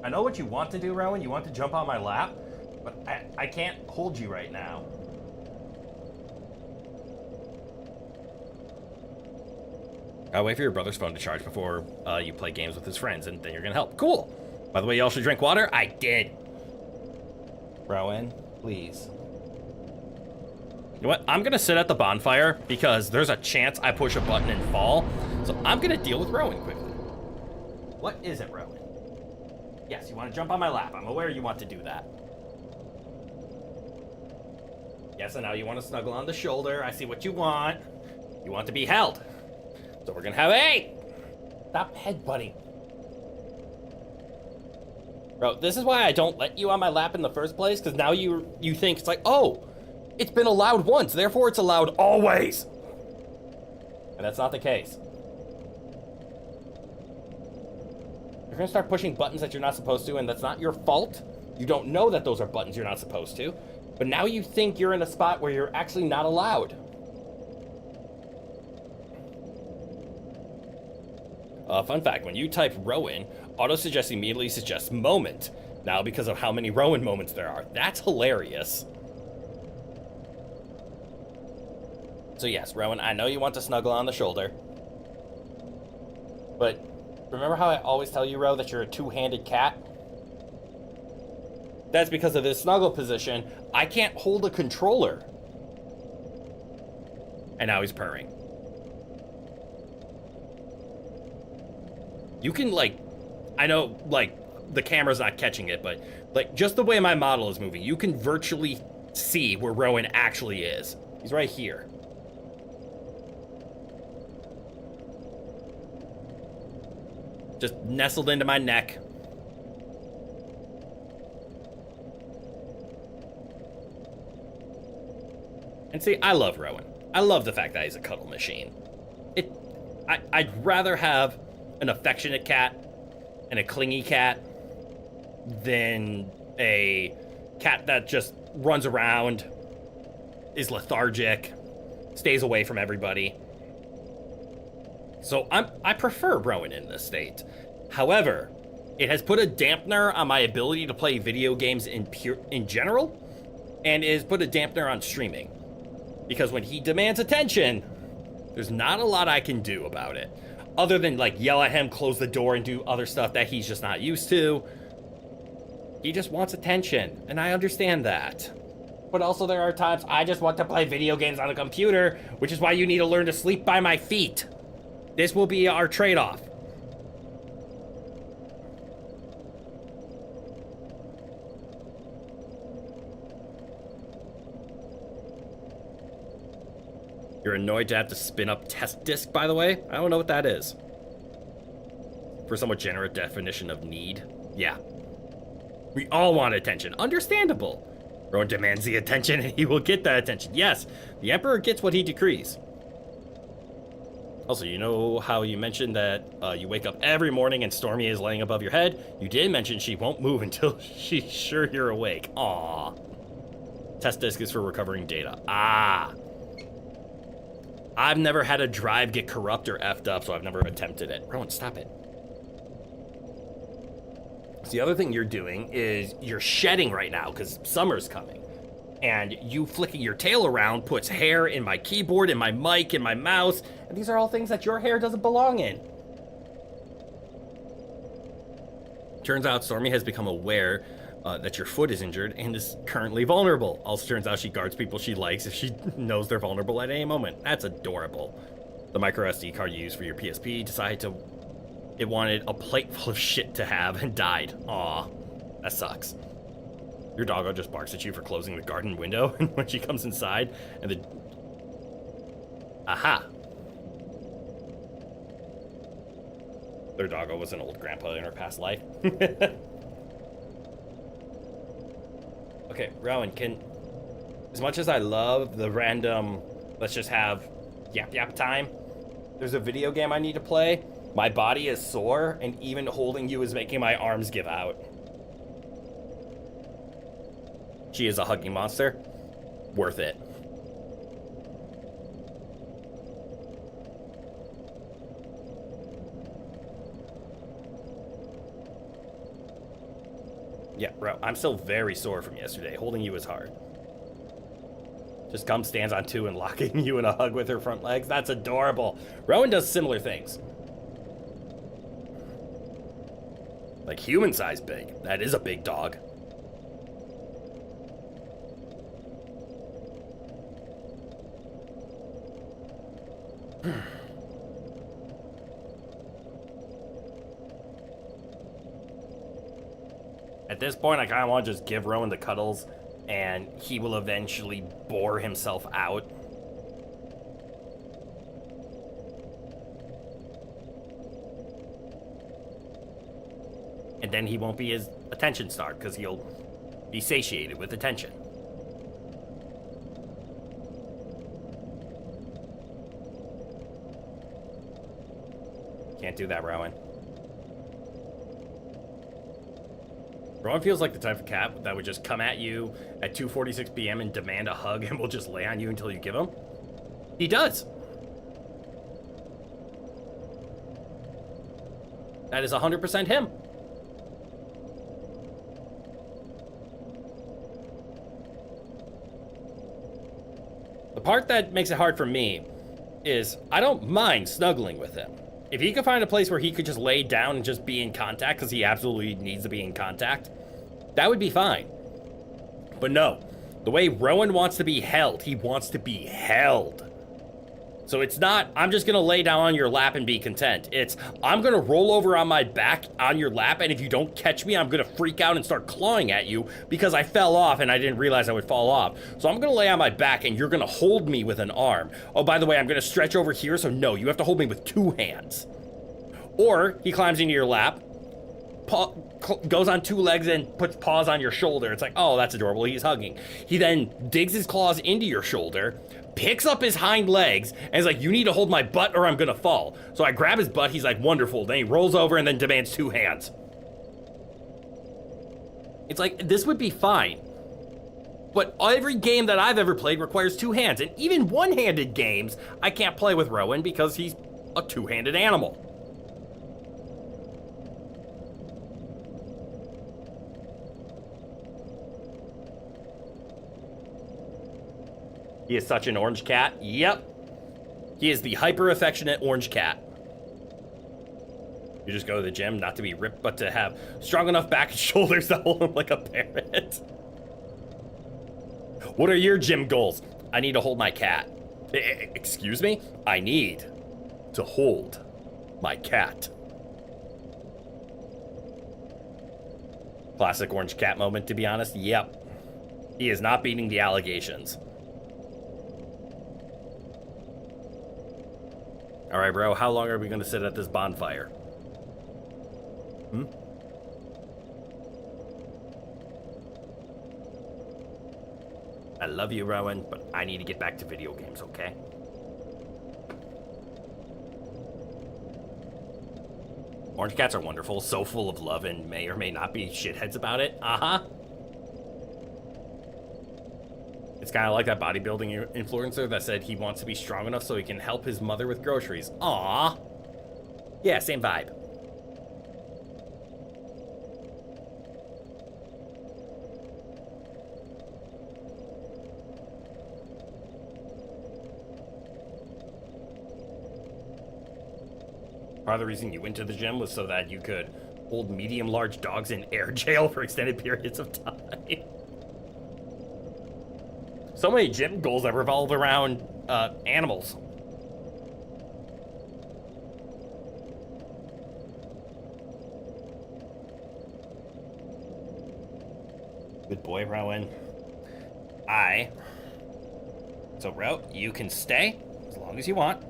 I know what you want to do, Rowan. You want to jump on my lap, but I can't hold you right now. I'll wait for your brother's phone to charge before you play games with his friends, and then you're gonna help. Cool. By the way, y'all should drink water. I did. Rowan, please. You know what? I'm gonna sit at the bonfire because there's a chance I push a button and fall. So I'm gonna deal with Rowan quickly. What is it, Rowan? Yes, you want to jump on my lap. I'm aware you want to do that. Yes, and now you want to snuggle on the shoulder. I see what you want. You want to be held. So we're gonna have, hey! Stop headbutting. Bro, this is why I don't let you on my lap in the first place, because now you think it's like, oh, it's been allowed once, therefore it's allowed always. And that's not the case. You're gonna start pushing buttons that you're not supposed to, and that's not your fault. You don't know that those are buttons you're not supposed to, but now you think you're in a spot where you're actually not allowed. Fun fact, when you type Rowan, auto-suggest immediately suggests moment. Now, because of how many Rowan moments there are. That's hilarious. So yes, Rowan, I know you want to snuggle on the shoulder. But remember how I always tell you, Ro, that you're a two-handed cat? That's because of this snuggle position. I can't hold a controller. And now he's purring. You can, like, I know, like, the camera's not catching it, but, like, just the way my model is moving, you can virtually see where Rowan actually is. He's right here. Just nestled into my neck. And see, I love Rowan. I love the fact that he's a cuddle machine. I'd rather have an affectionate cat and a clingy cat than a cat that just runs around, is lethargic, stays away from everybody. So I prefer Rowan in this state. However, it has put a dampener on my ability to play video games in general, and it has put a dampener on streaming. Because when he demands attention, there's not a lot I can do about it. Other than, like, yell at him, close the door, and do other stuff that he's just not used to. He just wants attention, and I understand that. But also there are times I just want to play video games on a computer, which is why you need to learn to sleep by my feet. This will be our trade-off. You're annoyed to have to spin up test disk, by the way? I don't know what that is. For a somewhat generous definition of need. Yeah. We all want attention. Understandable. Rowan demands the attention and he will get that attention. Yes, the Emperor gets what he decrees. Also, you know how you mentioned that you wake up every morning and Stormy is laying above your head? You did mention she won't move until she's sure you're awake. Aww. Test disk is for recovering data. Ah. I've never had a drive get corrupt or effed up, so I've never attempted it. Rowan, stop it. So the other thing you're doing is you're shedding right now because summer's coming. And you flicking your tail around puts hair in my keyboard, in my mic, in my mouse. And these are all things that your hair doesn't belong in. Turns out Stormy has become aware that your foot is injured and is currently vulnerable. Also turns out she guards people she likes if she knows they're vulnerable at any moment. That's adorable. The micro SD card you use for your PSP it wanted a plate full of shit to have and died. Aw, that sucks. Your doggo just barks at you for closing the garden window and when she comes inside and aha. Their doggo was an old grandpa in her past life. Okay, Rowan, as much as I love the random, let's just have yap time, there's a video game I need to play. My body is sore, and even holding you is making my arms give out. She is a hugging monster. Worth it. Yeah, bro, I'm still very sore from yesterday. Holding you is hard. Just stands on two and locking you in a hug with her front legs. That's adorable. Rowan does similar things. Like human size big. That is a big dog. At this point, I kind of want to just give Rowan the cuddles, and he will eventually bore himself out. And then he won't be as attention starved because he'll be satiated with attention. Can't do that, Rowan. Rowan feels like the type of cat that would just come at you at 2:46 p.m. and demand a hug and will just lay on you until you give him. He does. That is 100% him. The part that makes it hard for me is I don't mind snuggling with him. If he could find a place where he could just lay down and just be in contact because he absolutely needs to be in contact, that would be fine. But no, the way Rowan wants to be held, he wants to be held. So it's not, I'm just gonna lay down on your lap and be content. It's, I'm gonna roll over on my back on your lap, and if you don't catch me, I'm gonna freak out and start clawing at you because I fell off and I didn't realize I would fall off. So I'm gonna lay on my back and you're gonna hold me with an arm. Oh, by the way, I'm gonna stretch over here, so no, you have to hold me with 2 hands. Or he climbs into your lap, goes on 2 legs and puts paws on your shoulder. It's like, oh, that's adorable, he's hugging. He then digs his claws into your shoulder, picks up his hind legs, and is like, you need to hold my butt or I'm gonna fall. So I grab his butt, he's like, wonderful. Then he rolls over and then demands 2 hands. It's like, this would be fine. But every game that I've ever played requires 2 hands. And even one-handed games, I can't play with Rowan because he's a 2-handed animal. He is such an orange cat. Yep. He is the hyper-affectionate orange cat. You just go to the gym, not to be ripped, but to have strong enough back and shoulders to hold him like a parrot. What are your gym goals? I need to hold my cat. Excuse me? I need to hold my cat. Classic orange cat moment, to be honest. Yep. He is not beating the allegations. All right, bro, how long are we going to sit at this bonfire? I love you, Rowan, but I need to get back to video games, okay? Orange cats are wonderful, so full of love, and may or may not be shitheads about it. Uh-huh. It's kind of like that bodybuilding influencer that said he wants to be strong enough so he can help his mother with groceries. Aww. Yeah, same vibe. Part of the reason you went to the gym was so that you could hold medium-large dogs in air jail for extended periods of time. So many gym goals that revolve around animals. Good boy, Rowan. So, Ro, you can stay as long as you want.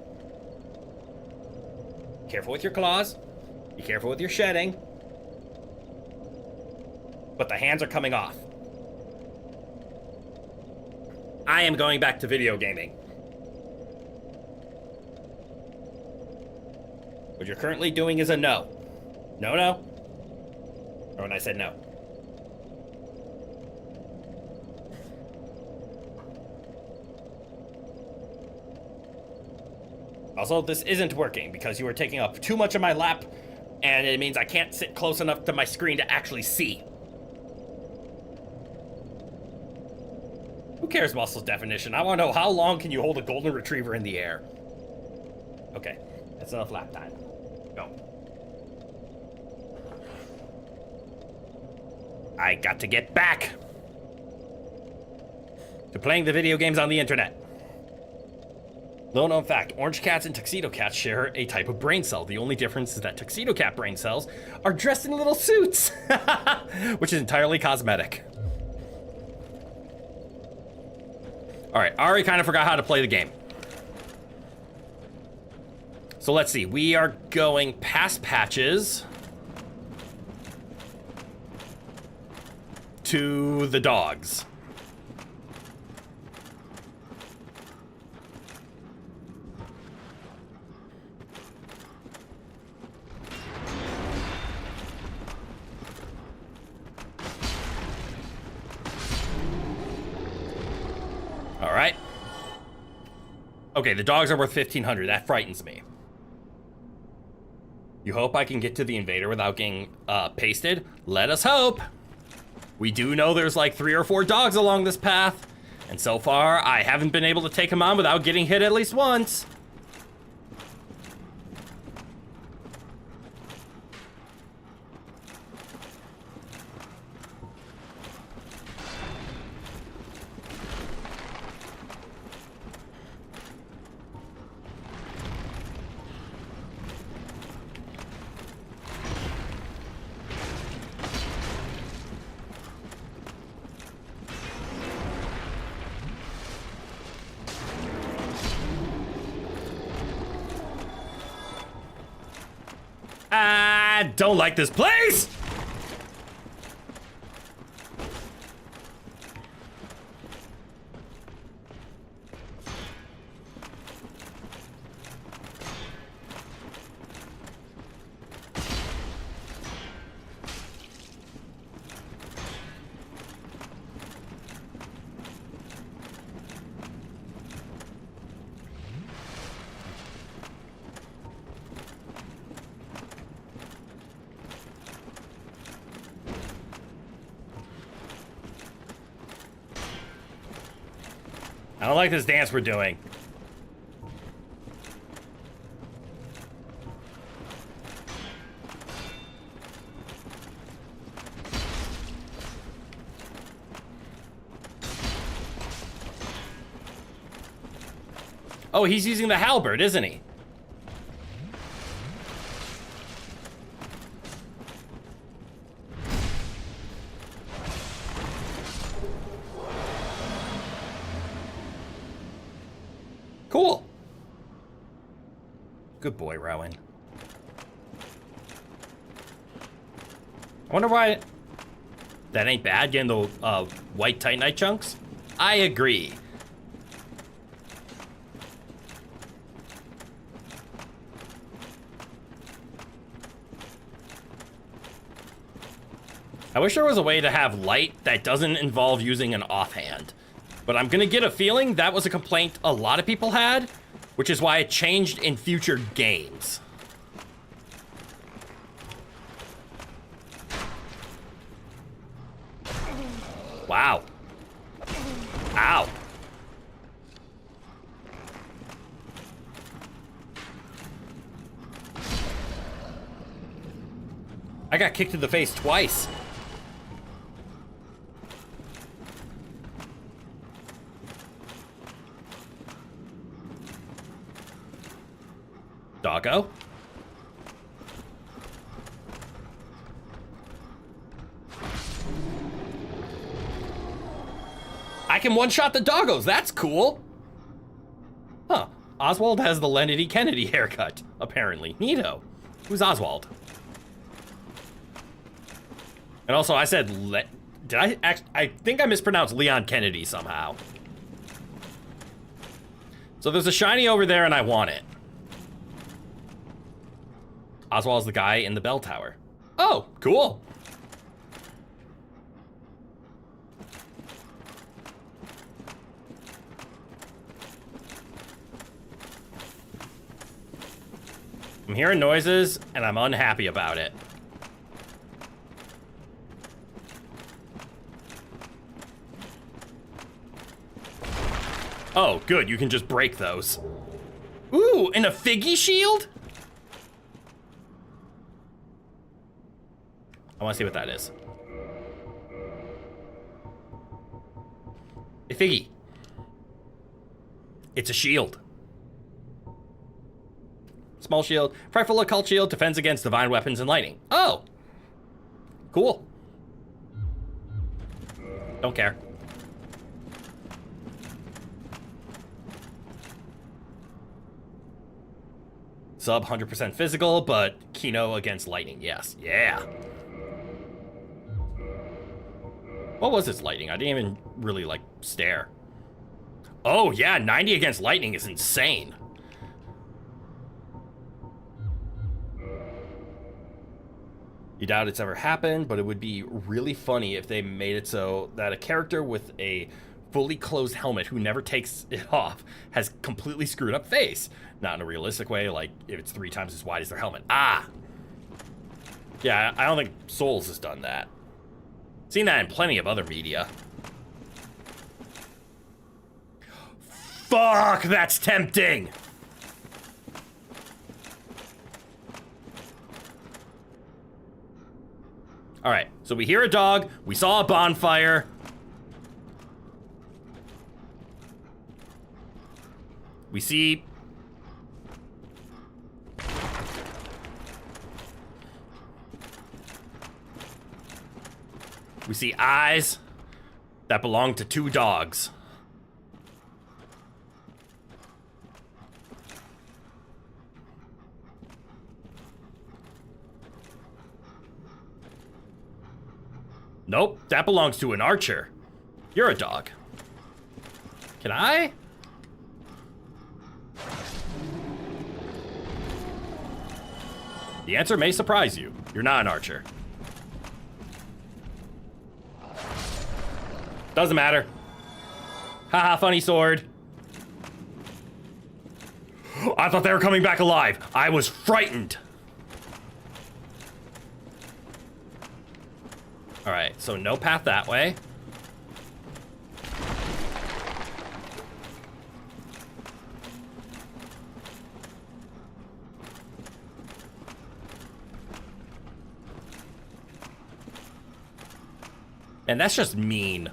Careful with your claws. Be careful with your shedding. But the hands are coming off. I am going back to video gaming. What you're currently doing is a no. No, no. Or when I said no. Also, this isn't working because you are taking up too much of my lap, and it means I can't sit close enough to my screen to actually see. Who cares muscles definition? I want to know how long can you hold a golden retriever in the air? Okay, that's enough lap time. Go. I got to get back to playing the video games on the internet. Little known fact, orange cats and tuxedo cats share a type of brain cell. The only difference is that tuxedo cat brain cells are dressed in little suits, which is entirely cosmetic. All right, I already kind of forgot how to play the game. So let's see, we are going past patches. to the dogs. All right. Okay, the dogs are worth 1,500. That frightens me. You hope I can get to the invader without getting pasted? Let us hope. We do know there's like 3 or 4 dogs along this path, and so far I haven't been able to take them on without getting hit at least once. I don't like this place! I don't like this dance we're doing. Oh, he's using the halberd, isn't he? Cool. Good boy, Rowan. I wonder why that ain't bad, getting the white Titanite chunks. I agree. I wish there was a way to have light that doesn't involve using an offhand. But I'm gonna get a feeling that was a complaint a lot of people had, which is why it changed in future games. Wow. Ow. I got kicked in the face twice. Doggo. I can one-shot the doggos. That's cool. Huh. Oswald has the Lenny Kennedy haircut, apparently. Neato. Who's Oswald? And also, I said, I think I mispronounced Leon Kennedy somehow. So there's a shiny over there and I want it. Oswald's the guy in the bell tower. Oh, cool. I'm hearing noises and I'm unhappy about it. Oh, good, you can just break those. Ooh, and a figgy shield? I want to see what that is. Hey, Figgy. It's a shield. Small shield. Frightful occult shield defends against divine weapons and lightning. Oh! Cool. Don't care. Sub 100% physical, but Kino against lightning. Yes. Yeah. What was its lightning? I didn't even really, like, stare. Oh, yeah, 90 against lightning is insane. You doubt it's ever happened, but it would be really funny if they made it so that a character with a fully closed helmet who never takes it off has completely screwed up face. Not in a realistic way, like if it's 3 times as wide as their helmet. Ah! Yeah, I don't think Souls has done that. Seen that in plenty of other media. Fuck, that's tempting! Alright, so we hear a dog, we saw a bonfire. We see... We see eyes that belong to 2 dogs. Nope, that belongs to an archer. You're a dog. Can I? The answer may surprise you. You're not an archer. Doesn't matter. Haha, funny sword. I thought they were coming back alive. I was frightened. Alright, so no path that way. And that's just mean.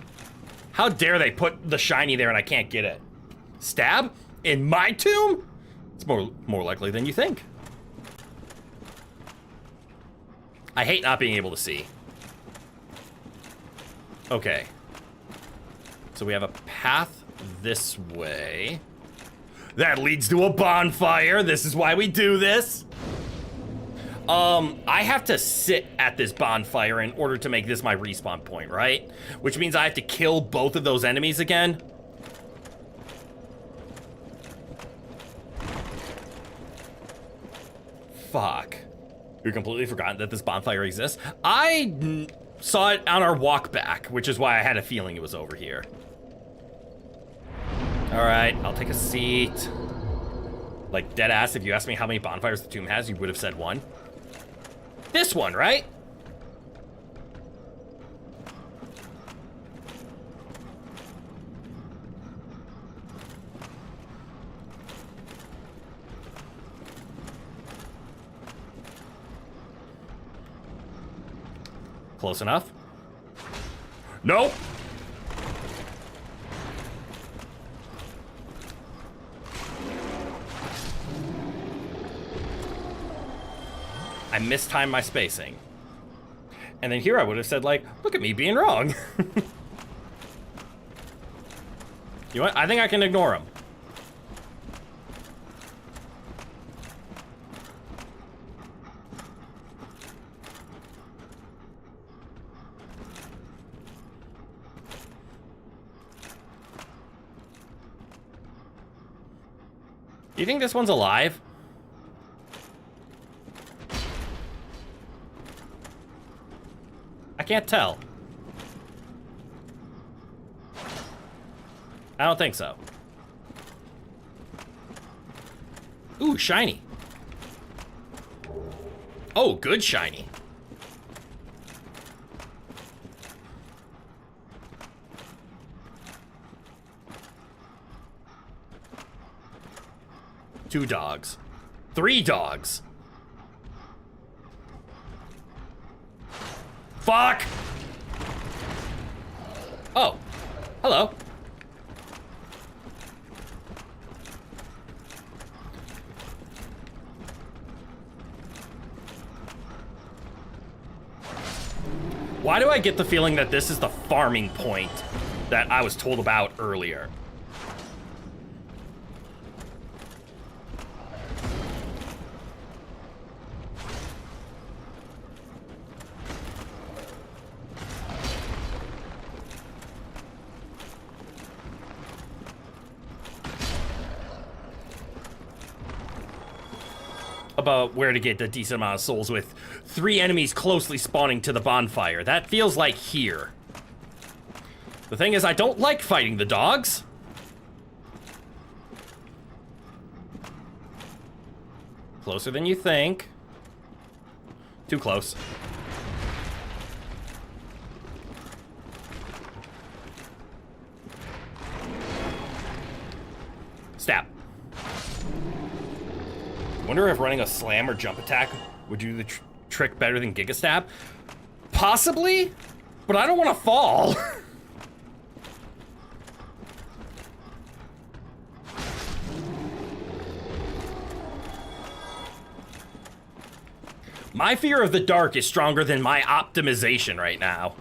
How dare they put the shiny there and I can't get it? Stab? In my tomb? It's more likely than you think. I hate not being able to see. Okay. So we have a path this way. That leads to a bonfire. This is why we do this. I have to sit at this bonfire in order to make this my respawn point, right? Which means I have to kill both of those enemies again. Fuck. We completely forgotten that this bonfire exists. I saw it on our walk back, which is why I had a feeling it was over here. Alright, I'll take a seat. Like, dead ass, if you asked me how many bonfires the tomb has, you would have said 1. This one, right? Close enough. Nope. I mistimed my spacing. And then here I would have said, like, look at me being wrong. You know what? I think I can ignore him. Do you think this one's alive? I can't tell. I don't think so. Ooh, shiny. Oh, good shiny. Two dogs. 3 dogs. Fuck! Oh. Hello. Why do I get the feeling that this is the farming point that I was told about earlier? about where to get a decent amount of souls with 3 enemies closely spawning to the bonfire. That feels like here. The thing is, I don't like fighting the dogs. Closer than you think. Too close. Stab. Wonder if running a slam or jump attack would do the trick better than Giga Stab. Possibly, but I don't want to fall. My fear of the dark is stronger than my optimization right now.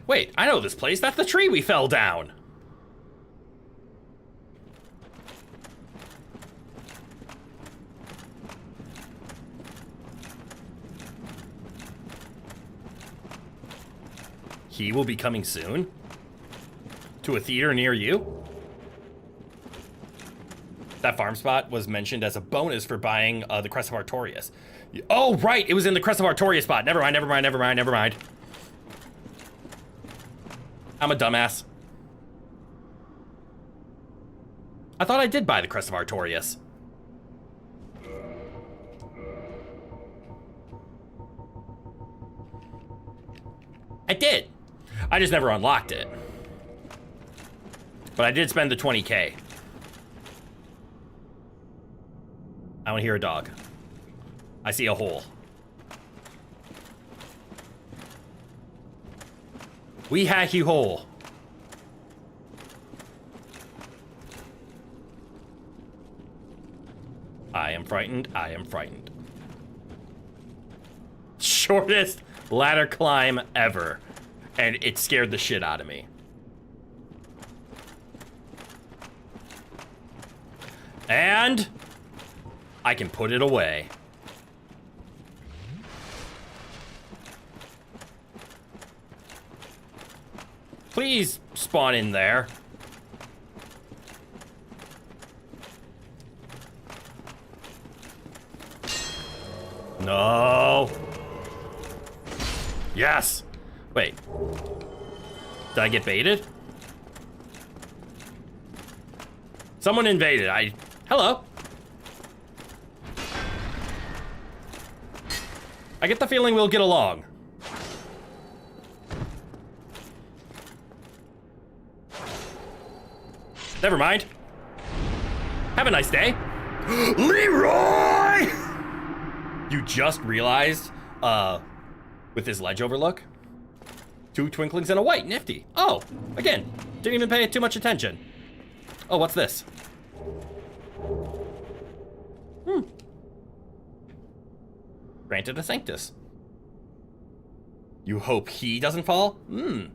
Wait, I know this place. That's the tree we fell down. He will be coming soon? To a theater near you? That farm spot was mentioned as a bonus for buying the Crest of Artorias. Oh, right! It was in the Crest of Artorias spot. Never mind, never mind, never mind, never mind. I'm a dumbass. I thought I did buy the Crest of Artorias. I did. I just never unlocked it. But I did spend the 20K. I want to hear a dog. I see a hole. We hack you hole. I am frightened. I am frightened. Shortest ladder climb ever. And it scared the shit out of me. And I can put it away. Please spawn in there. No. Yes. Wait. Did I get baited? Someone invaded. Hello. I get the feeling we'll get along. Never mind. Have a nice day. Leroy! You just realized, with this ledge overlook, 2 twinklings and a white, nifty. Oh, again, didn't even pay too much attention. Oh, what's this? Granted a Sanctus. You hope he doesn't fall? You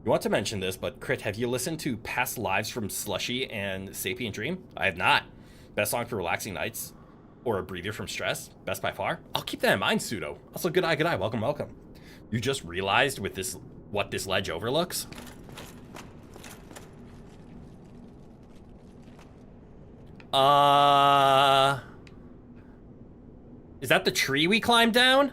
want to mention this, but Crit, have you listened to past lives from Slushy and Sapient Dream? I have not. Best song for relaxing nights, or a breather from stress, best by far. I'll keep that in mind, Pseudo. Also, good eye, welcome, welcome. You just realized with this, what this ledge overlooks? Is that the tree we climbed down?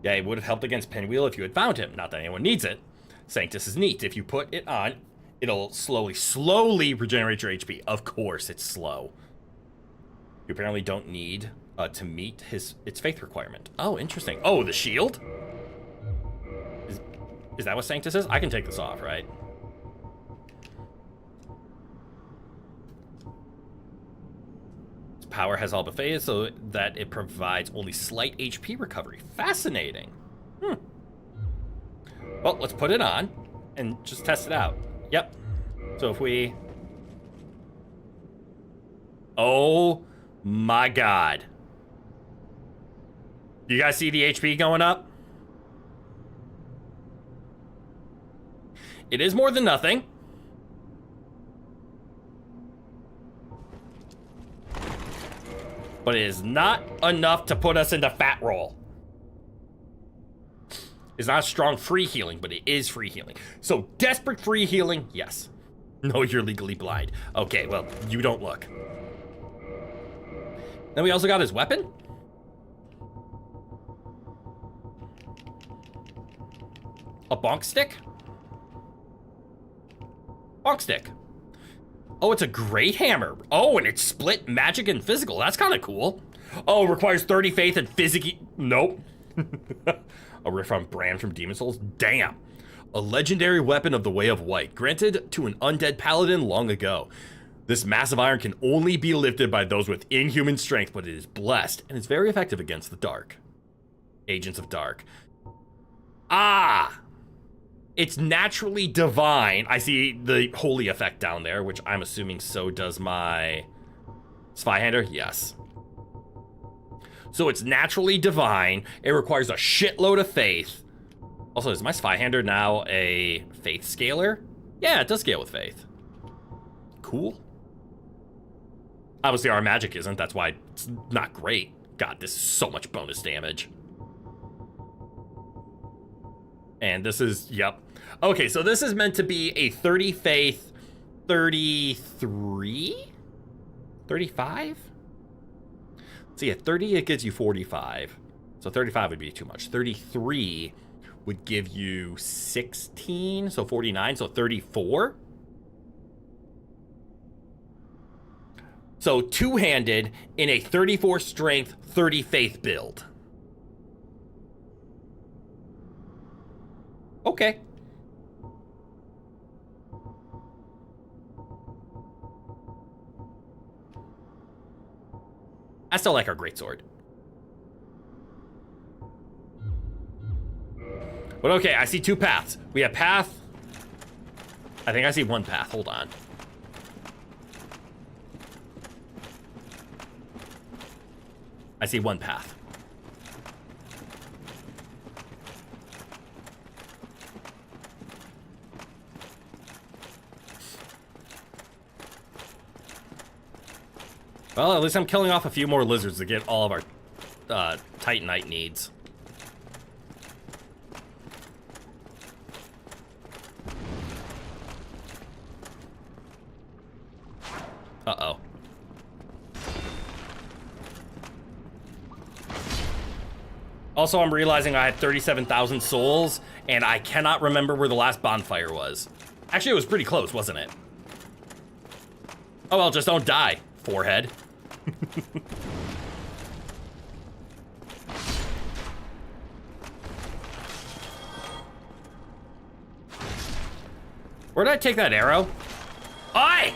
Yeah, it would have helped against Pinwheel if you had found him. Not that anyone needs it. Sanctus is neat. If you put it on, it'll slowly regenerate your HP. Of course, it's slow. You apparently don't need to meet its faith requirement. Oh, interesting. Oh, the shield? Is that what Sanctus is? I can take this off, right? Its power has all but faded so that it provides only slight HP recovery. Fascinating. Well, let's put it on and just test it out. Yep. So if we... Oh my god. You guys see the HP going up? It is more than nothing. But it is not enough to put us into fat roll. It's not strong free healing, but it is free healing. So desperate free healing, yes. No, you're legally blind. Okay, well, you don't look. Then we also got his weapon. A bonk stick? Bonk stick. Oh, it's a great hammer. Oh, and it's split magic and physical. That's kind of cool. Oh, requires 30 faith and physicky. Nope. A riff on Bran from Demon Souls. Damn. A legendary weapon of the Way of White, granted to an undead paladin long ago. This massive iron can only be lifted by those with inhuman strength, but it is blessed and is very effective against the dark. Agents of Dark. Ah! It's naturally divine. I see the holy effect down there, which I'm assuming so does my Spyhander. Yes. So it's naturally divine. It requires a shitload of faith. Also, is my Spyhander now a faith scaler? Yeah, it does scale with faith. Cool. Obviously, our magic isn't. That's why it's not great. God, this is so much bonus damage. And this is, yep. Okay, so this is meant to be a 30 faith, 33? 35? See, at 30, it gives you 45. So 35 would be too much. 33 would give you 16, so 49, so 34. So two-handed in a 34 strength, 30 faith build. Okay. I still like our greatsword. But okay, I see two paths. We have path. I think I see one path. Hold on. I see one path. Well, at least I'm killing off a few more lizards to get all of our Titanite needs. Uh-oh. Also, I'm realizing I had 37,000 souls, and I cannot remember where the last bonfire was. Actually, it was pretty close, wasn't it? Oh well, just don't die, forehead. Where did I take that arrow? Oi!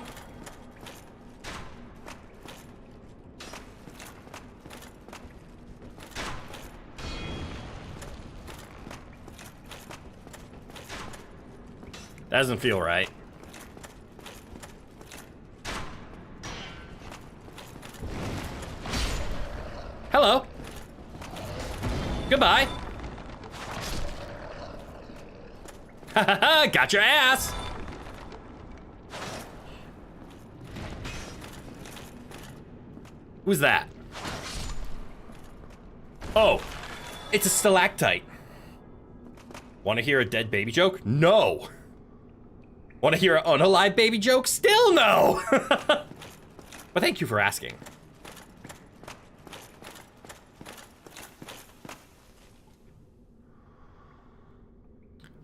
That doesn't feel right. Hello. Goodbye. Ha ha ha, got your ass. Who's that? Oh, it's a stalactite. Want to hear a dead baby joke? No. Want to hear an unalive baby joke? Still no. But thank you for asking.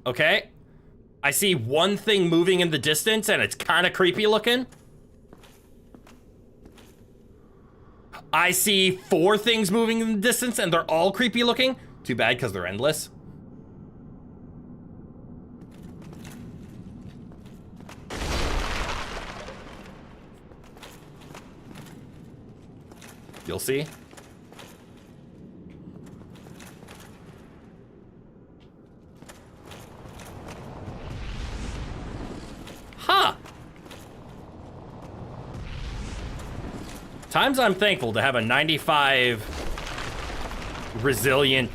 Okay. I see one thing moving in the distance and it's kind of creepy looking. I see 4 things moving in the distance and they're all creepy looking. Too bad because they're endless. You'll see. Huh. Times I'm thankful to have a 95 resilient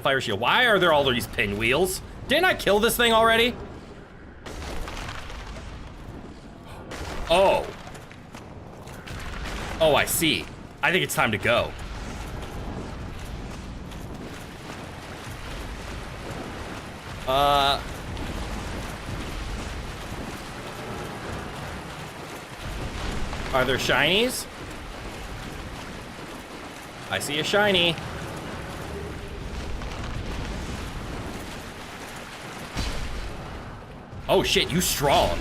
fire shield. Why are there all these pinwheels? Didn't I kill this thing already? Oh. Oh, I see. I think it's time to go. Are there shinies? I see a shiny. Oh shit, you strong.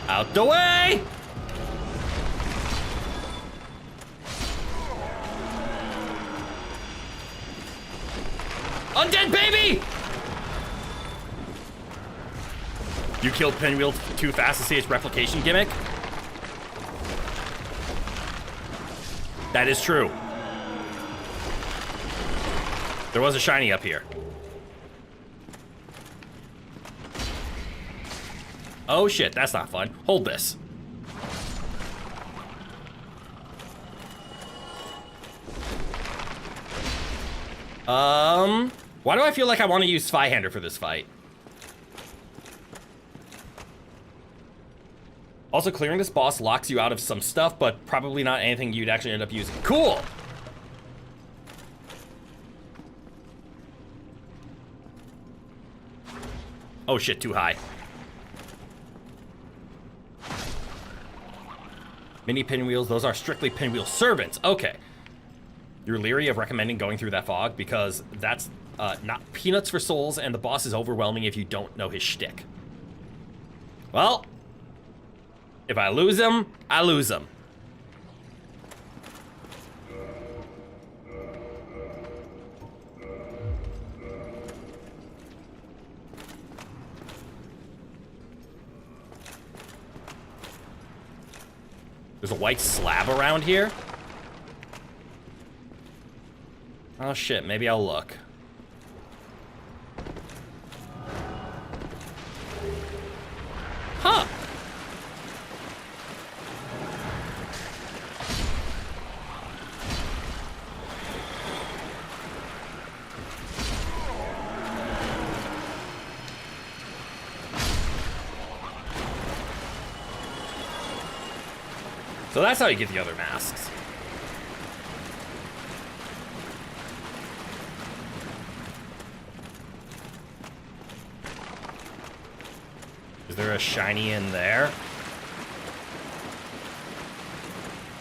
Out the way! Undead baby! You killed Pinwheel too fast to see its replication gimmick? That is true. There was a shiny up here. Oh shit, that's not fun. Hold this. Why do I feel like I want to use Spyhander for this fight? Also, clearing this boss locks you out of some stuff, but probably not anything you'd actually end up using. Cool! Oh shit, too high. Mini pinwheels, those are strictly pinwheel servants. Okay. You're leery of recommending going through that fog because that's not peanuts for souls, and the boss is overwhelming if you don't know his shtick. Well, if I lose him, I lose him. There's a white slab around here. Oh shit, maybe I'll look. Huh. So that's how you get the other masks. Is there a shiny in there?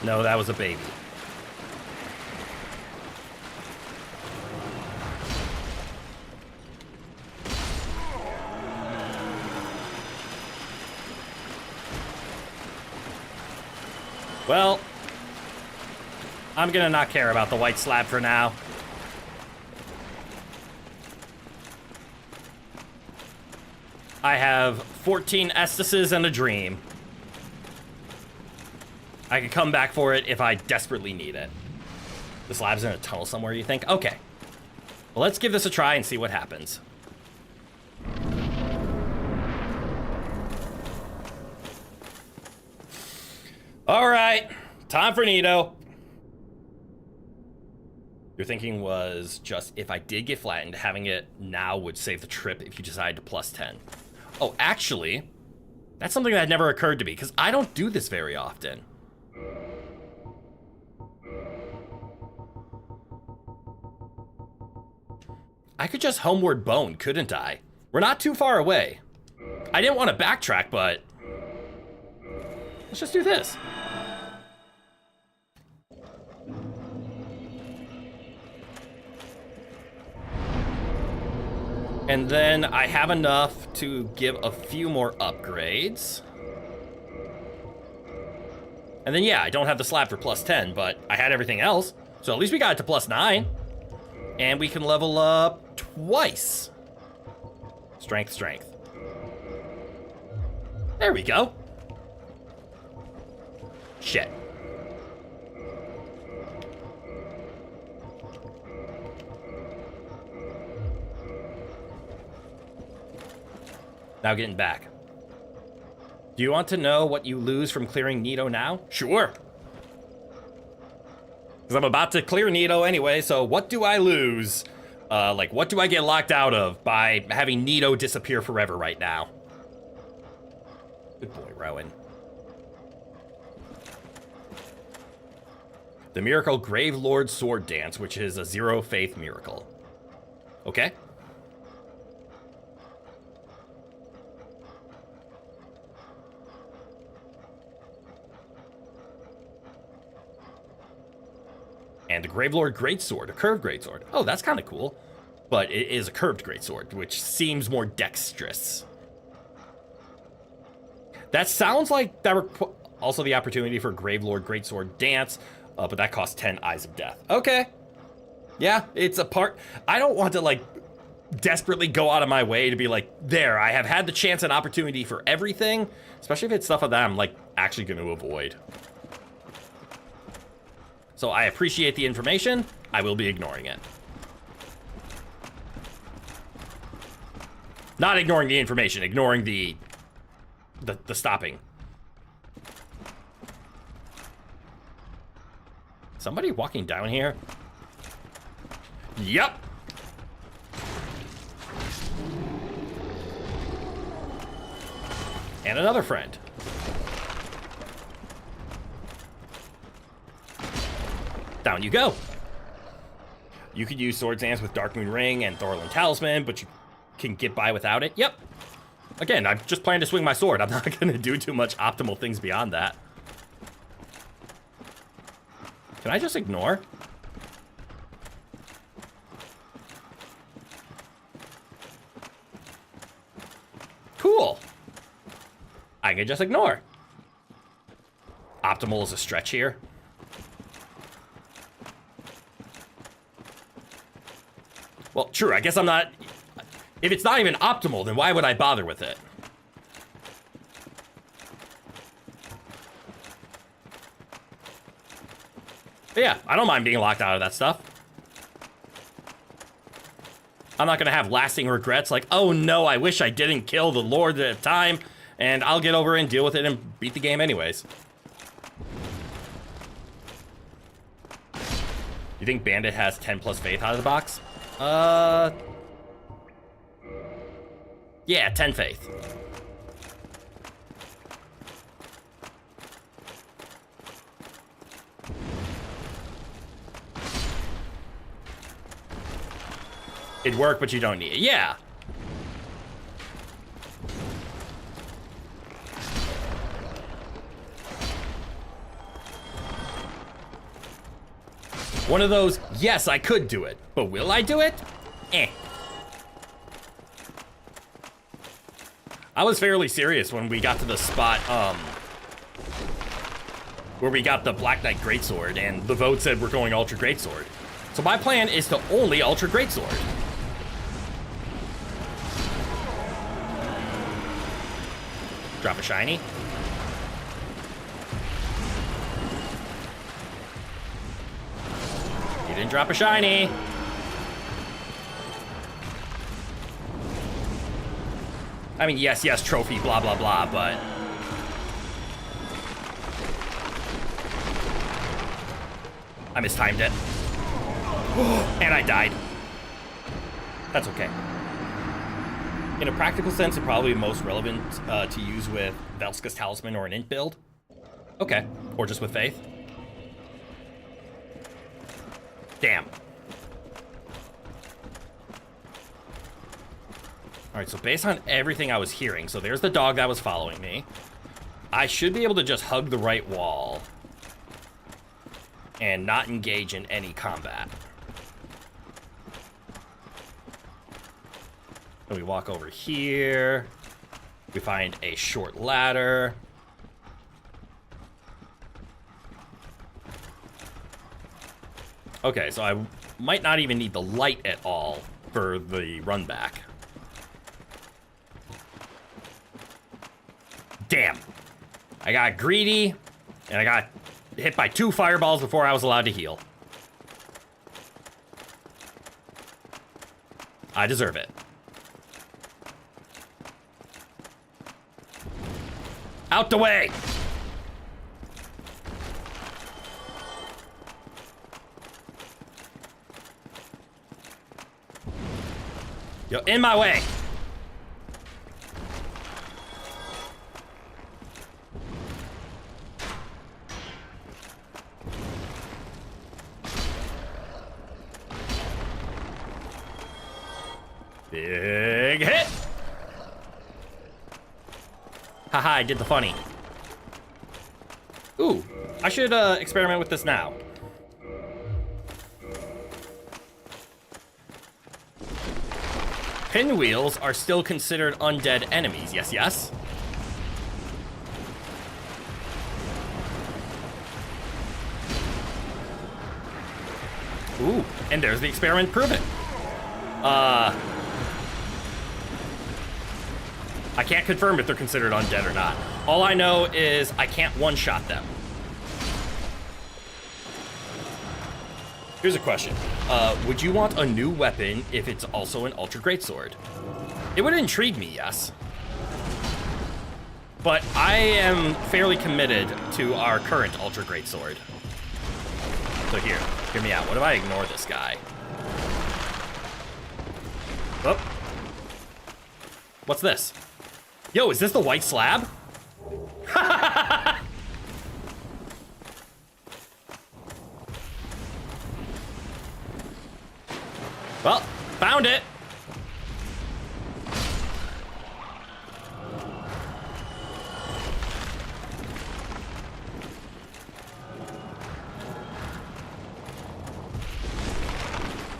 No, that was a baby. Well, I'm gonna not care about the white slab for now. I have 14 Estises and a dream. I can come back for it if I desperately need it. The slab's in a tunnel somewhere, you think? Okay. Well, let's give this a try and see what happens. All right, time for Nito. Your thinking was just if I did get flattened, having it now would save the trip if you decided to plus 10. Oh, actually, that's something that never occurred to me because I don't do this very often. I could just homeward bone, couldn't I? We're not too far away. I didn't want to backtrack, but let's just do this. And then I have enough to give a few more upgrades. And then, yeah, I don't have the slab for plus 10, but I had everything else. So at least we got it to plus 9. And we can level up twice. Strength, strength. There we go. Shit. Now getting back. Do you want to know what you lose from clearing Nito now? Sure. Because I'm about to clear Nito anyway, so what do I lose? What do I get locked out of by having Nito disappear forever right now? Good boy, Rowan. The Miracle Grave Lord Sword Dance, which is a 0 faith miracle. Okay. And the Gravelord Greatsword, a curved Greatsword. Oh, that's kind of cool. But it is a curved Greatsword, which seems more dexterous. That sounds like that also the opportunity for Gravelord Greatsword Dance, but that costs 10 Eyes of Death. Okay. Yeah, it's a part. I don't want to, like, desperately go out of my way to be like, there, I have had the chance and opportunity for everything, especially if it's stuff that I'm, like, actually going to avoid. So I appreciate the information. I will be ignoring it. Not ignoring the information, ignoring the stopping. Somebody walking down here? Yep. And another friend. Down you go. You could use Sword Dance with Dark Moon Ring and Thorlin Talisman, but you can get by without it. Yep. Again, I'm just planning to swing my sword. I'm not going to do too much optimal things beyond that. Can I just ignore? Cool. I can just ignore. Optimal is a stretch here. Well, true. I guess I'm not... If it's not even optimal, then why would I bother with it? But yeah, I don't mind being locked out of that stuff. I'm not going to have lasting regrets like, oh no, I wish I didn't kill the Lord at a time, and I'll get over it and deal with it and beat the game anyways. You think Bandit has 10 plus faith out of the box? Yeah, 10 faith. It'd work, but you don't need it. Yeah. One of those, yes, I could do it, but will I do it? Eh. I was fairly serious when we got to the spot, where we got the Black Knight Greatsword, and the vote said we're going Ultra Greatsword. So my plan is to only Ultra Greatsword. Drop a shiny. You didn't drop a shiny. I mean, yes, trophy, blah, blah, blah, but... I mistimed it. And I died. That's okay. In a practical sense, it's probably most relevant to use with Velska's Talisman or an int build. Okay. Or just with Faith. Damn. Alright, so based on everything I was hearing, so there's the dog that was following me. I should be able to just hug the right wall and not engage in any combat. And we walk over here. We find a short ladder. Okay, so I might not even need the light at all for the run back. Damn. I got greedy, and I got hit by 2 fireballs before I was allowed to heal. I deserve it. Out the way! You're in my way! Haha, I did the funny. Ooh, I should experiment with this now. Pinwheels are still considered undead enemies. Yes, yes. Ooh, and there's the experiment proven. I can't confirm if they're considered undead or not. All I know is I can't one-shot them. Here's a question. Would you want a new weapon if it's also an Ultra Greatsword? It would intrigue me, yes. But I am fairly committed to our current Ultra Greatsword. So here, hear me out. What if I ignore this guy? Oh. What's this? Yo, is this the white slab? Well, found it.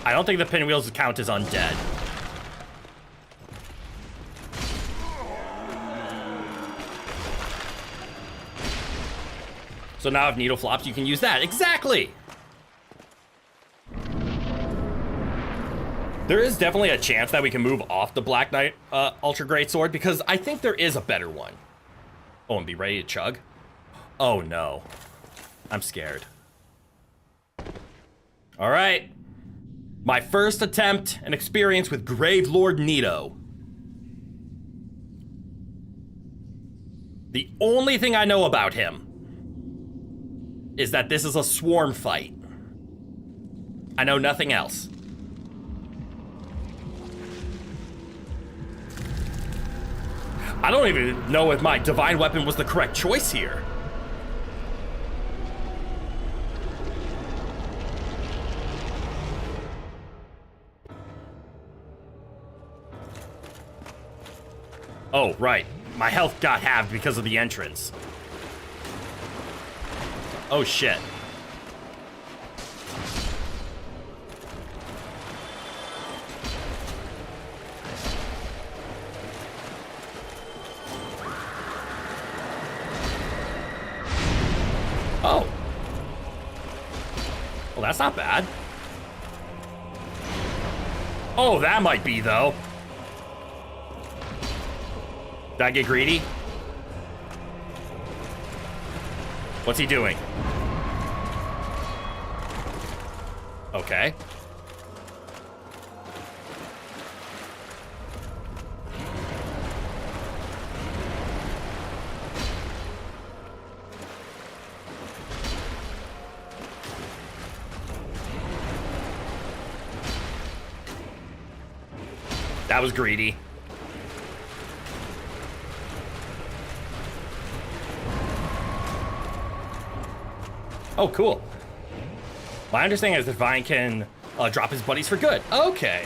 I don't think the pinwheels count as undead. So now if needle flops, you can use that. Exactly! There is definitely a chance that we can move off the Black Knight Ultra Greatsword because I think there is a better one. Oh, and be ready to chug? Oh no. I'm scared. Alright. My first attempt and experience with Gravelord Nito. The only thing I know about him is that this is a swarm fight. I know nothing else. I don't even know if my divine weapon was the correct choice here. Oh, right. My health got halved because of the entrance. Oh, shit. Oh. Well, that's not bad. Oh, that might be, though. Did I get greedy? What's he doing? Okay. That was greedy. Oh, cool. My understanding is the Divine can drop his buddies for good. Okay.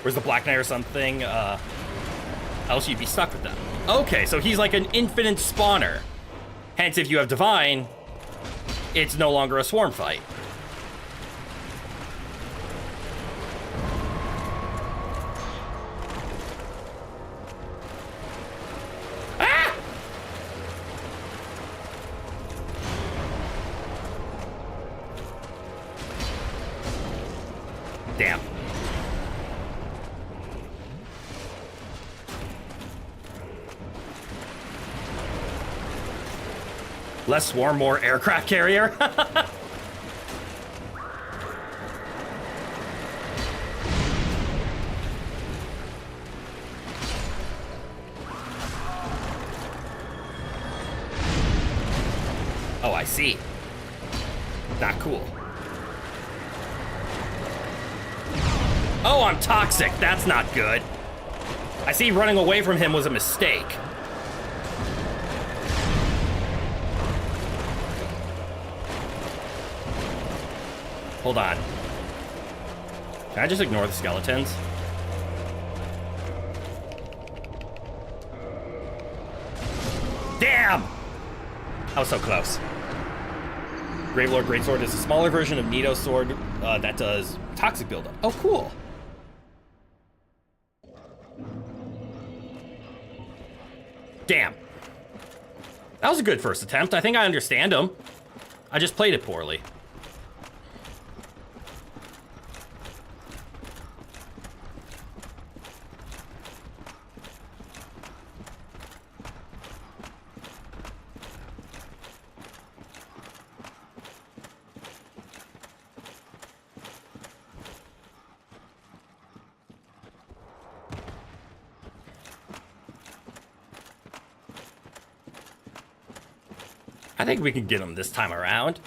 Whereas the Black Knight or something, else you'd be stuck with them. Okay, so he's like an infinite spawner. Hence, if you have Divine, it's no longer a swarm fight. Damn. Less swarm, more aircraft carrier. Oh, I see. Not cool. Oh, I'm toxic. That's not good. I see running away from him was a mistake. Hold on. Can I just ignore the skeletons? Damn! I was so close. Gravelord Greatsword is a smaller version of Nito's sword that does toxic buildup. Oh, cool. Damn. That was a good first attempt. I think I understand him. I just played it poorly. I think we can get them this time around.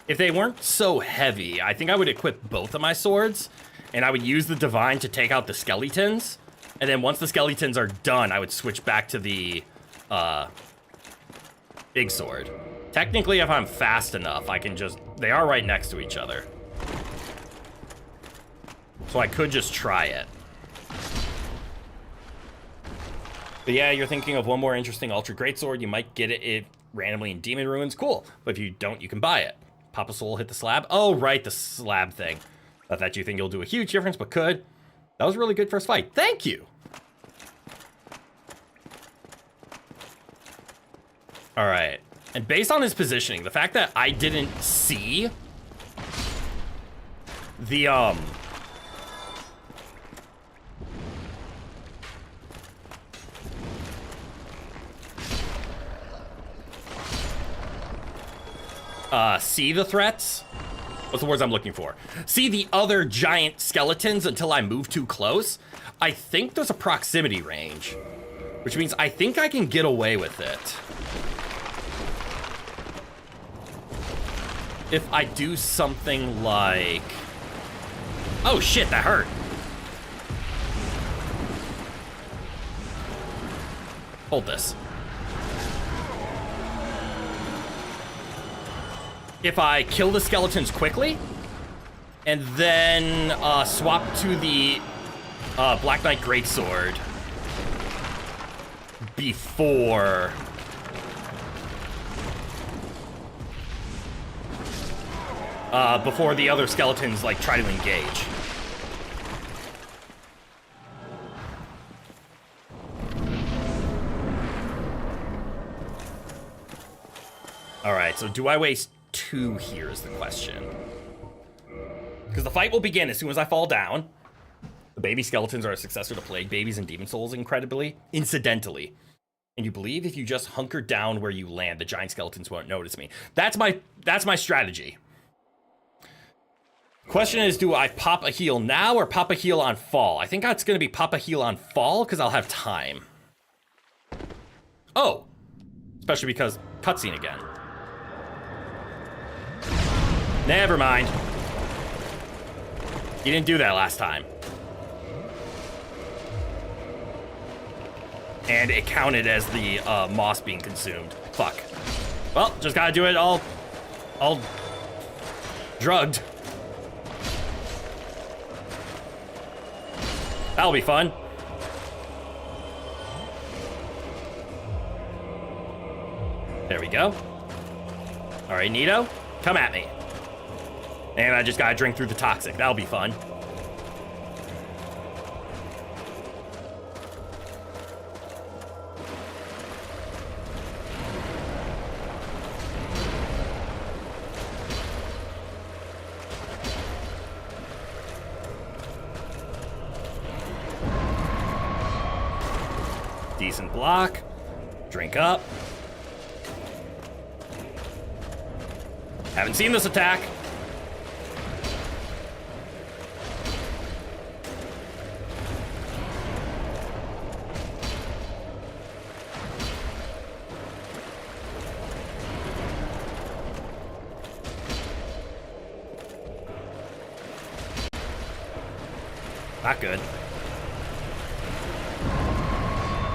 If they weren't so heavy, I think I would equip both of my swords, and I would use the Divine to take out the skeletons. And then once the skeletons are done, I would switch back to the big sword. Technically, if I'm fast enough, I can just... They are right next to each other. So I could just try it. But yeah, you're thinking of one more interesting Ultra Greatsword. You might get it randomly in Demon Ruins. Cool. But if you don't, you can buy it. Pop a soul, hit the slab. Oh, right, the slab thing. Not that you think you'll do a huge difference, but could. That was a really good first fight. Thank you. All right. And based on his positioning, the fact that I didn't see the, see the threats? What's the words I'm looking for? See the other giant skeletons until I move too close? I think there's a proximity range, which means I think I can get away with it. If I do something like... Oh shit, that hurt. Hold this. If I kill the skeletons quickly, and then swap to the Black Knight Greatsword before the other skeletons like try to engage. All right, so do I waste 2 here is the question. Because the fight will begin as soon as I fall down. The baby skeletons are a successor to Plague Babies and Demon Souls incidentally. And you believe if you just hunker down where you land, the giant skeletons won't notice me. That's my strategy. Question is, do I pop a heal now or pop a heal on fall? I think that's going to be pop a heal on fall because I'll have time. Oh, especially because cutscene again. Never mind. You didn't do that last time. And it counted as the moss being consumed. Fuck. Well, just gotta do it all drugged. That'll be fun. There we go. All right, Nito, come at me. And I just gotta drink through the toxic. That'll be fun. Decent block. Drink up. Haven't seen this attack. Not good.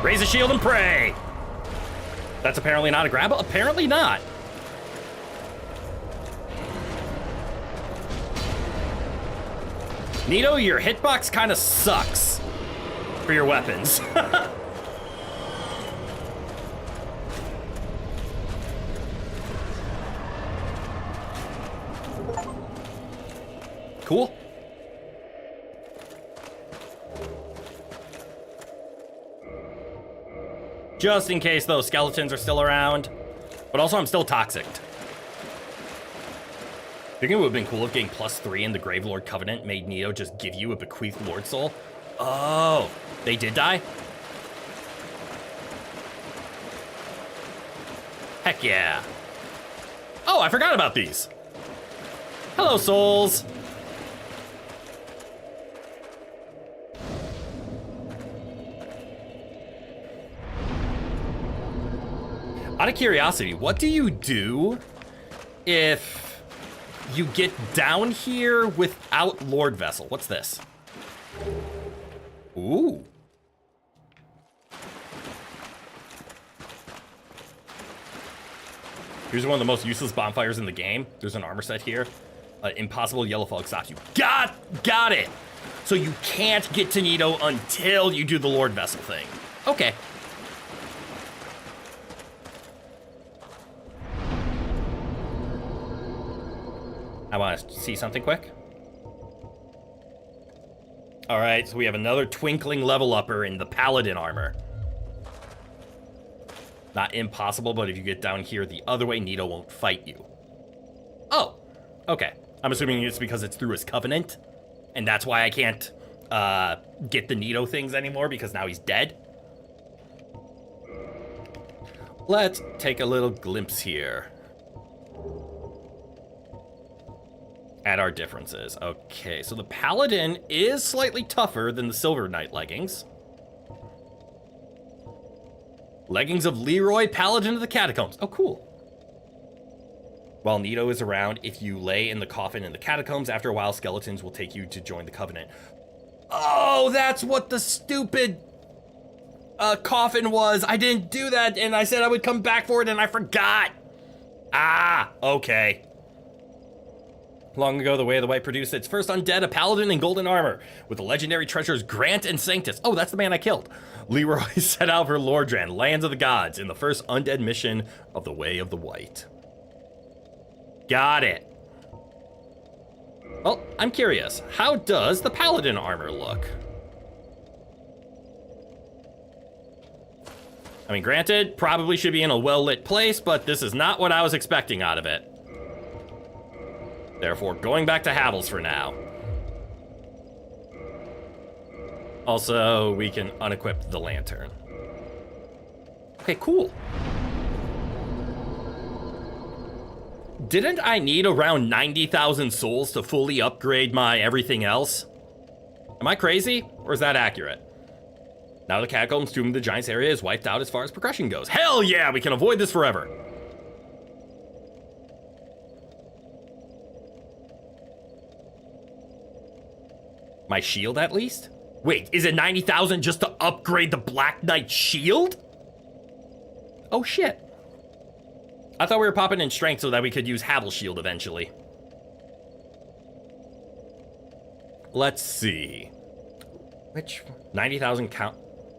Raise a shield and pray. That's apparently not a grab. Apparently not. Nito, your hitbox kind of sucks. for your weapons. Cool. Just in case those skeletons are still around. But also, I'm still toxic. I think it would have been cool if getting +3 in the Gravelord Covenant made Neo just give you a bequeathed Lord Soul. Oh, they did die? Heck yeah. Oh, I forgot about these. Hello, souls. Out of curiosity, what do you do if you get down here without Lord Vessel? What's this? Ooh. Here's one of the most useless bonfires in the game. There's an armor set here. Impossible yellow fog stops you. Got it. So you can't get to Nito until you do the Lord Vessel thing. Okay. I want to see something quick. All right, so we have another twinkling level upper in the Paladin armor. Not impossible, but if you get down here the other way, Nito won't fight you. Oh, okay. I'm assuming it's because it's through his covenant, and that's why I can't get the Nito things anymore, because now he's dead. Let's take a little glimpse here at our differences. Okay, so the Paladin is slightly tougher than the Silver Knight leggings. Leggings of Leroy, Paladin of the Catacombs. Oh, cool. While Nito is around, if you lay in the coffin in the catacombs, after a while, skeletons will take you to join the Covenant. Oh, that's what the stupid coffin was. I didn't do that, and I said I would come back for it, and I forgot. Ah, okay. Long ago, the Way of the White produced its first undead, a paladin in golden armor, with the legendary treasures Grant and Sanctus. Oh, that's the man I killed. Leroy set out for Lordran, lands of the gods, in the first undead mission of the Way of the White. Got it. Well, I'm curious. How does the paladin armor look? I mean, granted, probably should be in a well-lit place, but this is not what I was expecting out of it. Therefore, going back to Havel's for now. Also, we can unequip the lantern. Okay, cool. Didn't I need around 90,000 souls to fully upgrade my everything else? Am I crazy, or is that accurate? Now the Catacombs Tomb of the Giants area is wiped out as far as progression goes. Hell yeah, we can avoid this forever. My shield, at least? Wait, is it 90,000 just to upgrade the Black Knight shield? Oh, shit. I thought we were popping in strength so that we could use Havel's shield eventually. Let's see. Which 90,000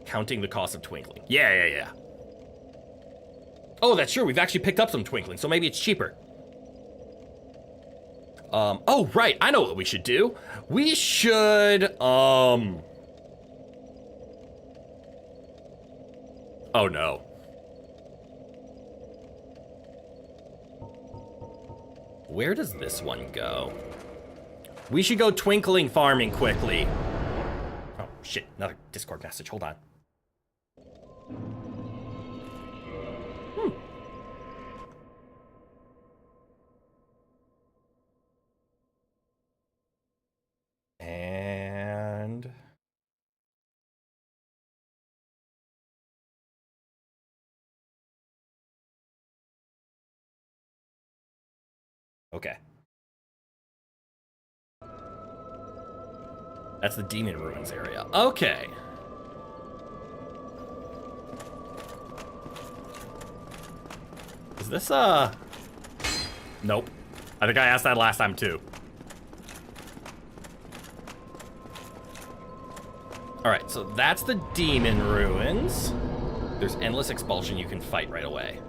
counting the cost of twinkling. Yeah. Oh, that's true. We've actually picked up some twinkling, so maybe it's cheaper. Oh, right. I know what we should do. We should, oh, no. Where does this one go? We should go twinkling farming quickly. Oh, shit. Another Discord message. Hold on. And okay. That's the Demon Ruins area. Okay. Is this nope. I think I asked that last time too. All right, so that's the demon ruins. There's endless expulsion you can fight right away.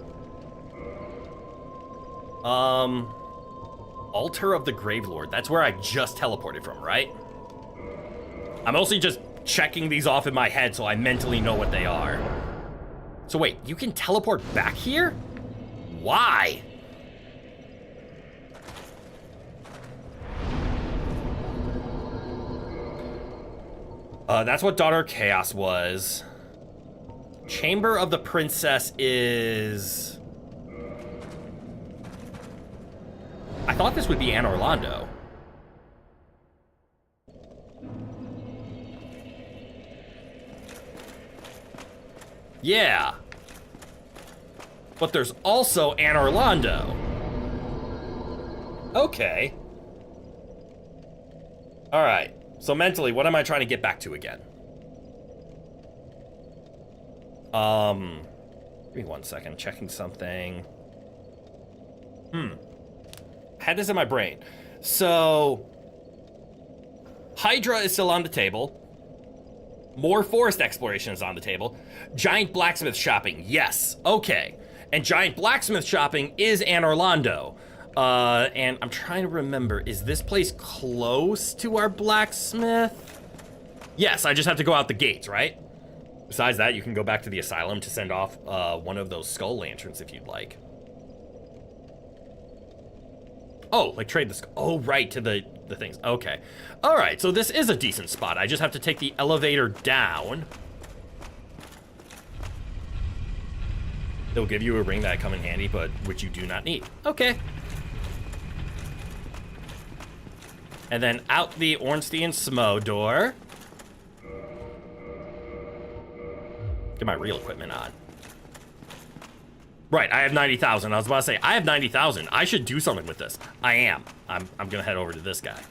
Altar of the Gravelord. That's where I just teleported from, right? I'm mostly just checking these off in my head so I mentally know what they are. So wait, you can teleport back here? Why? That's what Daughter of Chaos was. Chamber of the Princess is... I thought this would be Anne Orlando. Yeah. But there's also Anne Orlando. Okay. All right. So mentally, what am I trying to get back to again? Give me 1 second. Checking something. Had this in my brain. So, Hydra is still on the table. More forest exploration is on the table. Giant blacksmith shopping, yes, okay. And giant blacksmith shopping is Anne Orlando. And I'm trying to remember, is this place close to our blacksmith? Yes, I just have to go out the gates, right? Besides that, you can go back to the asylum to send off one of those skull lanterns if you'd like. Oh, like trade the skull. Oh, right, to the things. Okay. All right, so this is a decent spot. I just have to take the elevator down. It'll give you a ring that come in handy, but which you do not need. Okay. And then out the Ornstein Smo door. Get my real equipment on. Right, I have 90,000. I was about to say, I have 90,000. I should do something with this. I am. I'm gonna head over to this guy.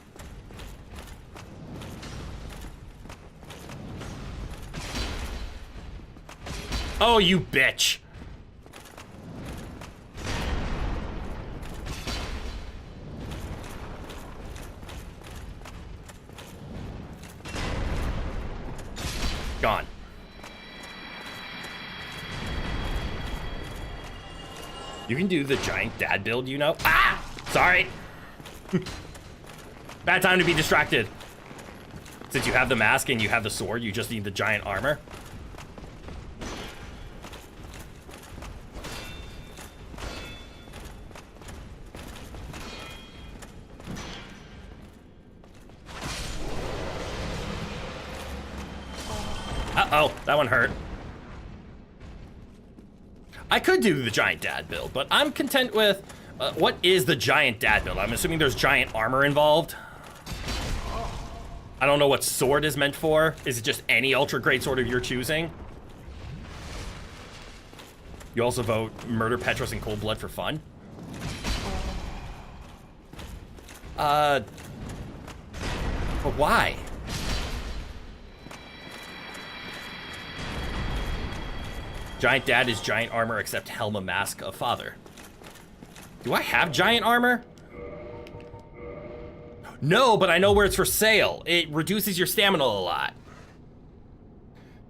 Oh, you bitch. Gone. You can do the giant dad build, you know? Ah! Sorry. Bad time to be distracted. Since you have the mask and you have the sword, you just need the giant armor. Uh-oh, that one hurt. I could do the giant dad build, but I'm content with... what is the giant dad build? I'm assuming there's giant armor involved. I don't know what sword is meant for. Is it just any ultra great sword of your choosing? You also vote murder Petros in cold blood for fun? But why? Giant dad is giant armor except Helma mask of father. Do I have giant armor? No, but I know where it's for sale. It reduces your stamina a lot.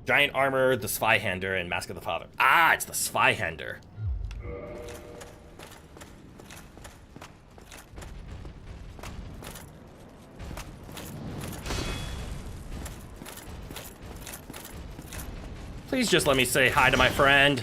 Giant armor, the Spyhander, and mask of the father. Ah, it's the Spyhander. Please just let me say hi to my friend.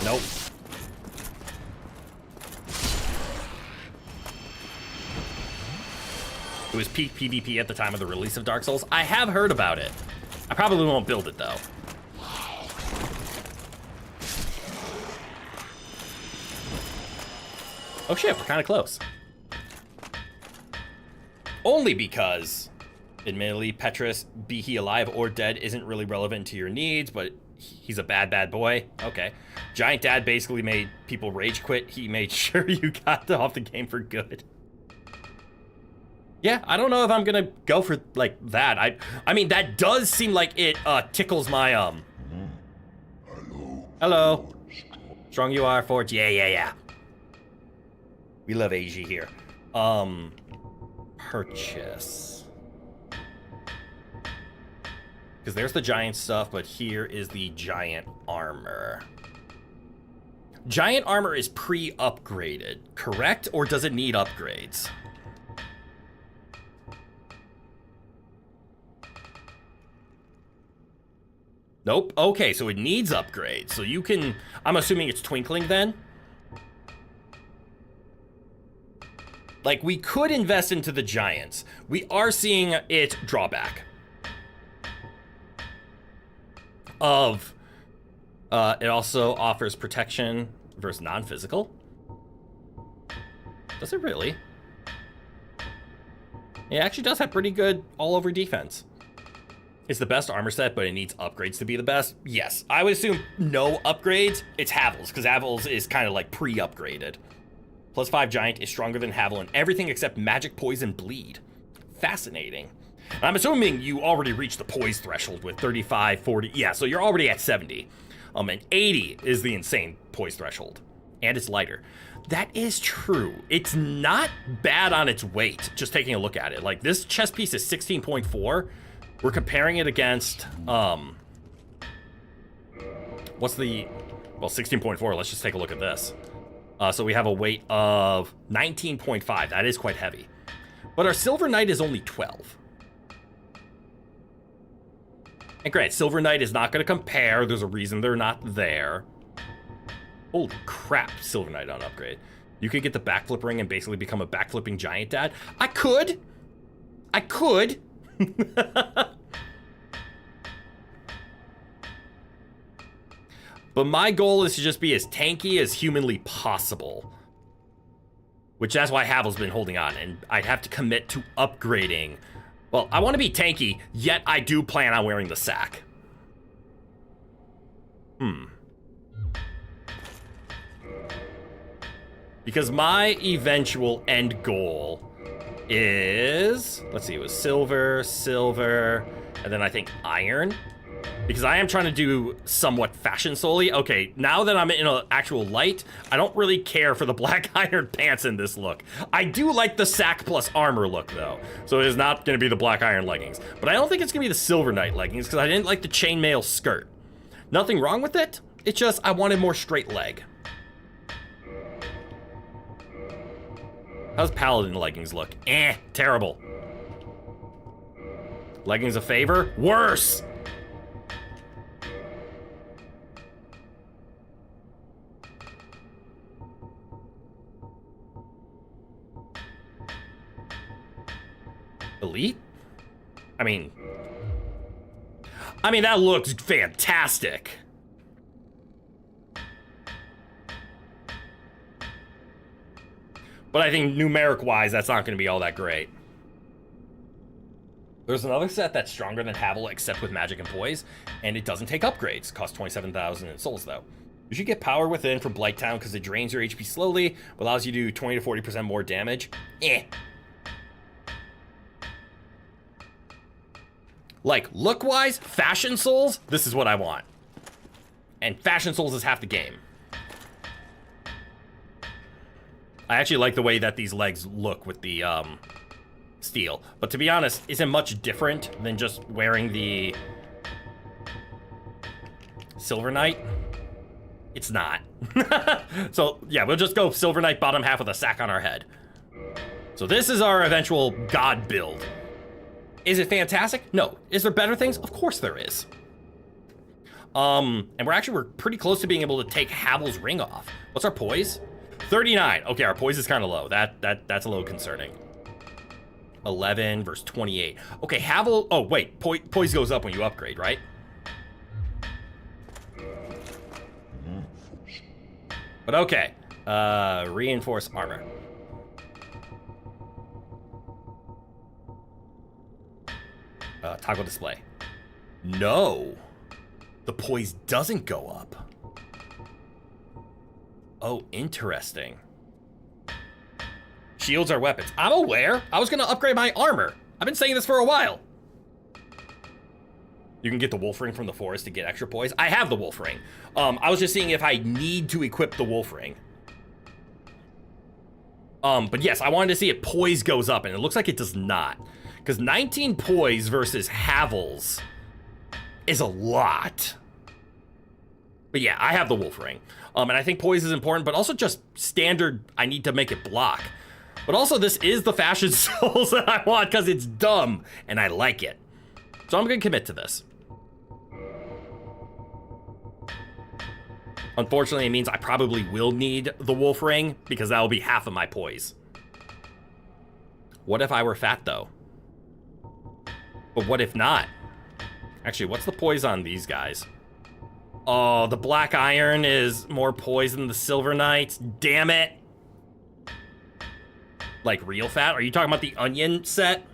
Nope. It was peak PvP at the time of the release of Dark Souls. I have heard about it. I probably won't build it though. Oh shit, we're kind of close. Only because, admittedly, Petrus, be he alive or dead, isn't really relevant to your needs, but he's a bad, bad boy. Okay. Giant Dad basically made people rage quit. He made sure you got off the game for good. Yeah, I don't know if I'm gonna go for like that. I mean that does seem like it tickles my Hello. Strong you are, Forge. Yeah. We love AG here. Purchase. Because there's the giant stuff, but here is the giant armor. Giant armor is pre-upgraded, correct? Or does it need upgrades? Nope. Okay, so it needs upgrades. So you can... I'm assuming it's twinkling then? Like, we could invest into the giants. We are seeing its drawback. Of... it also offers protection versus non-physical. Does it really? It actually does have pretty good all-over defense. It's the best armor set, but it needs upgrades to be the best. Yes, I would assume no upgrades. It's Havel's, because Havel's is kind of like pre-upgraded. +5 giant is stronger than Havel in everything except magic, poison, bleed. Fascinating. And I'm assuming you already reached the poise threshold with 35, 40. Yeah, so you're already at 70. And 80 is the insane poise threshold. And it's lighter. That is true. It's not bad on its weight, just taking a look at it. Like, this chest piece is 16.4. We're comparing it against, what's the, well, 16.4. Let's just take a look at this. So we have a weight of 19.5. That is quite heavy. But our Silver Knight is only 12. And granted, Silver Knight is not going to compare. There's a reason they're not there. Holy crap, Silver Knight on upgrade. You could get the backflip ring and basically become a backflipping giant dad. I could. But my goal is to just be as tanky as humanly possible. Which that's why Havel's been holding on, and I'd have to commit to upgrading. Well, I want to be tanky, yet I do plan on wearing the sack. Because my eventual end goal is, let's see, it was silver, and then I think iron. Because I am trying to do somewhat fashion solely. Okay, now that I'm in an actual light, I don't really care for the black iron pants in this look. I do like the sack plus armor look, though. So it is not going to be the black iron leggings. But I don't think it's going to be the Silver Knight leggings, because I didn't like the chainmail skirt. Nothing wrong with it. It's just I wanted more straight leg. How's Paladin leggings look? Terrible. Leggings a favor? Worse! Elite? I mean, that looks fantastic. But I think numeric-wise, that's not going to be all that great. There's another set that's stronger than Havel, except with magic and poise, and it doesn't take upgrades. Costs 27,000 in souls, though. You should get power within from Blighttown because it drains your HP slowly, but allows you to do 20 to 40% more damage. Like, look-wise, Fashion Souls, this is what I want. And Fashion Souls is half the game. I actually like the way that these legs look with the steel. But to be honest, isn't much different than just wearing the Silver Knight. It's not. So, yeah, we'll just go Silver Knight bottom half with a sack on our head. So this is our eventual god build. Is it fantastic? No. Is there better things? Of course there is. And we're pretty close to being able to take Havel's ring off. What's our poise? 39. Okay, our poise is kind of low. That's a little concerning. 11 versus 28. Okay, Havel. Oh wait, poise goes up when you upgrade, right? But okay, reinforce armor. Toggle display. No, the poise doesn't go up. Oh, interesting. Shields are weapons. I'm aware. I was gonna upgrade my armor. I've been saying this for a while. You can get the wolf ring from the forest to get extra poise. I have the wolf ring. I was just seeing if I need to equip the wolf ring. But yes, I wanted to see if poise goes up, and it looks like it does not. Because 19 poise versus Havel's is a lot. But yeah, I have the wolf ring. And I think poise is important, but also just standard, I need to make it block. But also this is the fashion souls that I want because it's dumb and I like it. So I'm gonna commit to this. Unfortunately, it means I probably will need the wolf ring because that will be half of my poise. What if I were fat though? But what if not? Actually, what's the poise on these guys? Oh, the black iron is more poise than the silver knights. Damn it. Like real fat? Are you talking about the onion set?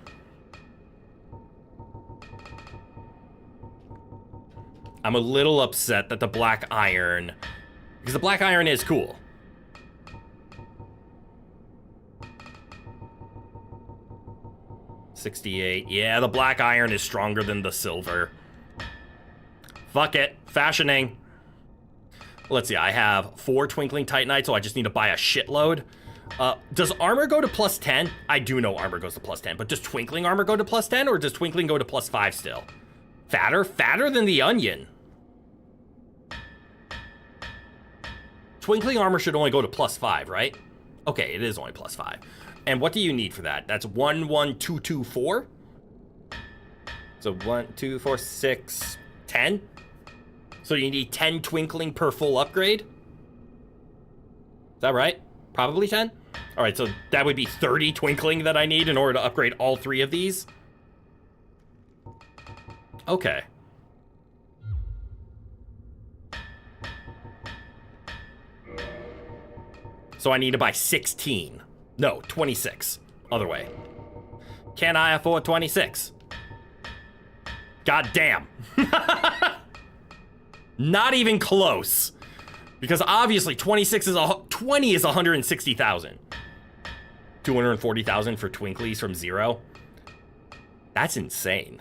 I'm a little upset that the black iron, because the black iron is cool. $68. Yeah, the black iron is stronger than the silver. Fuck it. Fashioning. Let's see. I have 4 Twinkling Titanite, so I just need to buy a shitload. Does armor go to plus 10? I do know armor goes to plus 10, but does Twinkling armor go to plus 10, or does Twinkling go to plus 5 still? Fatter? Fatter than the onion. Twinkling armor should only go to plus 5, right? Okay, it is only plus 5. And what do you need for that? That's 1, 1, 2, 2, 4. So 1, 2, 4, 6, 10. So you need 10 Twinkling per full upgrade? Is that right? Probably 10? All right, so that would be 30 Twinkling that I need in order to upgrade all 3 of these. Okay. So I need to buy 16. No, 26. Other way. Can I afford 26? God damn. Not even close. Because obviously 20 is 160,000. 240,000 for Twinklies from 0. That's insane.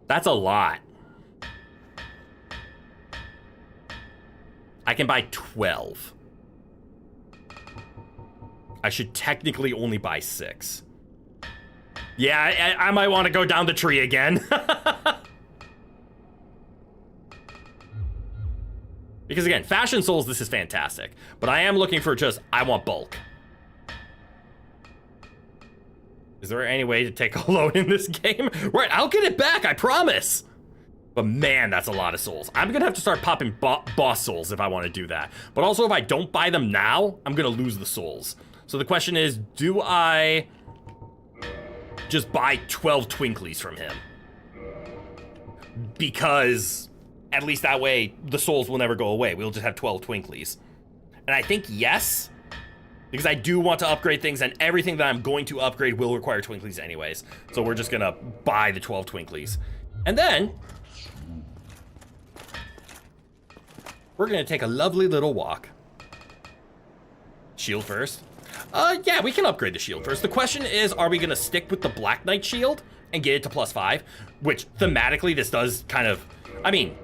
That's a lot. I can buy 12. I should technically only buy 6. Yeah, I might want to go down the tree again. Because again, Fashion Souls, this is fantastic. But I am looking for just, I want bulk. Is there any way to take a load in this game? Right, I'll get it back, I promise. But man, that's a lot of souls. I'm gonna have to start popping boss souls if I want to do that. But also, if I don't buy them now, I'm gonna lose the souls. So the question is, do I just buy 12 Twinklies from him? Because at least that way, the souls will never go away. We'll just have 12 Twinklies. And I think yes, because I do want to upgrade things, and everything that I'm going to upgrade will require Twinklies anyways. So we're just gonna buy the 12 Twinklies. And then we're gonna take a lovely little walk. Shield first. Yeah, we can upgrade the shield first. The question is, are we gonna stick with the Black Knight shield and get it to plus 5? Which, thematically, this does kind of, I mean,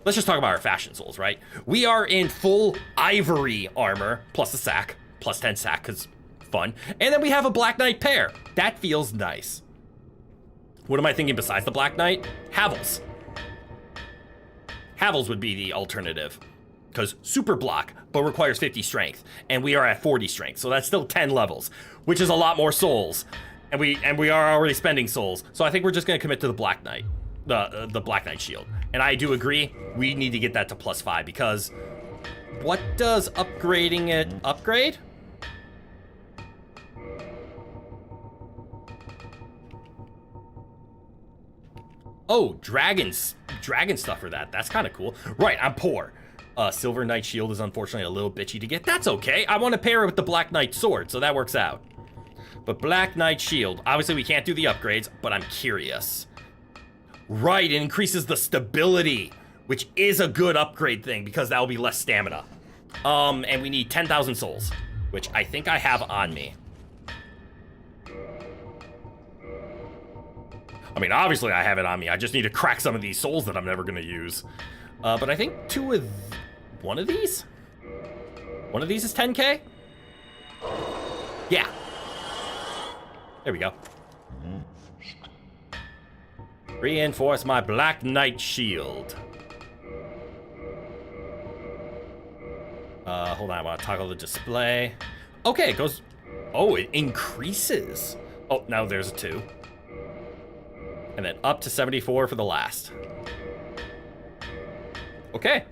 let's just talk about our Fashion Souls, right? We are in full ivory armor, plus a sack, plus 10 sack, because fun. And then we have a Black Knight pair. That feels nice. What am I thinking besides the Black Knight? Havel's. Havel's would be the alternative, because super block, but requires 50 strength, and we are at 40 strength, so that's still 10 levels, which is a lot more souls, and we are already spending souls. So I think we're just gonna commit to the Black Knight, the Black Knight shield. And I do agree, we need to get that to plus 5, because what does upgrading it upgrade? Oh, dragon stuff for that. That's kind of cool. Right, I'm poor. Silver Knight shield is unfortunately a little bitchy to get. That's okay. I want to pair it with the Black Knight sword, so that works out. But Black Knight shield, obviously we can't do the upgrades, but I'm curious. Right, it increases the stability, which is a good upgrade thing because that will be less stamina. And we need 10,000 souls, which I think I have on me. I mean, obviously I have it on me. I just need to crack some of these souls that I'm never gonna use. But I think one of these is 10K? Yeah. There we go. Reinforce my Black Knight shield. Hold on, I want to toggle the display. Okay, it goes... Oh, it increases. Oh, now there's a 2. And then up to 74 for the last. Okay.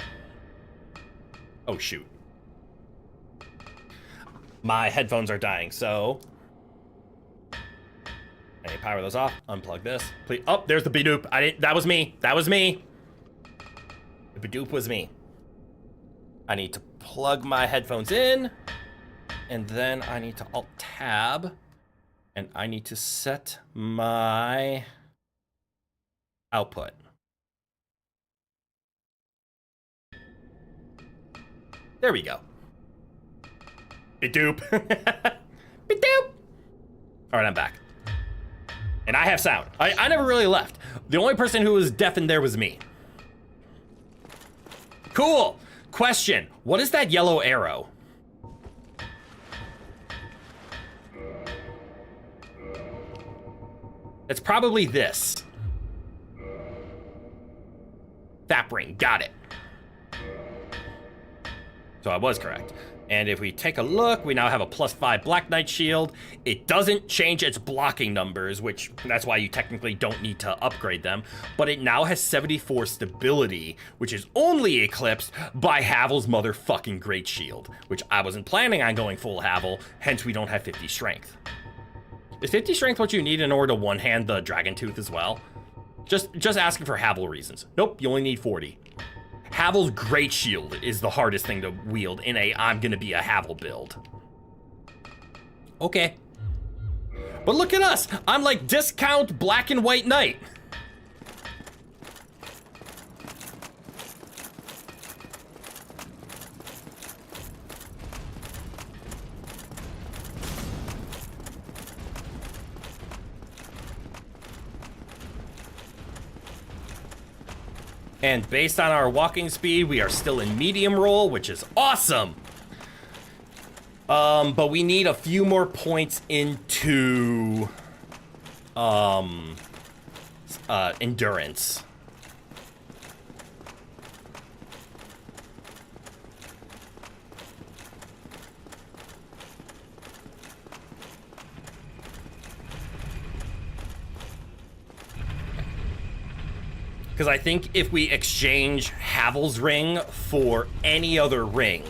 Oh, shoot. My headphones are dying, so... I need to power those off. Unplug this. Please. Oh, there's the Bidoop. That was me. That was me. The Bidoop was me. I need to plug my headphones in. And then I need to Alt-Tab. And I need to set my output. There we go. Bidoop. Bidoop. All right, I'm back. And I have sound. I never really left. The only person who was deafened there was me. Cool. Question. What is that yellow arrow? It's probably this. That ring. Got it. So I was correct. And if we take a look, we now have a +5 Black Knight shield. It doesn't change its blocking numbers, which that's why you technically don't need to upgrade them. But it now has 74 stability, which is only eclipsed by Havel's motherfucking Great Shield, which I wasn't planning on going full Havel, hence we don't have 50 strength. Is 50 strength what you need in order to one-hand the Dragon Tooth as well? Just asking for Havel reasons. Nope, you only need 40. Havel's Great Shield is the hardest thing to wield in a I'm gonna be a Havel build. Okay. But look at us! I'm like discount Black and White Knight. And based on our walking speed, we are still in medium roll, which is awesome. But we need a few more points into endurance. Because I think if we exchange Havel's ring for any other ring,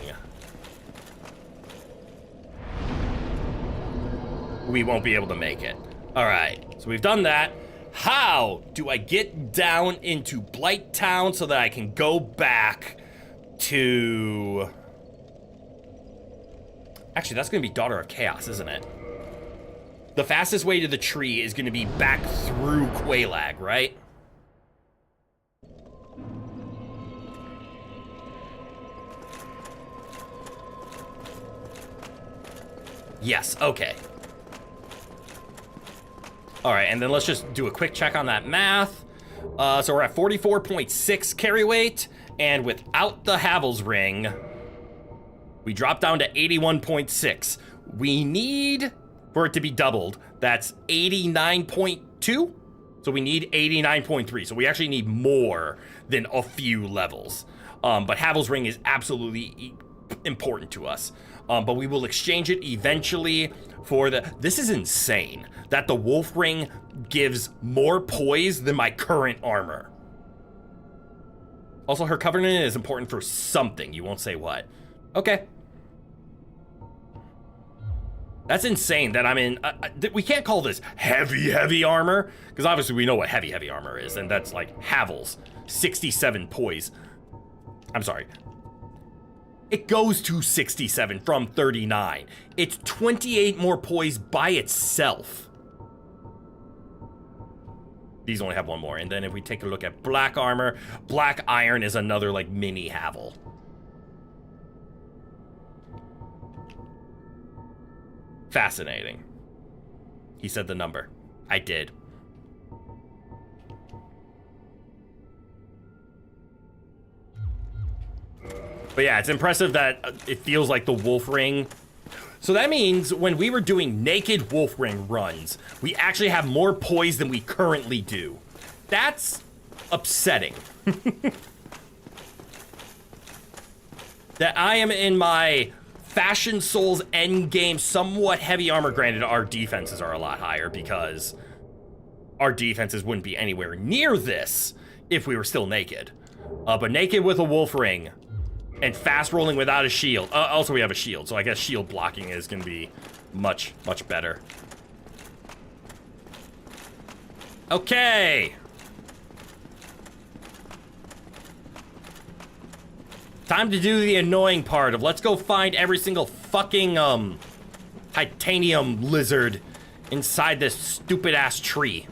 we won't be able to make it. All right, so we've done that. How do I get down into Blight Town so that I can go back to... Actually, that's gonna be Daughter of Chaos, isn't it? The fastest way to the tree is gonna be back through Quelaag, right? Yes, okay. All right, and then let's just do a quick check on that math. So we're at 44.6 carry weight, and without the Havel's ring, we drop down to 81.6. We need, for it to be doubled, that's 89.2. So we need 89.3. So we actually need more than a few levels. But Havel's ring is absolutely important to us. But we will exchange it eventually for the... This is insane, that the Wolf Ring gives more poise than my current armor. Also, her Covenant is important for something. You won't say what. Okay. That's insane that I'm in... we can't call this heavy armor, because obviously we know what heavy armor is, and that's like Havel's 67 poise. I'm sorry. It goes to 67 from 39. It's 28 more poise by itself. These only have one more. And then if we take a look at black armor, black iron is another like mini Havel. Fascinating. He said the number. I did. But yeah, it's impressive that it feels like the wolf ring. So that means when we were doing naked wolf ring runs, we actually have more poise than we currently do. That's upsetting. That I am in my Fashion Souls endgame somewhat heavy armor. Granted, our defenses are a lot higher because our defenses wouldn't be anywhere near this if we were still naked. But naked with a wolf ring and fast rolling without a shield. Also, we have a shield, so I guess shield blocking is going to be much, much better. Okay. Time to do the annoying part of let's go find every single fucking titanium lizard inside this stupid ass tree.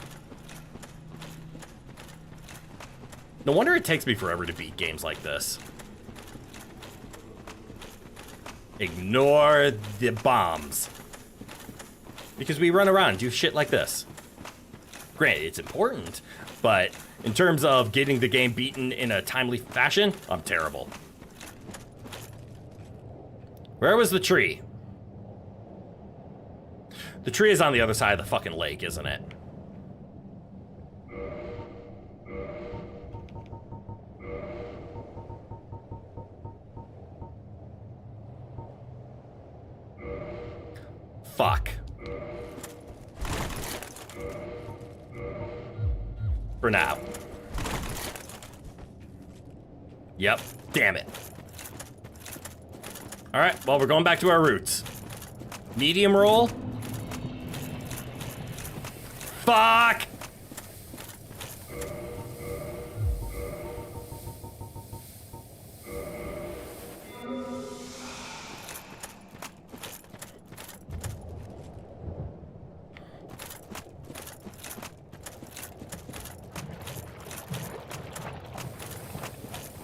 No wonder it takes me forever to beat games like this. Ignore the bombs. Because we run around and do shit like this. Granted, it's important, but in terms of getting the game beaten in a timely fashion, I'm terrible. Where was the tree? The tree is on the other side of the fucking lake, isn't it? Fuck. For now. Yep. Damn it. Alright, well, we're going back to our roots. Medium roll. Fuck!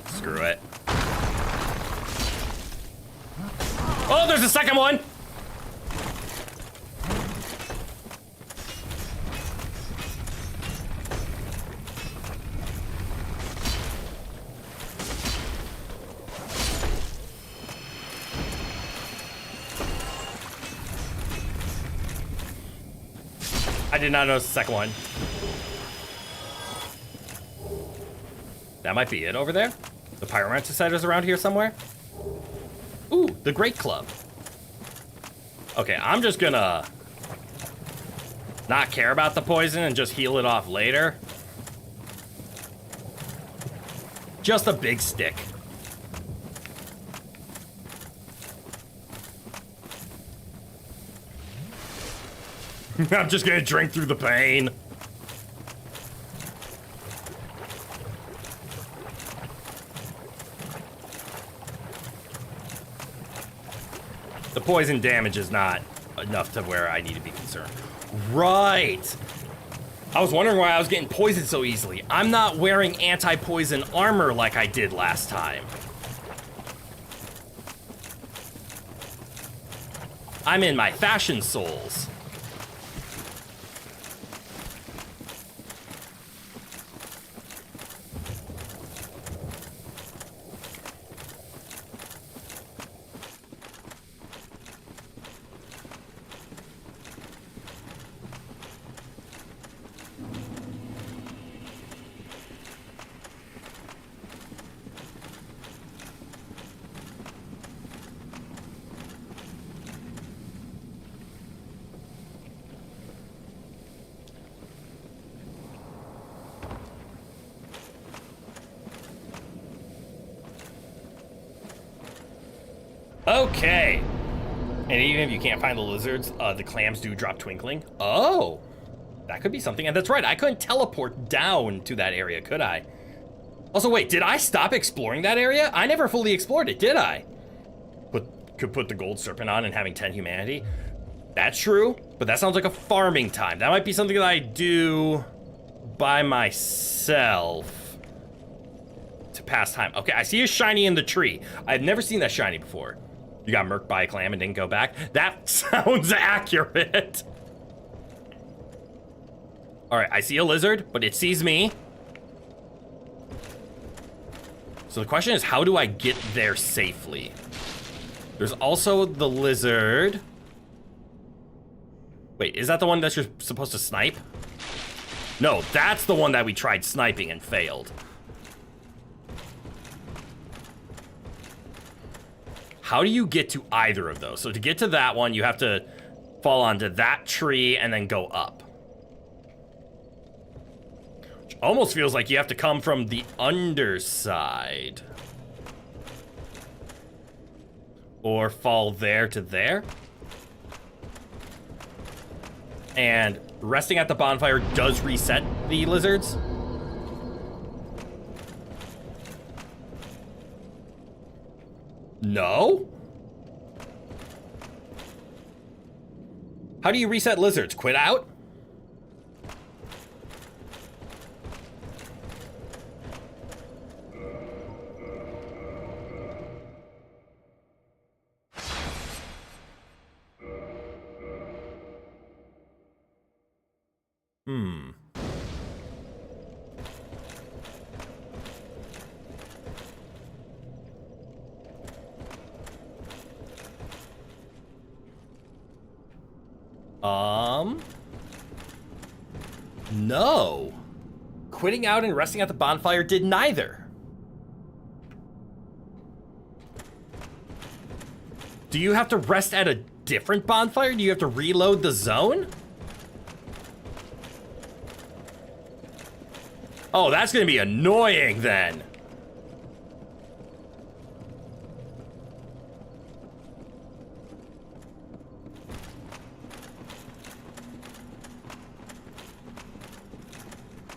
Screw it. Oh, there's a second one! I did not notice the second one. That might be it over there. The Pyromancer site is around here somewhere. Ooh, the Great Club. Okay, I'm just gonna not care about the poison and just heal it off later. Just a big stick. I'm just gonna drink through the pain. The poison damage is not enough to where I need to be concerned. Right. I was wondering why I was getting poisoned so easily. I'm not wearing anti-poison armor like I did last time. I'm in my Fashion Souls. Okay. And even if you can't find the lizards, the clams do drop twinkling. Oh, that could be something. And that's right, I couldn't teleport down to that area, could I? Also, wait, did I stop exploring that area? I never fully explored it, did I? Could put the gold serpent on and having 10 humanity. That's true, but that sounds like a farming time. That might be something that I do by myself to pass time. Okay, I see a shiny in the tree. I've never seen that shiny before. You got murked by a clam and didn't go back? That sounds accurate. All right, I see a lizard, but it sees me. So the question is, how do I get there safely? There's also the lizard. Wait, is that the one that you're supposed to snipe? No, that's the one that we tried sniping and failed. How do you get to either of those? So to get to that one, you have to fall onto that tree and then go up. Which almost feels like you have to come from the underside. Or fall there to there. And resting at the bonfire does reset the lizards. No? How do you reset lizards? Quit out? No. Quitting out and resting at the bonfire did neither. Do you have to rest at a different bonfire? Do you have to reload the zone? Oh, that's gonna be annoying then.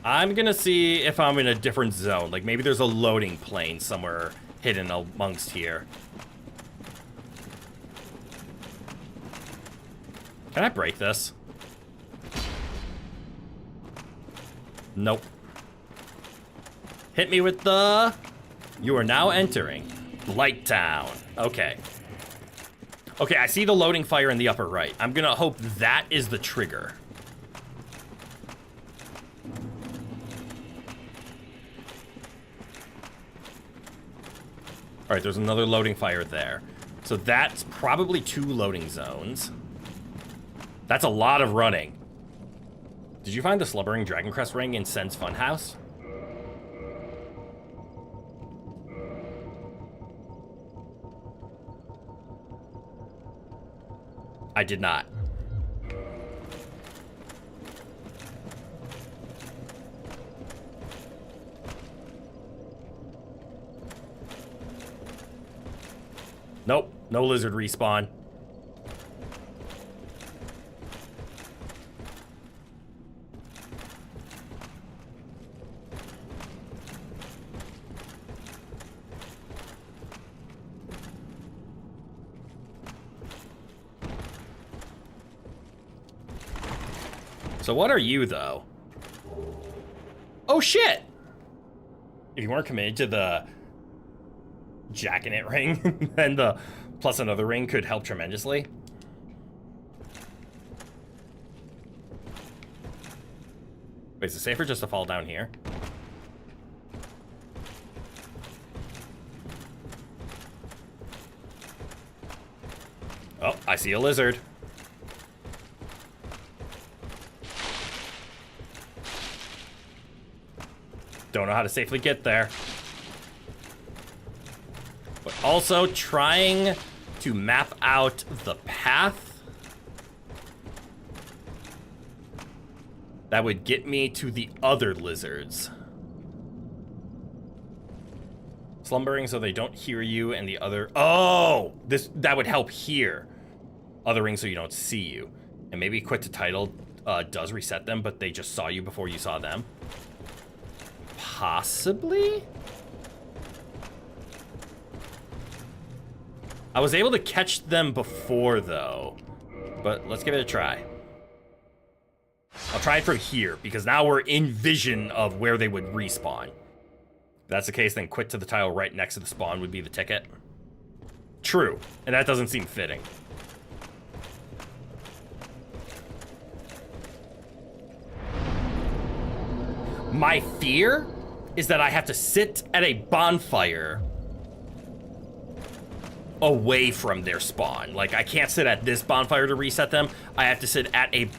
I'm gonna see if I'm in a different zone. Like maybe there's a loading plane somewhere hidden amongst here. Can I break this? Nope. Hit me with the... You are now entering Light Town. Okay. Okay, I see the loading fire in the upper right. I'm gonna hope that is the trigger. All right, there's another loading fire there. So that's probably 2 loading zones. That's a lot of running. Did you find the slumbering Dragon Crest ring in Sen's Funhouse? I did not. Nope, no lizard respawn. So what are you, though? Oh, shit! If you weren't committed to the jack-in-it ring, then the plus another ring could help tremendously. Wait, is it safer just to fall down here? Oh, I see a lizard. Don't know how to safely get there. But also trying to map out the path that would get me to the other lizards. Slumbering so they don't hear you, and the other... Oh! That would help here. Othering so you don't see you. And maybe quit to title does reset them, but they just saw you before you saw them. Possibly? I was able to catch them before, though. But let's give it a try. I'll try it from here, because now we're in vision of where they would respawn. If that's the case, then quit to the tile right next to the spawn would be the ticket. True, and that doesn't seem fitting. My fear is that I have to sit at a bonfire away from their spawn. Like, I can't sit at this bonfire to reset them. I have to sit at a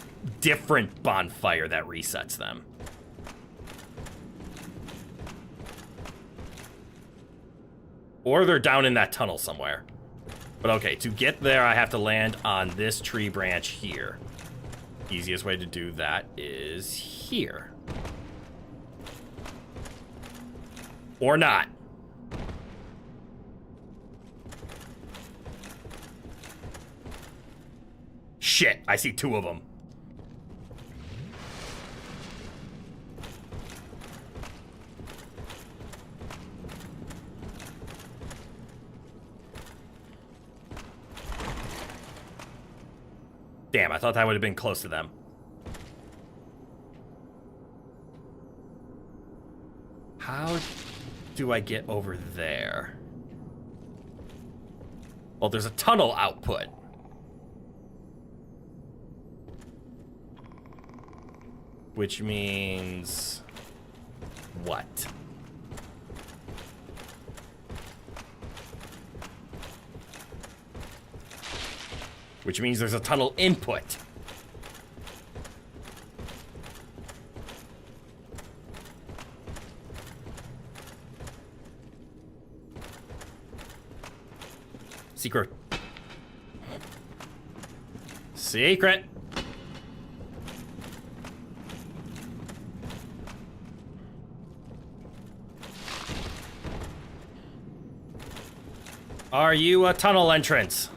different bonfire that resets them. Or they're down in that tunnel somewhere. But okay, to get there, I have to land on this tree branch here. Easiest way to do that is here. Or not. Shit, I see two of them. Damn, I thought that would have been close to them. How do I get over there? Well, there's a tunnel output. Which means... what? Which means there's a tunnel input. Secret. Secret. Are you a tunnel entrance?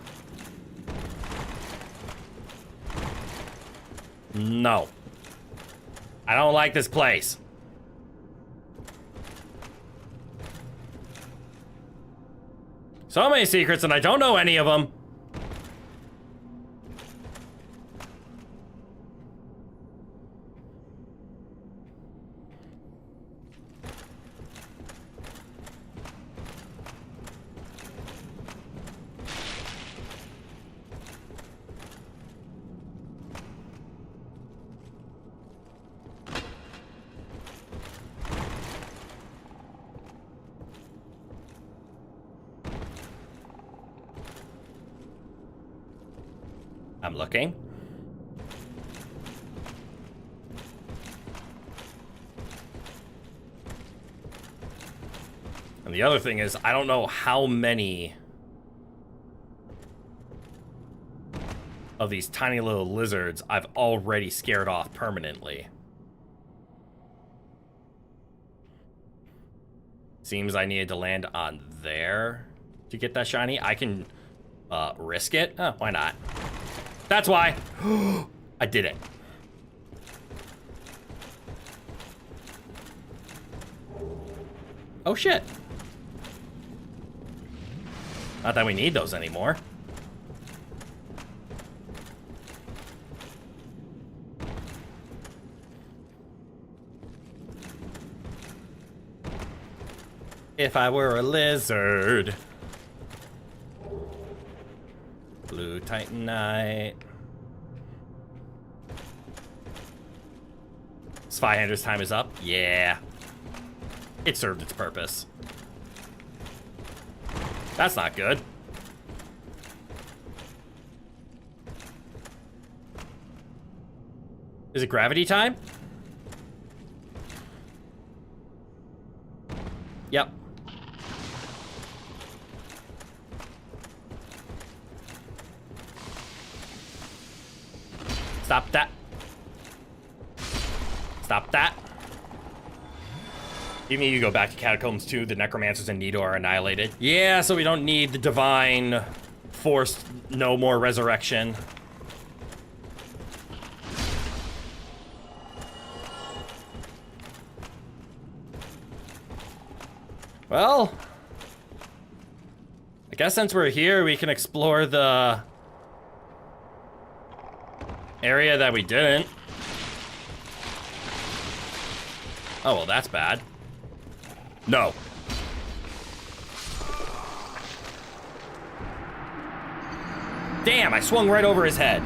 No. I don't like this place. So many secrets and I don't know any of them. I'm looking. And the other thing is, I don't know how many of these tiny little lizards I've already scared off permanently. Seems I needed to land on there to get that shiny. I can risk it. Oh, why not? That's why. I did it. Oh, shit. Not that we need those anymore. If I were a lizard. Blue Titanite. Spyhander's time is up. Yeah. It served its purpose. That's not good. Is it gravity time? Yep. Stop that. Stop that. Even if you go back to Catacombs 2, the Necromancers and Nito are annihilated. Yeah, so we don't need the Divine Force, no more resurrection. Well, I guess since we're here, we can explore the area that we didn't. Oh, well, that's bad. No. Damn, I swung right over his head.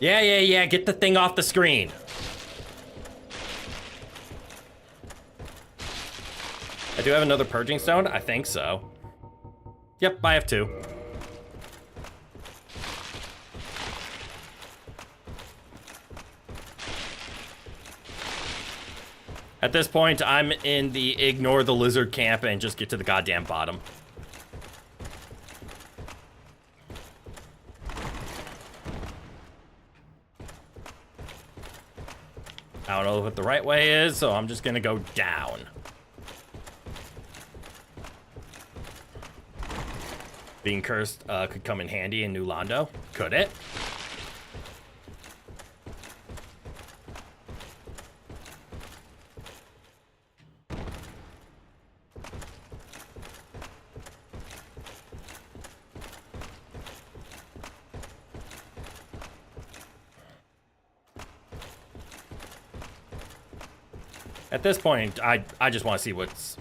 Yeah, get the thing off the screen. I do have another purging stone? I think so. Yep, I have 2. At this point, I'm in the ignore the lizard camp and just get to the goddamn bottom. I don't know what the right way is, so I'm just gonna go down. Being cursed could come in handy in New Londo. Could it? At this point, I just want to see what's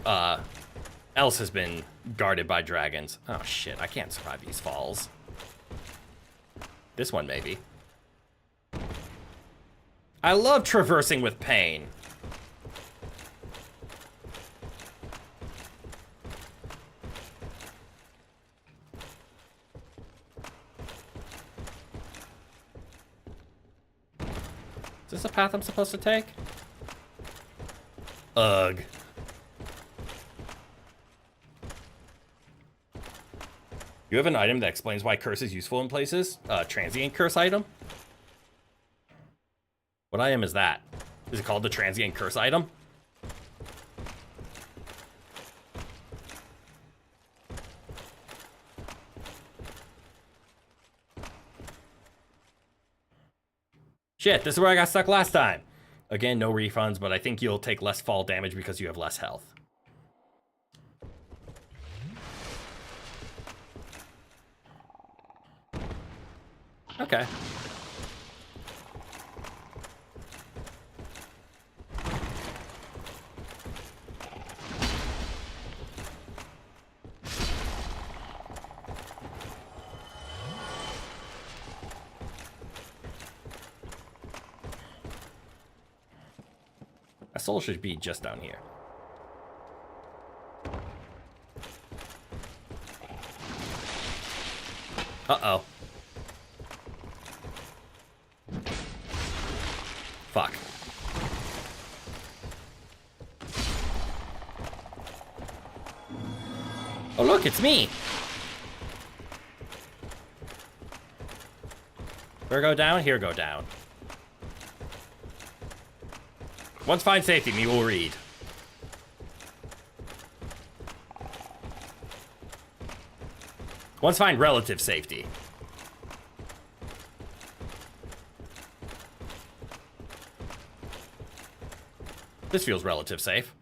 else has been guarded by dragons. Oh shit, I can't survive these falls. This one maybe. I love traversing with pain. Is this a path I'm supposed to take? Ugh. You have an item that explains why curse is useful in places? Transient curse item? What item is that? Is it called the transient curse item? Shit, this is where I got stuck last time. Again, no refunds, but I think you'll take less fall damage because you have less health. Okay. A soul should be just down here. Uh-oh. Fuck. Oh, look, it's me. Where go down? Here go down. Once find safety, me will read. Once find relative safety. This feels relative safe.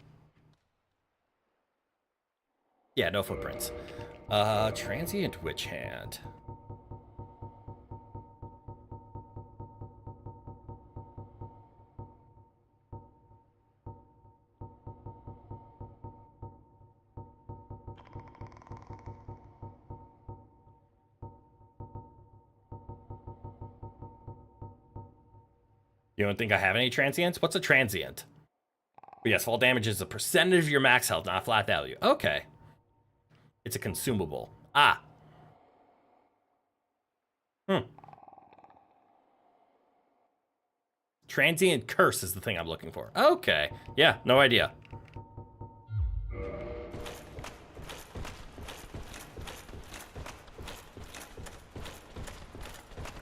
Yeah, no footprints. Transient witch hand. You don't think I have any transients? What's a transient? But yes, fall damage is a percentage of your max health, not a flat value. Okay. It's a consumable. Ah. Transient curse is the thing I'm looking for. Okay. Yeah, no idea.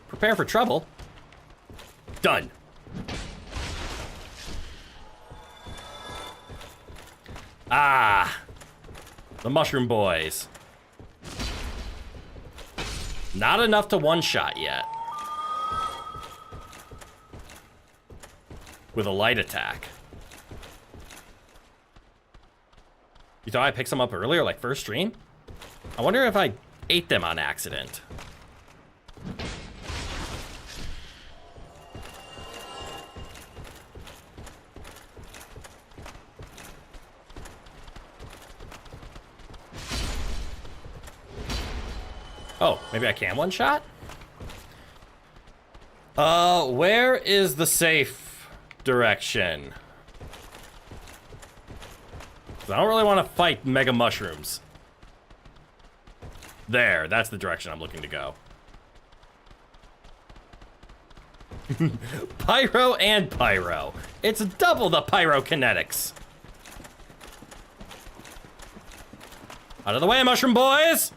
Prepare for trouble. Done. Ah, the mushroom boys. Not enough to one-shot yet. With a light attack. You thought I picked some up earlier, like first stream? I wonder if I ate them on accident. Oh, maybe I can one-shot? Where is the safe direction? 'Cause I don't really want to fight mega mushrooms. There, that's the direction I'm looking to go. Pyro and pyro. It's double the pyrokinetics. Out of the way, mushroom boys!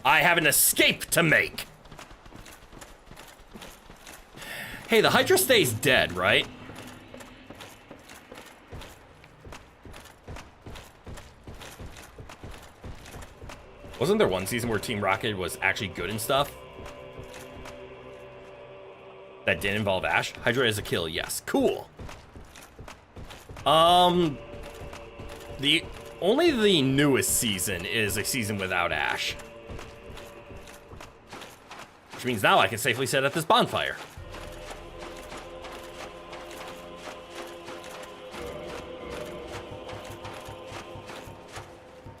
I have an escape to make. Hey, the Hydra stays dead, right? Wasn't there one season where Team Rocket was actually good and stuff? That didn't involve Ash? Hydra is a kill, yes. Cool. Only the newest season is a season without Ash. Which means now I can safely sit at this bonfire.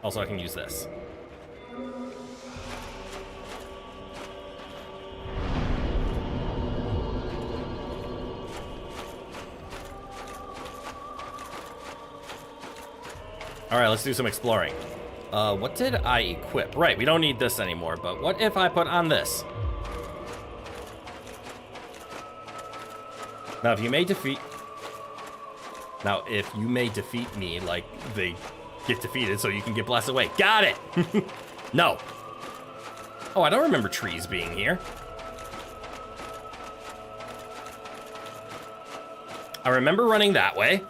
Also, I can use this. All right, let's do some exploring. What did I equip? Right, we don't need this anymore, but what if I put on this? Now, if you may defeat me, like, they get defeated so you can get blasted away. Got it! No. Oh, I don't remember trees being here. I remember running that way.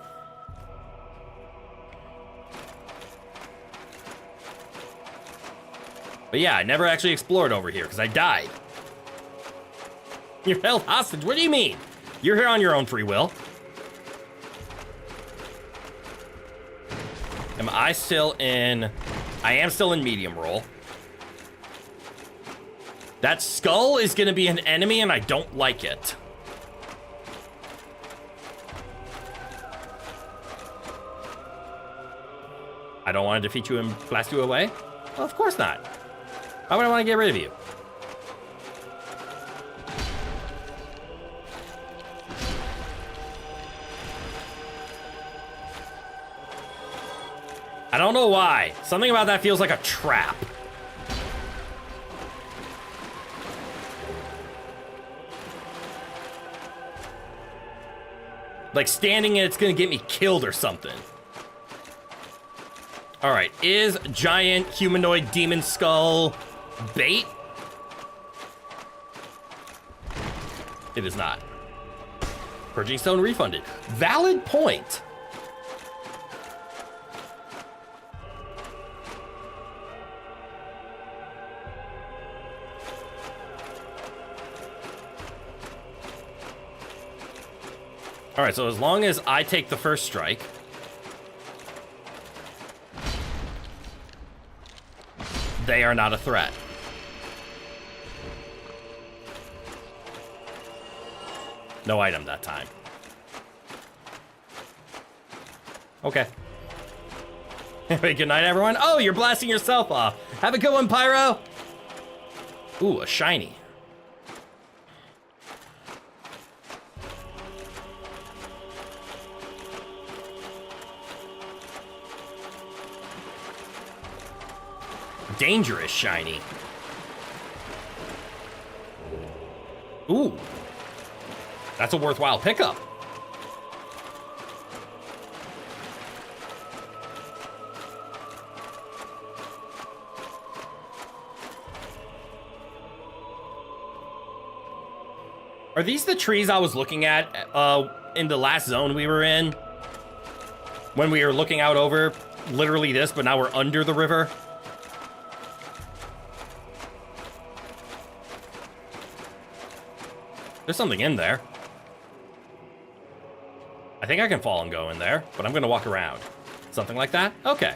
But yeah, I never actually explored over here because I died. You're held hostage? What do you mean? You're here on your own free will. Am I still in... I am still in medium roll. That skull is going to be an enemy and I don't like it. I don't want to defeat you and blast you away? Well, of course not. Why would I want to get rid of you? I don't know why. Something about that feels like a trap. Like standing in it's gonna get me killed or something. All right, is giant humanoid demon skull bait? It is not. Purging stone refunded. Valid point. All right, so as long as I take the first strike, they are not a threat. No item that time. Okay. Anyway, good night, everyone. Oh, you're blasting yourself off. Have a good one, Pyro. Ooh, a shiny. Dangerous shiny. Ooh. That's a worthwhile pickup. Are these the trees I was looking at in the last zone we were in? When we were looking out over literally this, but now we're under the river? There's something in there. I think I can fall and go in there, but I'm gonna walk around. Something like that? Okay.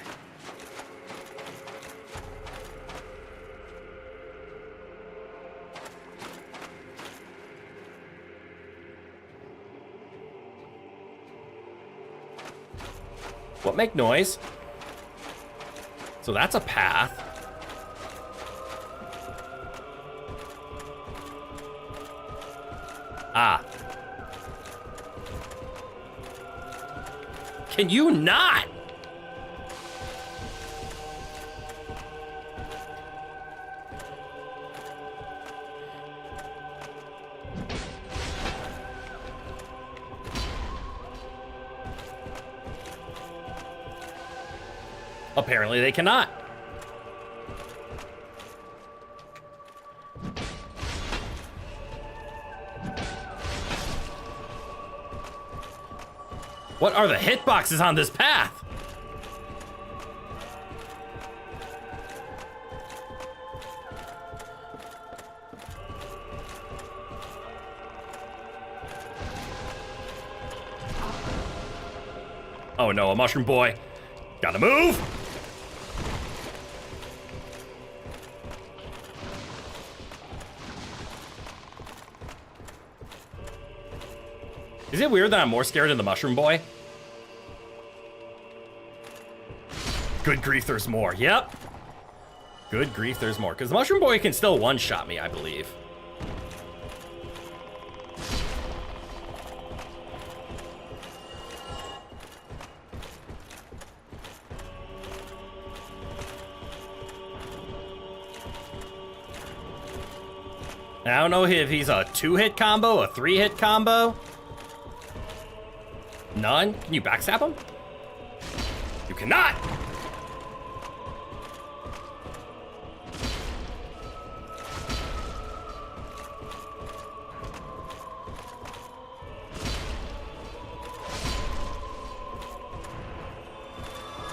What make noise? So that's a path. Ah. Can you not? Apparently they cannot. What are the hitboxes on this path? Oh no, a mushroom boy. Gotta move! Is it weird that I'm more scared of the mushroom boy? Good grief, there's more. Yep. Good grief, there's more. Because the mushroom boy can still one-shot me, I believe. I don't know if he's a 2-hit combo, a 3-hit combo. None? Can you backstab him? You cannot!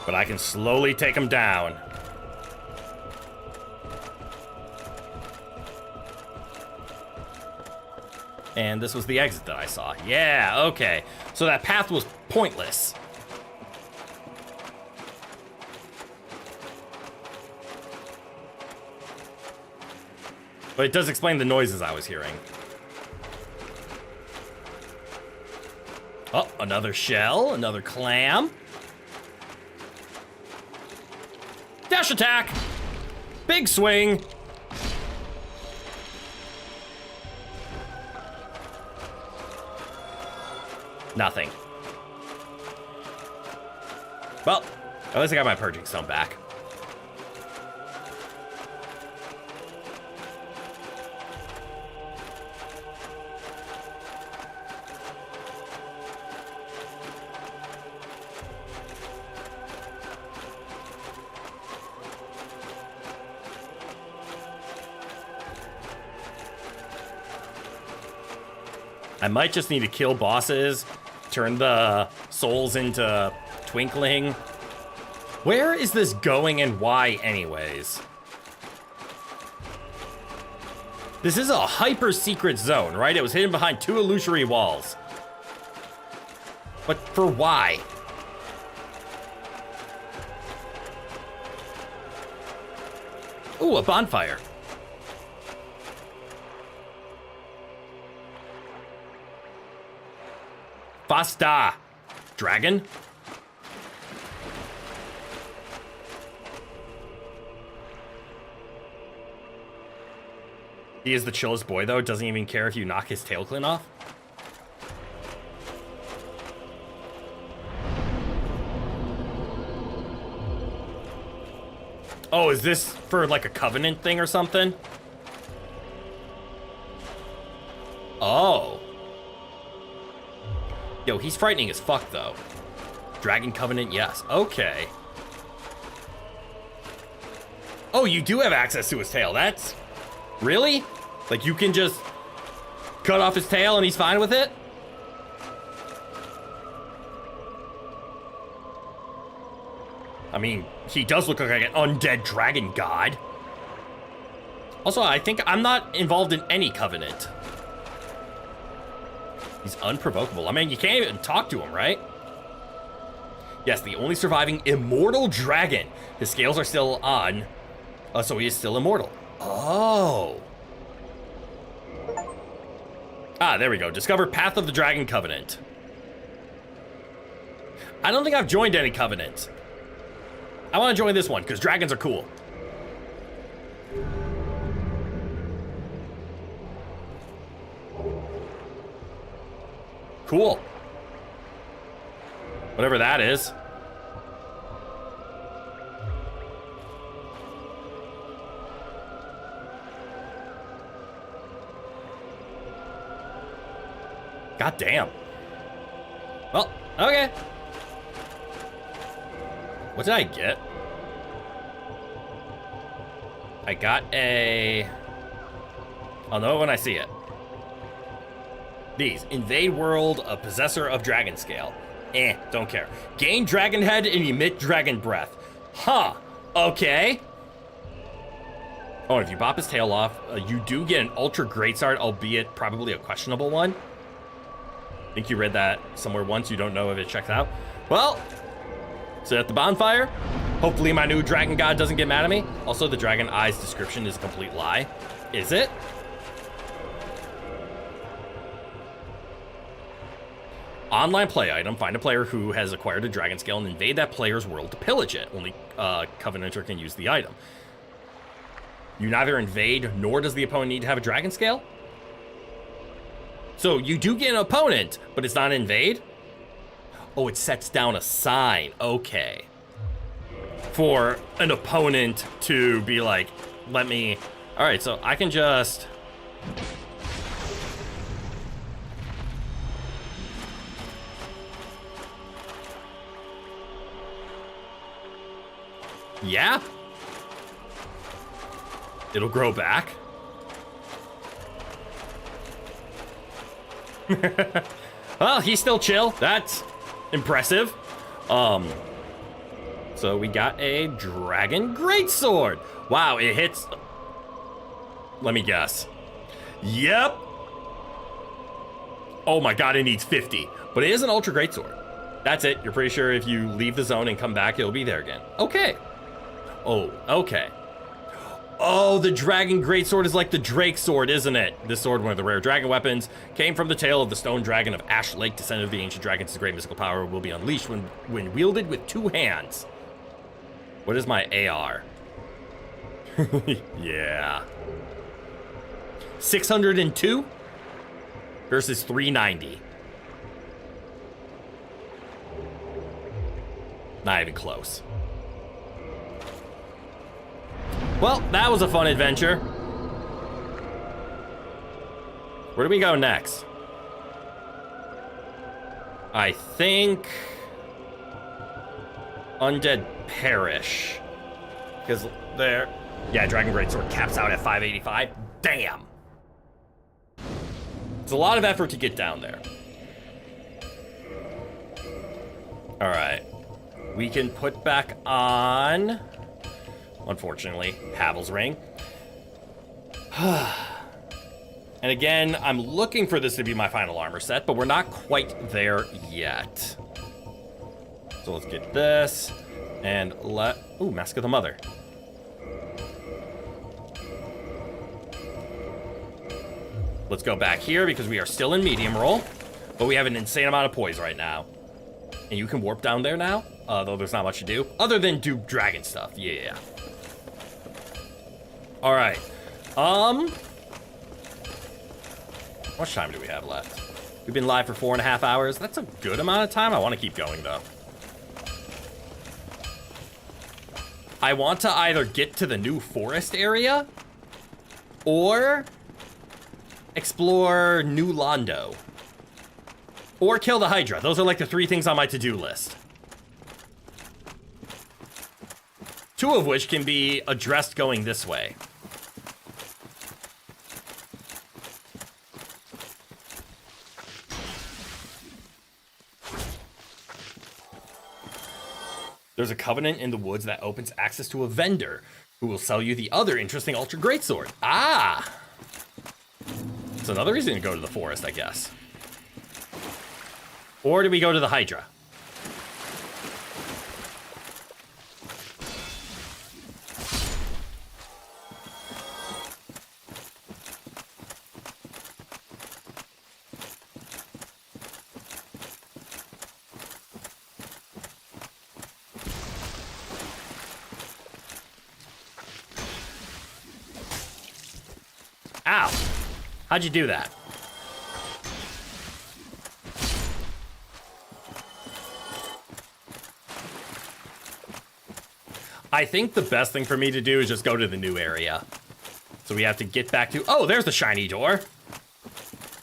But I can slowly take him down. And this was the exit that I saw. Yeah, okay. So that path was pointless. But it does explain the noises I was hearing. Oh, another shell, another clam. Dash attack! Big swing! Nothing. Well, at least I got my purging stone back. I might just need to kill bosses, turn the souls into twinkling. Where is this going and why anyways? This is a hyper secret zone, right? It was hidden behind 2 illusory walls. But for why? Ooh, a bonfire. Basta! Dragon? He is the chillest boy, though. Doesn't even care if you knock his tail clean off. Oh, is this for, like, a covenant thing or something? Oh. Yo, he's frightening as fuck, though. Dragon Covenant, yes. Okay. Oh, you do have access to his tail. That's... Really? Like, you can just cut off his tail and he's fine with it? I mean, he does look like an undead dragon god. Also, I think I'm not involved in any covenant. He's unprovocable. I mean, you can't even talk to him, right? Yes, the only surviving immortal dragon. His scales are still on, so he is still immortal. Oh. Ah, there we go. Discover Path of the Dragon Covenant. I don't think I've joined any covenant. I want to join this one because dragons are cool. Cool. Whatever that is. God damn. Well, okay. What did I get? I got a... I'll know it when I see it. These. Invade world, a possessor of dragon scale. Don't care. Gain dragon head and emit dragon breath. Huh. Okay. Oh, and if you bop his tail off, you do get an ultra greatsword, albeit probably a questionable one. I think you read that somewhere once. You don't know if it checks out. Well, sit at the bonfire. Hopefully my new dragon god doesn't get mad at me. Also, the dragon eye's description is a complete lie. Is it? Online play item. Find a player who has acquired a dragon scale and invade that player's world to pillage it. Only Covenanter can use the item. You neither invade nor does the opponent need to have a dragon scale. So you do get an opponent, but it's not invade? Oh, it sets down a sign. Okay. For an opponent to be like, let me... All right, so I can just... Yeah. It'll grow back. Well, he's still chill. That's impressive. So we got a dragon greatsword. Wow, it hits. Let me guess. Yep. Oh my god, it needs 50. But it is an ultra greatsword. That's it. You're pretty sure if you leave the zone and come back, it'll be there again. Okay. Oh, okay. Oh, the dragon greatsword is like the Drake sword, isn't it? This sword, one of the rare dragon weapons, came from the tail of the stone dragon of Ash Lake, descendant of the ancient dragons. His great mystical power will be unleashed when wielded with 2 hands. What is my AR? Yeah. 602 versus 390. Not even close. Well, that was a fun adventure. Where do we go next? I think... Undead Parish. Because there... Yeah, Dragon Greatsword caps out at 585. Damn! It's a lot of effort to get down there. Alright. We can put back on... Unfortunately, Havel's Ring. And again, I'm looking for this to be my final armor set, but we're not quite there yet. So let's get this, and ooh, Mask of the Mother. Let's go back here because we are still in medium roll, but we have an insane amount of poise right now. And you can warp down there now, though there's not much to do, other than do dragon stuff, yeah. All right. How much time do we have left? We've been live for 4.5 hours. That's a good amount of time. I want to keep going, though. I want to either get to the new forest area or explore New Londo or kill the Hydra. Those are like the 3 things on my to-do list. 2 of which can be addressed going this way. There's a covenant in the woods that opens access to a vendor who will sell you the other interesting Ultra Greatsword. Ah! It's another reason to go to the forest, I guess. Or do we go to the Hydra? Ow. How'd you do that? I think the best thing for me to do is just go to the new area. So we have to get back to... Oh, there's the shiny door.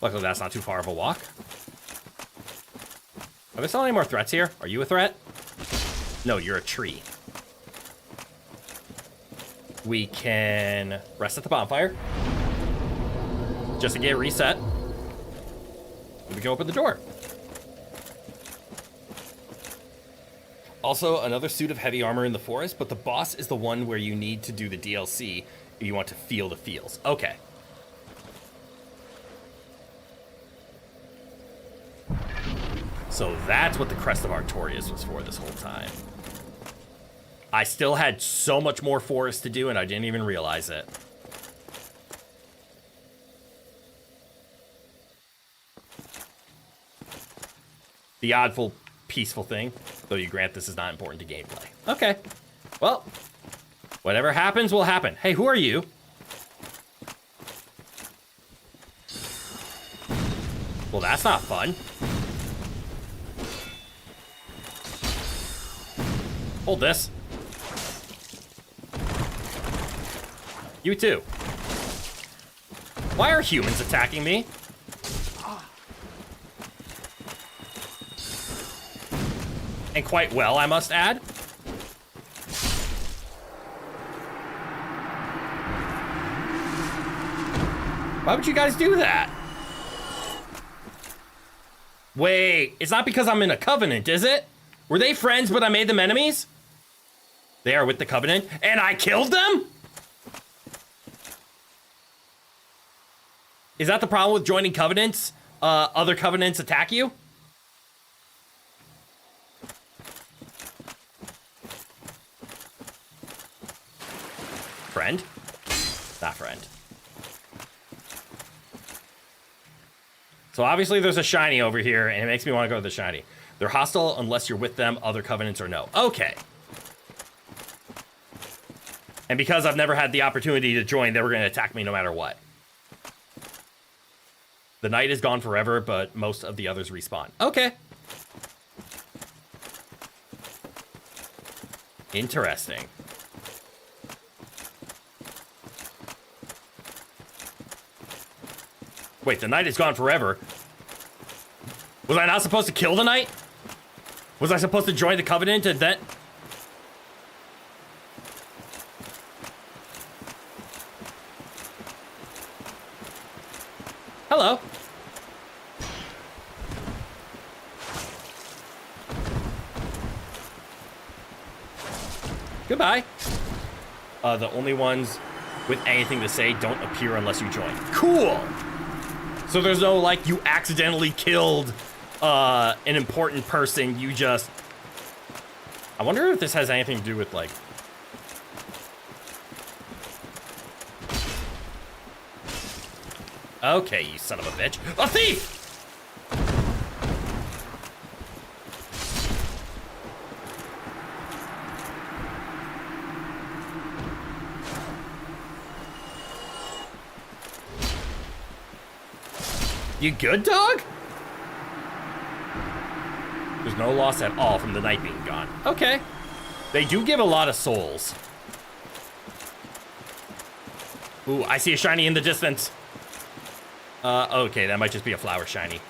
Luckily, that's not too far of a walk. Are there still any more threats here? Are you a threat? No, you're a tree. We can rest at the bonfire. Just to get reset. We can open the door. Also, another suit of heavy armor in the forest, but the boss is the one where you need to do the DLC if you want to feel the feels. Okay. So that's what the Crest of Artorias was for this whole time. I still had so much more forest to do, and I didn't even realize it. The oddful, peaceful thing, though you grant this is not important to gameplay. Okay. Well, whatever happens will happen. Hey, who are you? Well, that's not fun. Hold this. You too. Why are humans attacking me? And quite well, I must add. Why would you guys do that? Wait, it's not because I'm in a covenant, is it? Were they friends, but I made them enemies? They are with the covenant, and I killed them? Is that the problem with joining covenants? Other covenants attack you? Friend? Not friend. So obviously there's a shiny over here, and it makes me want to go to the shiny. They're hostile unless you're with them, other covenants or no. Okay. And because I've never had the opportunity to join, they were going to attack me no matter what. The knight is gone forever, but most of the others respawn. Okay. Interesting. Wait, the knight is gone forever. Was I not supposed to kill the knight? Was I supposed to join the covenant and then... Hello. Goodbye. The only ones with anything to say don't appear unless you join. Cool. So there's no, like, you accidentally killed an important person, you just... I wonder if this has anything to do with, like... Okay, you son of a bitch. A thief! You good, dog? There's no loss at all from the knight being gone. Okay. They do give a lot of souls. Ooh, I see a shiny in the distance. Okay, that might just be a flower shiny.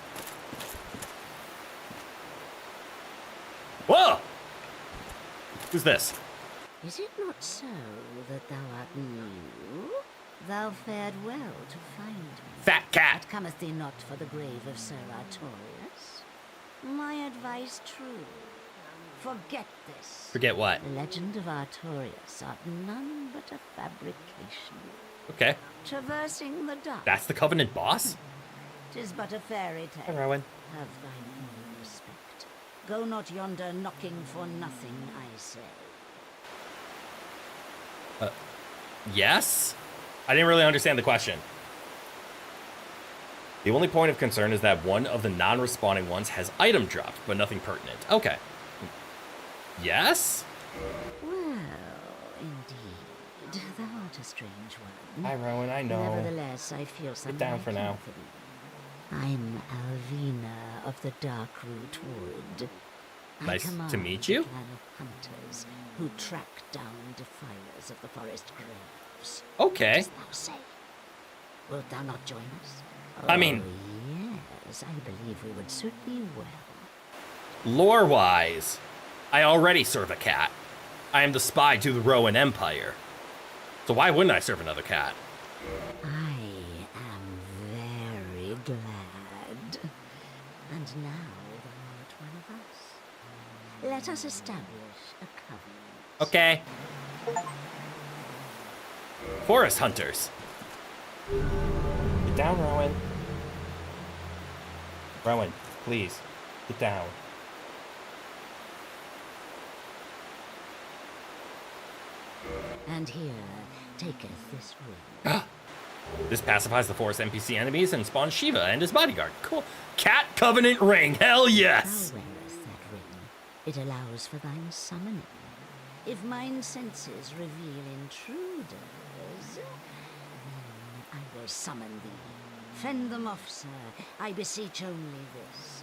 Whoa! Who's this? Is it not so that thou art new? Thou fared well to find me. Fat cat! But cometh thee not for the grave of Sir Artorias? My advice true. Forget this. Forget what? The legend of Artorias art none but a fabrication. Okay. Traversing the dark. That's the Covenant boss? 'Tis but a fairy tale. Hi, Rowan. Have thine own respect. Go not yonder knocking for nothing, I say. Yes? I didn't really understand the question. The only point of concern is that one of the non-respawning ones has item dropped, but nothing pertinent. Okay. Yes? Well, indeed, thou art a strange one. Hi, Rowan, I know. Nevertheless, I feel some down for now. liking for thee. I'm Alvina of the Darkroot Wood. I Nice to command meet a you. clan of hunters who track down defilers of the forest graves. Okay. What dost thou say? Wilt thou not join us? I mean- Yes, I believe we would suit thee well. Lore-wise, I already serve a cat. I am the spy to the Rowan Empire. So why wouldn't I serve another cat? I am very glad. And now thou art one of us. Let us establish a covenant. Okay. Forest hunters. Get down, Rowan. Rowan, please, get down. And here taketh this ring. This pacifies the forest NPC enemies and spawns Shiva and his bodyguard. Cool. Cat Covenant Ring. Hell yes. Thou wearest that ring. It allows for thine summoning. If mine senses reveal intruders, then I will summon thee. Fend them off, sir. I beseech only this.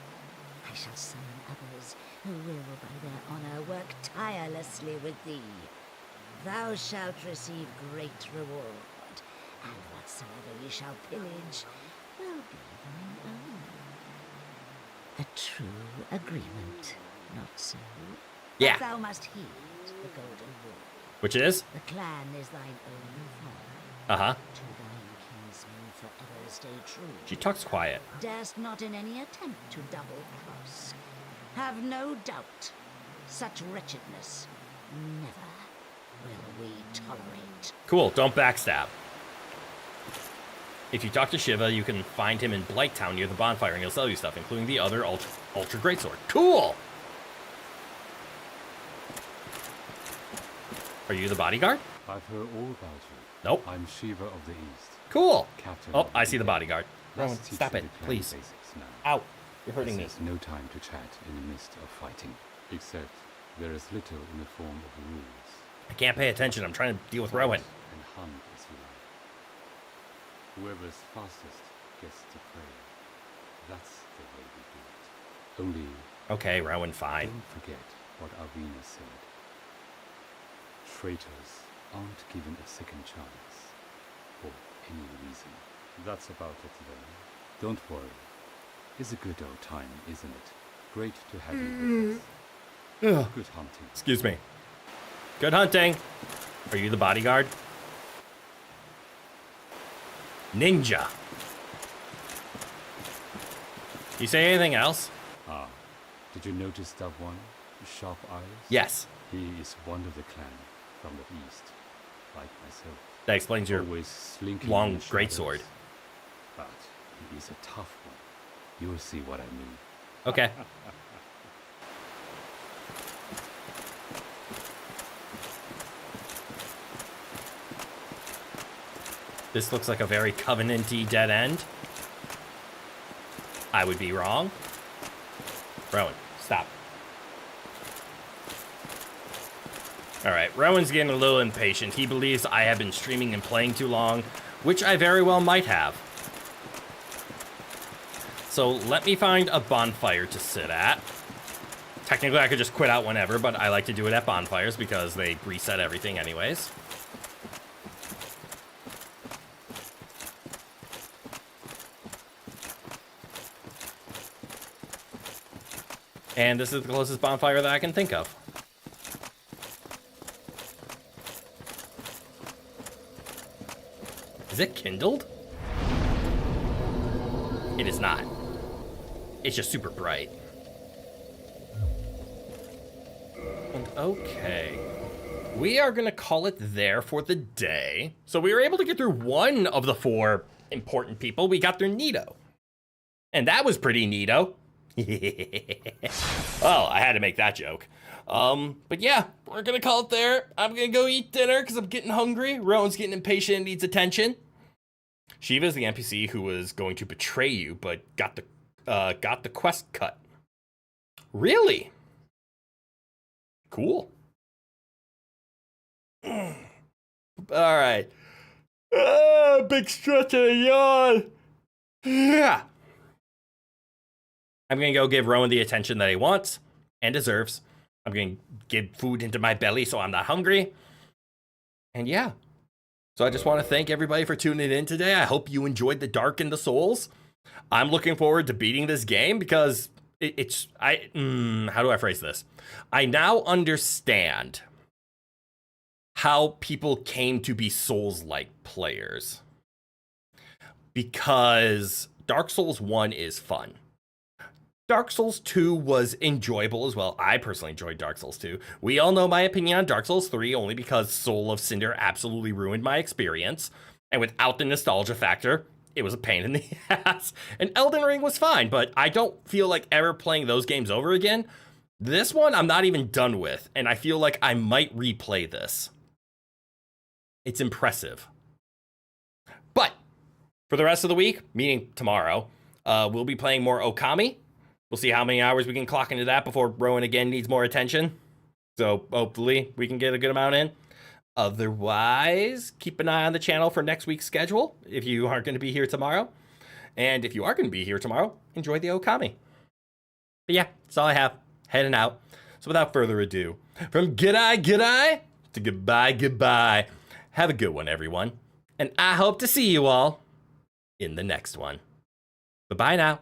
I shall summon others who will, by their honor, work tirelessly with thee. Thou shalt receive great reward, and whatsoever ye shall pillage will be thine own. A true agreement, not so? Yeah. But thou must heed the golden rule. Which is? The clan is thine own father. Uh-huh. To thine kinsmen forever stay true. She talks quiet. Darest not in any attempt to double-cross. Have no doubt, such wretchedness never will we tolerate. Cool, don't backstab. If you talk to Shiva, you can find him in Blighttown near the bonfire and he'll sell you stuff, including the other Ultra Greatsword. Cool! Are you the bodyguard? I've heard all about you. Nope. I'm Shiva of the East. Cool. Captain Oh, of I see the East. bodyguard. Let's Rowan, teach stop you it, the clan please. basics now. Ow, you're hurting me. This is no time to chat in the midst of fighting. Except there is little in the form of rules. I can't pay attention. I'm trying to deal with Rowan. And hunt as you like. Whoever's fastest gets to prey. That's the way we do it. Only Okay, Rowan, fine. don't forget what Arvina said. Traitors aren't given a second chance. For any reason. That's about it then. Don't worry. It's a good old time, isn't it? Great to have you with us. Ugh. Good hunting. Excuse me. Good hunting. Are you the bodyguard? Ninja. You say anything else? Ah, did you notice that one? Sharp eyes? Yes. He is one of the clan from the east, like myself. That explains your Always slinking long in the greatsword. shadows. But he is a tough one. You'll see what I mean. Okay. This looks like a very covenanty dead end. I would be wrong. Rowan, stop. Alright, Rowan's getting a little impatient. He believes I have been streaming and playing too long, which I very well might have. So let me find a bonfire to sit at. Technically, I could just quit out whenever, but I like to do it at bonfires because they reset everything anyways. And this is the closest bonfire that I can think of. Is it kindled? It is not. It's just super bright. And okay. We are going to call it there for the day. So we were able to get through one of the 4 important people. We got through Nito. And that was pretty neato. Well, I had to make that joke. But yeah, we're gonna call it there. I'm gonna go eat dinner because I'm getting hungry. Rowan's getting impatient and needs attention. Shiva is the NPC who was going to betray you, but got the quest cut. Really? Cool. All right. Big stretch of a yawn. Yeah. I'm going to go give Rowan the attention that he wants and deserves. I'm going to give food into my belly so I'm not hungry. And yeah. So I just want to thank everybody for tuning in today. I hope you enjoyed the Dark and the Souls. I'm looking forward to beating this game because how do I phrase this? I now understand how people came to be Souls-like players. Because Dark Souls 1 is fun. Dark Souls 2 was enjoyable as well. I personally enjoyed Dark Souls 2. We all know my opinion on Dark Souls 3 only because Soul of Cinder absolutely ruined my experience. And without the nostalgia factor, it was a pain in the ass. And Elden Ring was fine, but I don't feel like ever playing those games over again. This one I'm not even done with, and I feel like I might replay this. It's impressive. But for the rest of the week, meaning tomorrow, we'll be playing more Okami. We'll see how many hours we can clock into that before Rowan again needs more attention. So hopefully we can get a good amount in. Otherwise, keep an eye on the channel for next week's schedule if you aren't going to be here tomorrow. And if you are going to be here tomorrow, enjoy the Okami. But yeah, that's all I have. Heading out. So without further ado, from g'day to goodbye. Have a good one, everyone. And I hope to see you all in the next one. Bye-bye now.